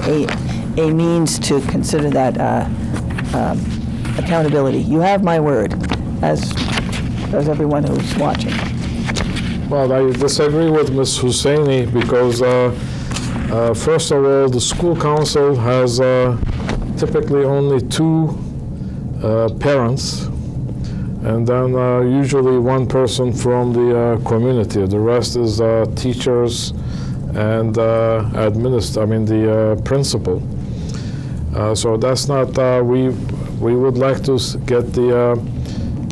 a means to consider that accountability. You have my word, as does everyone who's watching. Well, I disagree with Ms. Husseini because, first of all, the school council has typically only 2 parents, and then usually 1 person from the community. The rest is teachers and the principal. So that's not. We would like to get the.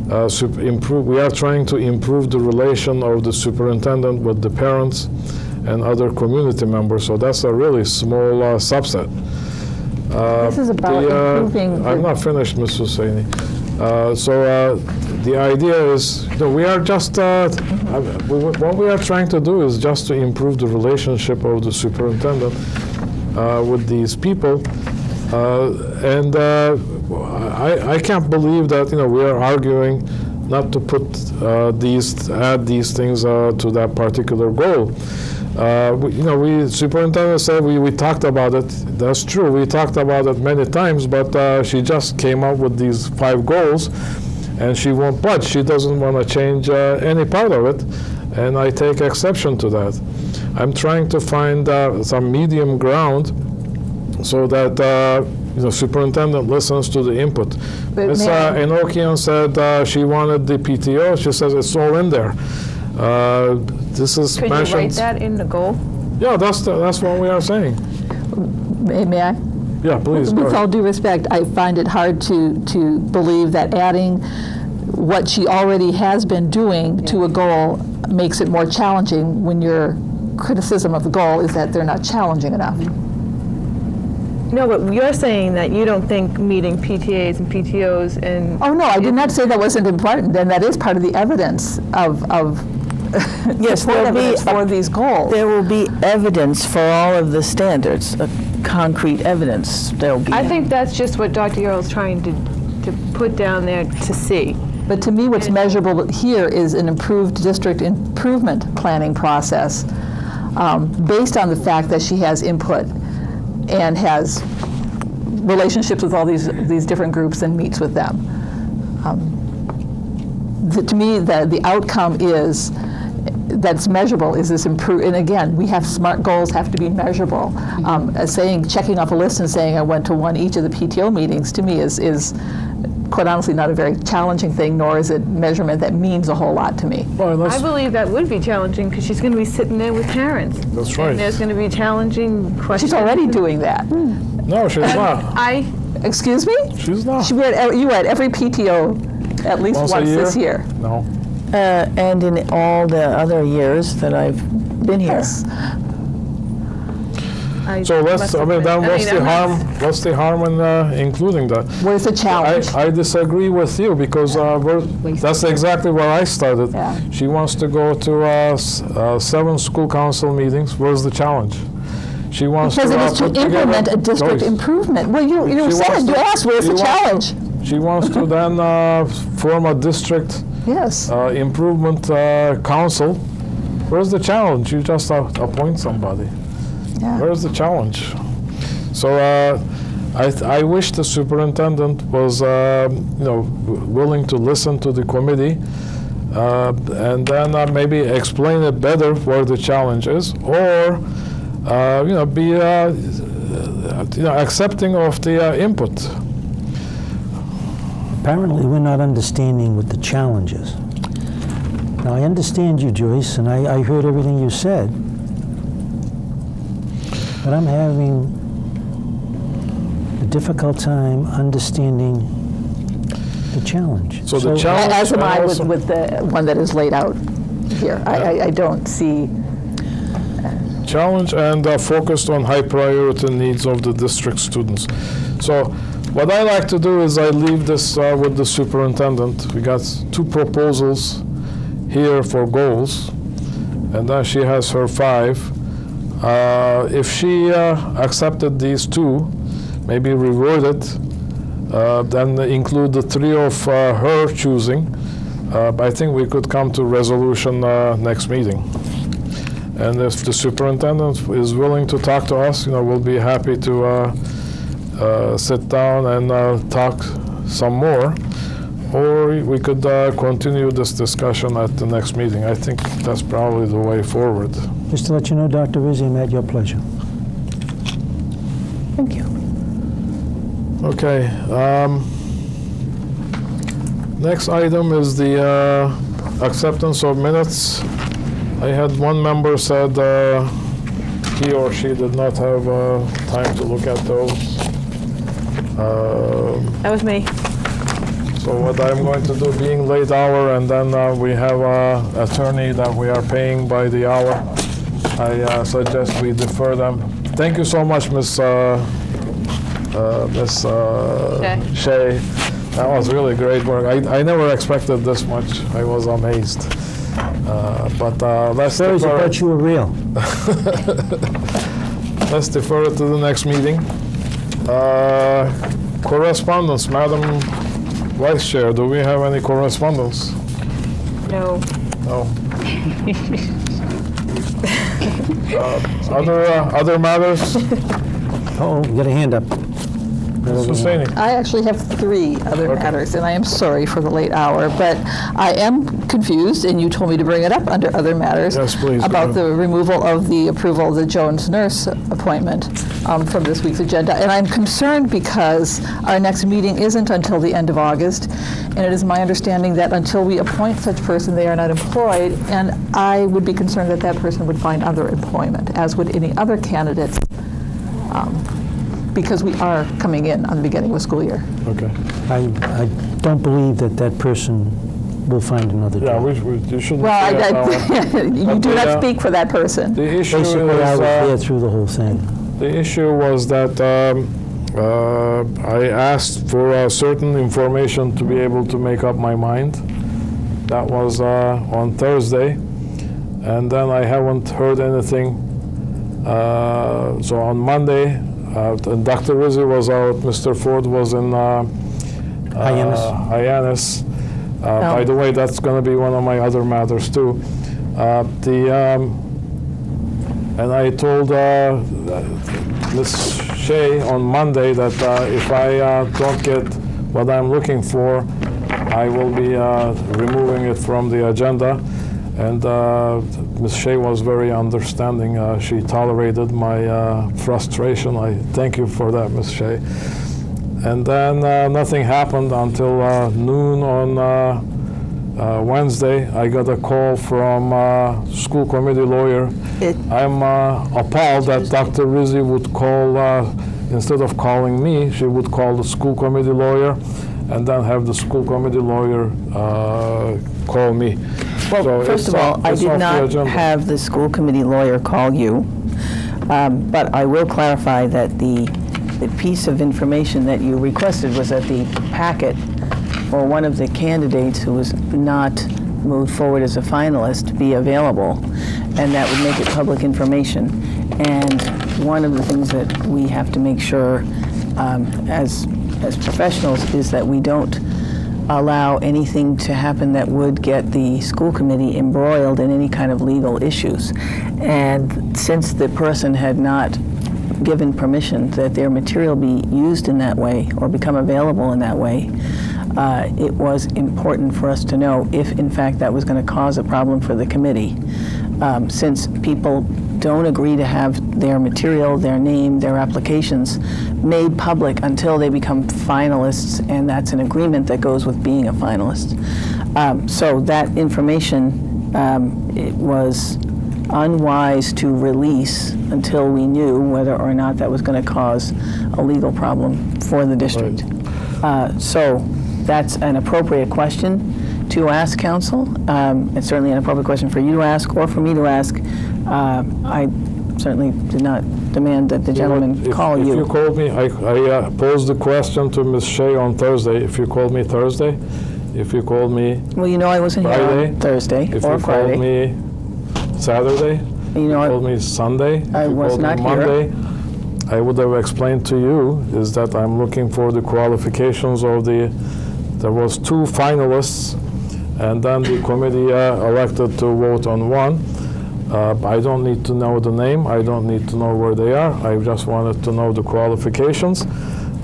We are trying to improve the relation of the superintendent with the parents and other community members, so that's a really small subset. This is about improving... I'm not finished, Ms. Husseini. So the idea is, we are just, what we are trying to do is just to improve the relationship of the superintendent with these people. And I can't believe that we are arguing not to put add these things to that particular goal. Superintendent said we talked about it. That's true. We talked about it many times, but she just came up with these 5 goals, and she won't budge. She doesn't want to change any part of it, and I take exception to that. I'm trying to find some medium ground so that the superintendent listens to the input. Ms. Enochian said she wanted the PTO. She says it's all in there. This is Could mentioned. you write that in the goal? Yeah, that's what we are saying. May I? Yeah, please. With all due respect, I find it hard to believe that adding what she already has been doing to a goal makes it more challenging when your criticism of the goal is that they're not challenging enough. No, but you're saying that you don't think meeting PTAs and PTOs and... Oh, no, I did not say that wasn't important, and that is part of the evidence of yes, there'll be for these goals. There will be evidence for all of the standards, concrete evidence. There'll be. I think that's just what Dr. Yarrell's trying to put down there to see. But to me, what's measurable here is an improved district improvement planning process based on the fact that she has input and has relationships with all these different groups and meets with them. to me, the outcome is, that's measurable, is this improve, and again, we have SMART goals have to be measurable. Checking off a list and saying I went to each of the PTO meetings, to me is quite honestly not a very challenging thing, nor is it measurement that means a whole lot to me. I believe that would be challenging because she's going to be sitting there with parents. That's right. And there's going to be challenging questions. She's already doing that. No, she's not. Excuse me? She's not. You were at every PTO at least once this year. No. And in all the other years that I've been here. Yes. So what's the harm in including that? Where's the challenge? I disagree with you because that's exactly where I started. Yeah. She wants to go to 7 school council meetings. Where's the challenge? She wants because to it is to implement a district improvement. Well, you said, you asked, where's the challenge? She wants to then form a district improvement council. Where's the challenge? You just appoint somebody. Yeah. Where's the challenge? So I wish the superintendent was willing to listen to the committee and then maybe explain it better where the challenge is, or be accepting of the input. Apparently, we're not understanding what the challenge is. Now, I understand you, Joyce, and I heard everything you said. But I'm having a difficult time understanding the challenge. So the challenge, as am I with the one that is laid out here. I don't see. Challenge and focused on high priority needs of the district students. So what I like to do is I leave this with the superintendent. We got 2 proposals here for goals, and then she has her 5. If she accepted these 2, maybe reword it, then include the 3 of her choosing, I think we could come to resolution next meeting. And if the superintendent is willing to talk to us, we'll be happy to sit down and talk some more. Or we could continue this discussion at the next meeting. I think that's probably the way forward. Just to let you know, Dr. Rizzi, I'm at your pleasure. Thank you. Okay. Next item is the acceptance of minutes. I had one member said he or she did not have time to look at those. That was me. So what I'm going to do, being late hour, and then we have an attorney that we are paying by the hour, I suggest we defer them. Thank you so much, Miss Shea. That was really great work. I never expected this much. I was amazed. But let's defer. I thought you were real. Let's defer it to the next meeting. Correspondence, Madam Vice Chair, do we have any correspondence? No. No. Other matters? Oh, you got a hand up. Sustaining. I actually have 3 other matters, and I am sorry for the late hour, but I am confused, and you told me to bring it up under other matters. Yes, please. About the removal of the approval of the Jones nurse appointment from this week's agenda. And I'm concerned because our next meeting isn't until the end of August, and it is my understanding that until we appoint such person, they are not employed, and I would be concerned that that person would find other employment, as would any other candidates. Because we are coming in on the beginning of the school year. Okay. I don't believe that person will find another job. Yeah, you shouldn't. Well, you do not speak for that person. The issue Basically, is, I was there through the whole thing. The issue was that I asked for certain information to be able to make up my mind. That was on Thursday, and then I haven't heard anything. So on Monday, Dr. Rizzi was out, Mr. Ford was in Hyannis. By the way, that's going to be one of my other matters too. And I told Ms. Shea on Monday that if I don't get what I'm looking for, I will be removing it from the agenda. And Ms. Shea was very understanding. She tolerated my frustration. I thank you for that, Ms. Shea. And then nothing happened until noon on Wednesday. I got a call from school committee lawyer. I'm appalled that Dr. Rizzi would call, instead of calling me, she would call the school committee lawyer and then have the school committee lawyer call me. Well, So first it's of all, off- I it's did off the not agenda. have the school committee lawyer call you, but I will clarify that the piece of information that you requested was that the packet for one of the candidates who was not moved forward as a finalist be available, and that would make it public information. And one of the things that we have to make sure as professionals is that we don't allow anything to happen that would get the school committee embroiled in any kind of legal issues. And since the person had not given permission that their material be used in that way or become available in that way, it was important for us to know if, in fact, that was going to cause a problem for the committee. Since people don't agree to have their material, their name, their applications made public until they become finalists, and that's an agreement that goes with being a finalist. So that information, it was unwise to release until we knew whether or not that was going to cause a legal problem for the district. So that's an appropriate question to ask council. It's certainly an appropriate question for you to ask or for me to ask. I certainly did not demand that the gentleman call If you. you called me, I posed the question to Ms. Shea on Thursday. If you called me Thursday, if you called me Well, you know I wasn't here Friday, on Thursday if or you Friday. called me Saturday, You know, if you called me Sunday, if I you was called not me here. Monday, I would have explained to you is that I'm looking for the qualifications of there was 2 finalists, and then the committee elected to vote on one. I don't need to know the name. I don't need to know where they are. I just wanted to know the qualifications,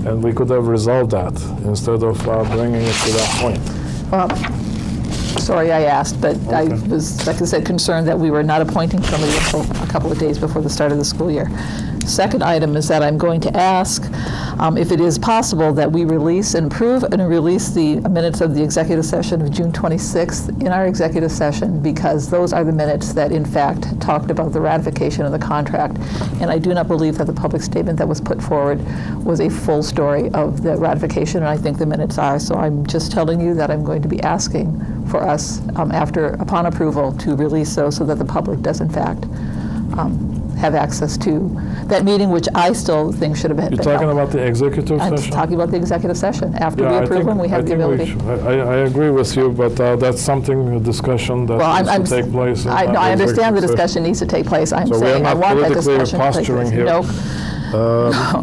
and we could have resolved that instead of bringing it to that point. Well, sorry I asked, but I was, like I said, concerned that we were not appointing somebody until a couple of days before the start of the school year. Second item is that I'm going to ask if it is possible that we release and approve and release the minutes of the executive session of June 26th in our executive session, because those are the minutes that in fact talked about the ratification of the contract. And I do not believe that the public statement that was put forward was a full story of the ratification, and I think the minutes are. So I'm just telling you that I'm going to be asking for us upon approval to release those so that the public does in fact have access to that meeting, which I still think should have been. You're talking about the executive I'm session? talking about the executive session. After we I approve think- them, we have I the think we ability. I agree with you, but that's something, a discussion that Well, needs to take place. I understand the discussion needs to take place. I'm So we are saying I not want that politically discussion to take posturing place. here. Nope.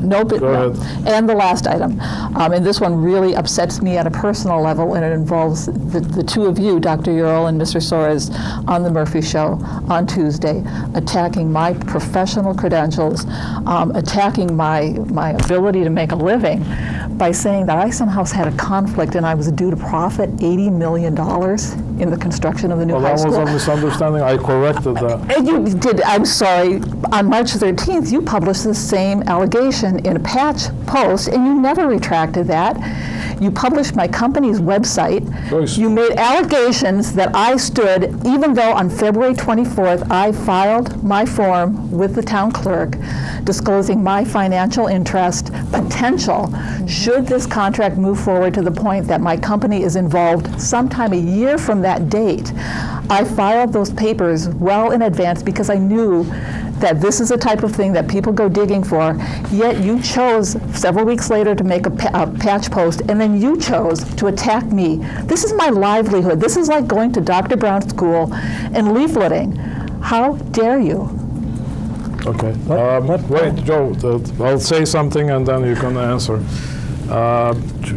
Nope. Go No. ahead. And the last item, and this one really upsets me at a personal level, and it involves the two of you, Dr. Ural and Mr. Soares, on the Murphy Show on Tuesday, attacking my professional credentials, attacking my ability to make a living by saying that I somehow had a conflict and I was due to profit $80 million in the construction of the new Well, high that school. was a misunderstanding. I corrected that. And you did, I'm sorry, on March 13th, you published the same allegation in a patch post, and you never retracted that. You published my company's website. Joyce. You made allegations that I stood, even though on February 24th, I filed my form with the town clerk disclosing my financial interest potential should this contract move forward to the point that my company is involved sometime a year from that date. I filed those papers well in advance because I knew that this is the type of thing that people go digging for, yet you chose several weeks later to make a patch post, and then you chose to attack me. This is my livelihood. This is like going to Dr. Brown's school and leafleting. How dare you? Okay. Wait, Joe, I'll say something and then you can answer.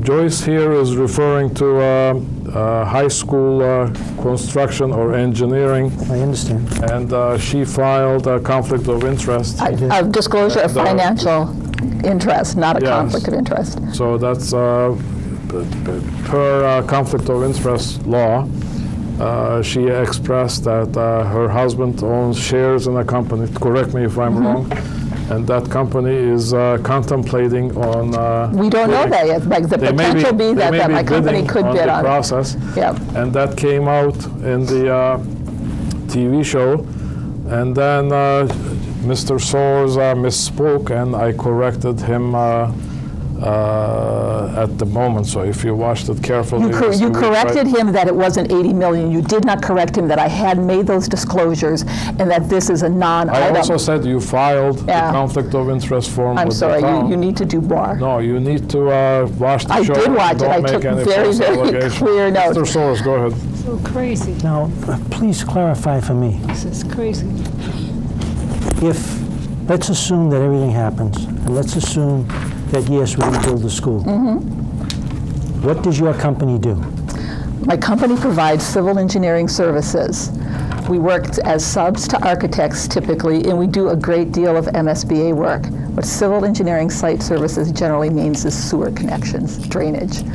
Joyce here is referring to high school construction or engineering. I understand. And she filed a conflict of interest. A disclosure of financial interest, not a Yes. conflict of interest. So that's per conflict of interest law, she expressed that her husband owns shares in a company, correct me if I'm wrong, and that company is contemplating on... We don't know that yet. Like, the potential be that my company could bid on the process. Yep. And that came out in the TV show. And then Mr. Soares misspoke, and I corrected him at the moment. So if you watched it carefully... You corrected him that it wasn't 80 million. You did not correct him that I had made those disclosures and that this is a non-item. I also said you filed the conflict of interest form I'm with sorry, the town. you need to do more. No, you need to watch the show. I did watch it. I Don't took make any very, false very allegations. clear notes. Mr. Soares, go ahead. So crazy. Now, please clarify for me. This is crazy. If, let's assume that everything happens, and let's assume that, yes, we rebuild the school. What does your company do? My company provides civil engineering services. We work as subs to architects typically, and we do a great deal of MSBA work. What civil engineering site services generally means is sewer connections, drainage.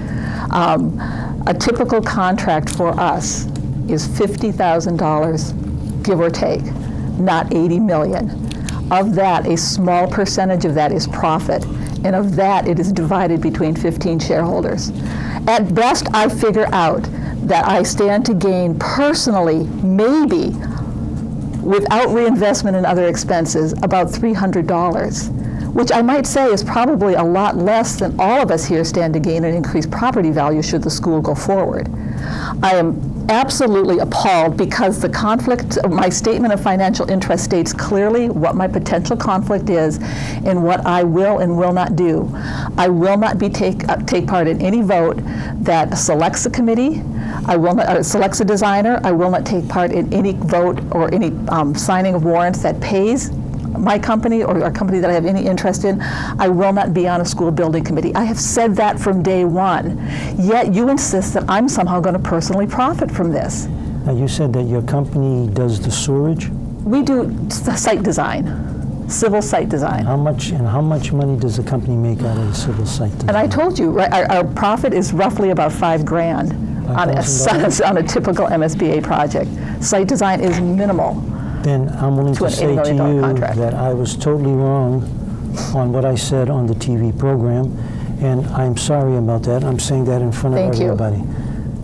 A typical contract for us is $50,000, give or take, not 80 million. Of that, a small percentage of that is profit, and of that, it is divided between 15 shareholders. At best, I figure out that I stand to gain personally, maybe, without reinvestment in other expenses, about $300, which I might say is probably a lot less than all of us here stand to gain in increased property value should the school go forward. I am absolutely appalled because the conflict, my statement of financial interest states clearly what my potential conflict is and what I will and will not do. I will not take part in any vote that selects a committee. I will not selects a designer. I will not take part in any vote or any signing of warrants that pays my company or a company that I have any interest in. I will not be on a school building committee. I have said that from day one. Yet you insist that I'm somehow going to personally profit from this. Now, you said that your company does the sewerage? We do site design, civil site design. How much money does the company make out of the civil site design? And I told you, right, our profit is roughly about $5,000 on a typical MSBA project. Site design is minimal. Then I'm willing to say to you that I was totally wrong on what I said on the TV program, and I'm sorry about that. I'm saying that in front of everybody.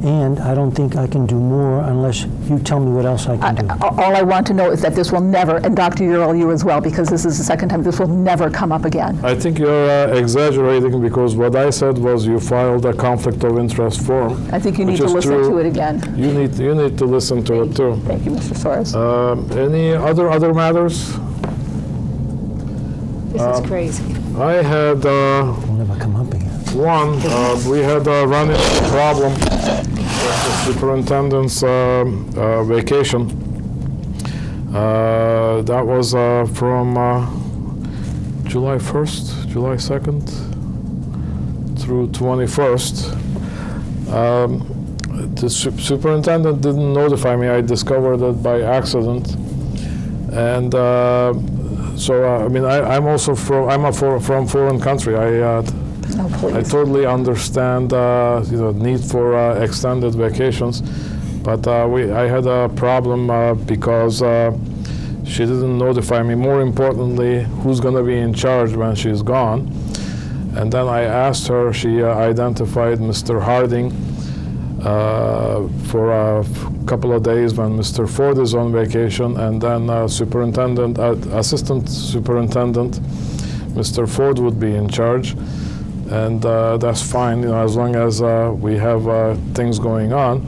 And I don't think I can do more unless you tell me what else I can do. All I want to know is that this will never, and Dr. Ural, you as well, because this is the second time, this will never come up again. I think you're exaggerating because what I said was you filed a conflict of interest form. I think you need to listen to it again. You need to listen to it too. Thank you, Mr. Soares. Any other matters? This is crazy. I had We'll never come up again. one. We had a running problem with the superintendent's vacation. That was from July 1st, July 2nd through 21st. The superintendent didn't notify me. I discovered it by accident. And so, I mean, I'm also from foreign country. I totally understand need for extended vacations, but I had a problem because she didn't notify me. More importantly, who's going to be in charge when she's gone. And then I asked her. She identified Mr. Harding for a couple of days when Mr. Ford is on vacation, and then assistant superintendent, Mr. Ford would be in charge. And that's fine, as long as we have things going on.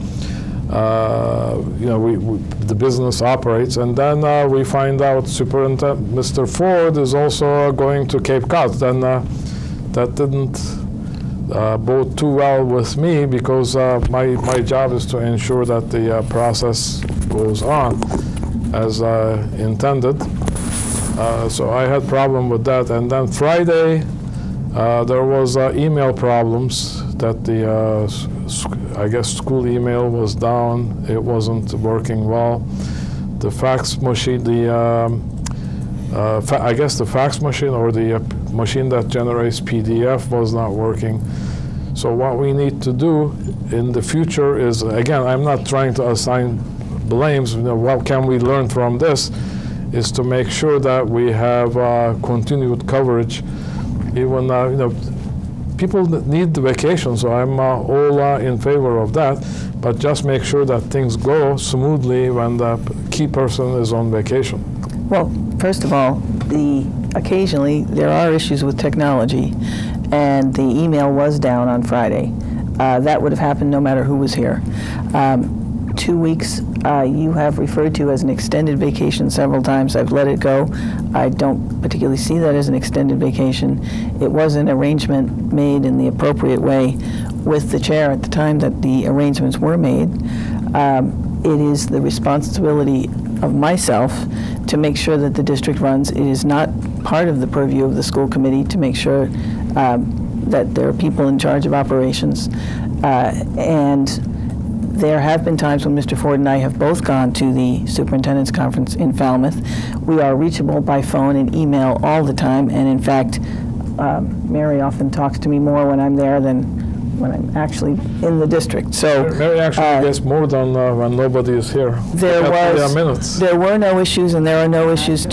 The business operates, and then we find out Mr. Ford is also going to Cape Cod. Then that didn't bode too well with me because my job is to ensure that the process goes on as intended. So I had problem with that, and then Friday. There was email problems that I guess school email was down. It wasn't working well. The fax machine, I guess the fax machine or the machine that generates PDF was not working. So what we need to do in the future is, again, I'm not trying to assign blames, what can we learn from this, is to make sure that we have continued coverage. Even, people need the vacation, so I'm all in favor of that, but just make sure that things go smoothly when the key person is on vacation. Well, first of all, occasionally there are issues with technology, and the email was down on Friday. That would have happened no matter who was here. 2 weeks you have referred to as an extended vacation several times. I've let it go. I don't particularly see that as an extended vacation. It was an arrangement made in the appropriate way with the chair at the time that the arrangements were made. It is the responsibility of myself to make sure that the district runs. It is not part of the purview of the school committee to make sure that there are people in charge of operations. And there have been times when Mr. Ford and I have both gone to the superintendent's conference in Falmouth. We are reachable by phone and email all the time, and in fact, Mary often talks to me more when I'm there than when I'm actually in the district. So Mary actually gets more than when nobody is here. There were no issues, and there are no issues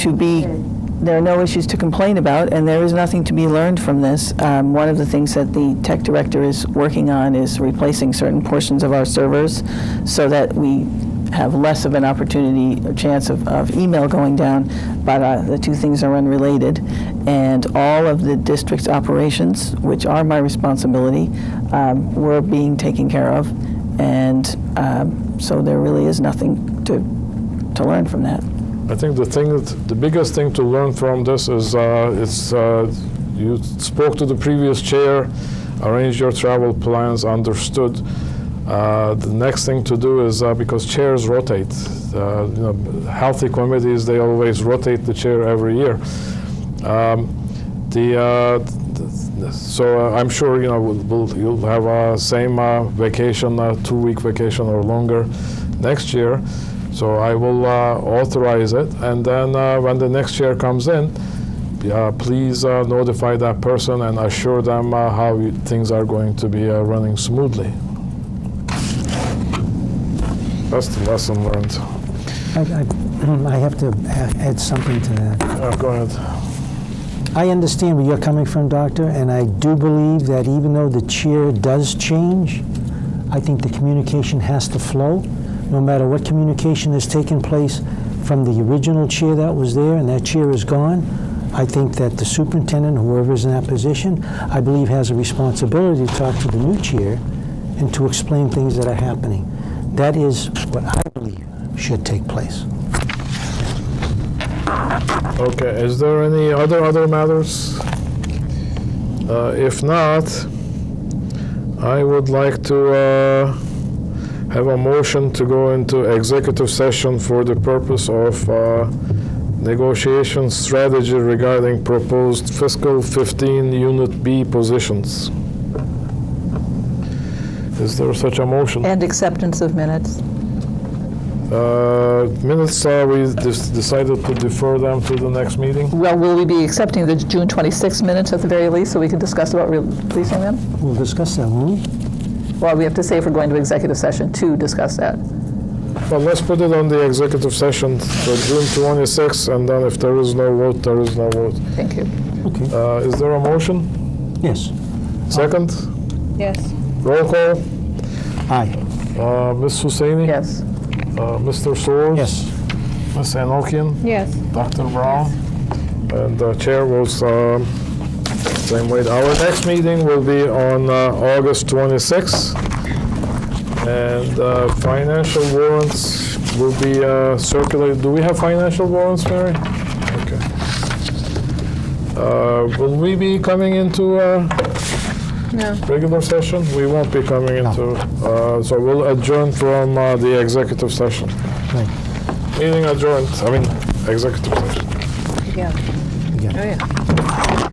to complain about, and there is nothing to be learned from this. One of the things that the tech director is working on is replacing certain portions of our servers so that we have less of an opportunity or chance of email going down, but the two things are unrelated. And all of the district's operations, which are my responsibility, were being taken care of, and so there really is nothing to learn from that. I think the biggest thing to learn from this is you spoke to the previous chair, arranged your travel plans, understood. The next thing to do is, because chairs rotate, healthy committees, they always rotate the chair every year. So I'm sure you'll have a same vacation, 2-week vacation or longer next year. So I will authorize it, and then when the next chair comes in, please notify that person and assure them how things are going to be running smoothly. That's the lesson learned. I have to add something to that. Go ahead. I understand where you're coming from, Doctor, and I do believe that even though the chair does change, I think the communication has to flow. No matter what communication has taken place from the original chair that was there and that chair is gone, I think that the superintendent, whoever is in that position, I believe has a responsibility to talk to the new chair and to explain things that are happening. That is what I believe should take place. Okay, is there any other matters? If not, I would like to have a motion to go into executive session for the purpose of negotiation strategy regarding proposed fiscal 15 Unit B positions. Is there such a motion? And acceptance of minutes. Minutes, we decided to defer them to the next meeting. Well, will we be accepting the June 26 minutes at the very least, so we can discuss about releasing them? We'll discuss that, won't we? Well, we have to say if we're going to executive session to discuss that. Well, let's put it on the executive session for June 26, and then if there is no vote, there is no vote. Thank you. Okay. Is there a motion? Yes. Second? Yes. Roll call. Aye. Ms. Husseini? Yes. Mr. Soares? Yes. Ms. Anokian? Yes. Dr. Brown? And the chair votes same way. Our next meeting will be on August 26th, and financial warrants will be circulated. Do we have financial warrants, Mary? Okay. Will we be coming into No. regular session? We won't be coming into, so we'll adjourn from the executive session. Right. Meeting adjourned, executive session. Yeah. Again. Oh, yeah.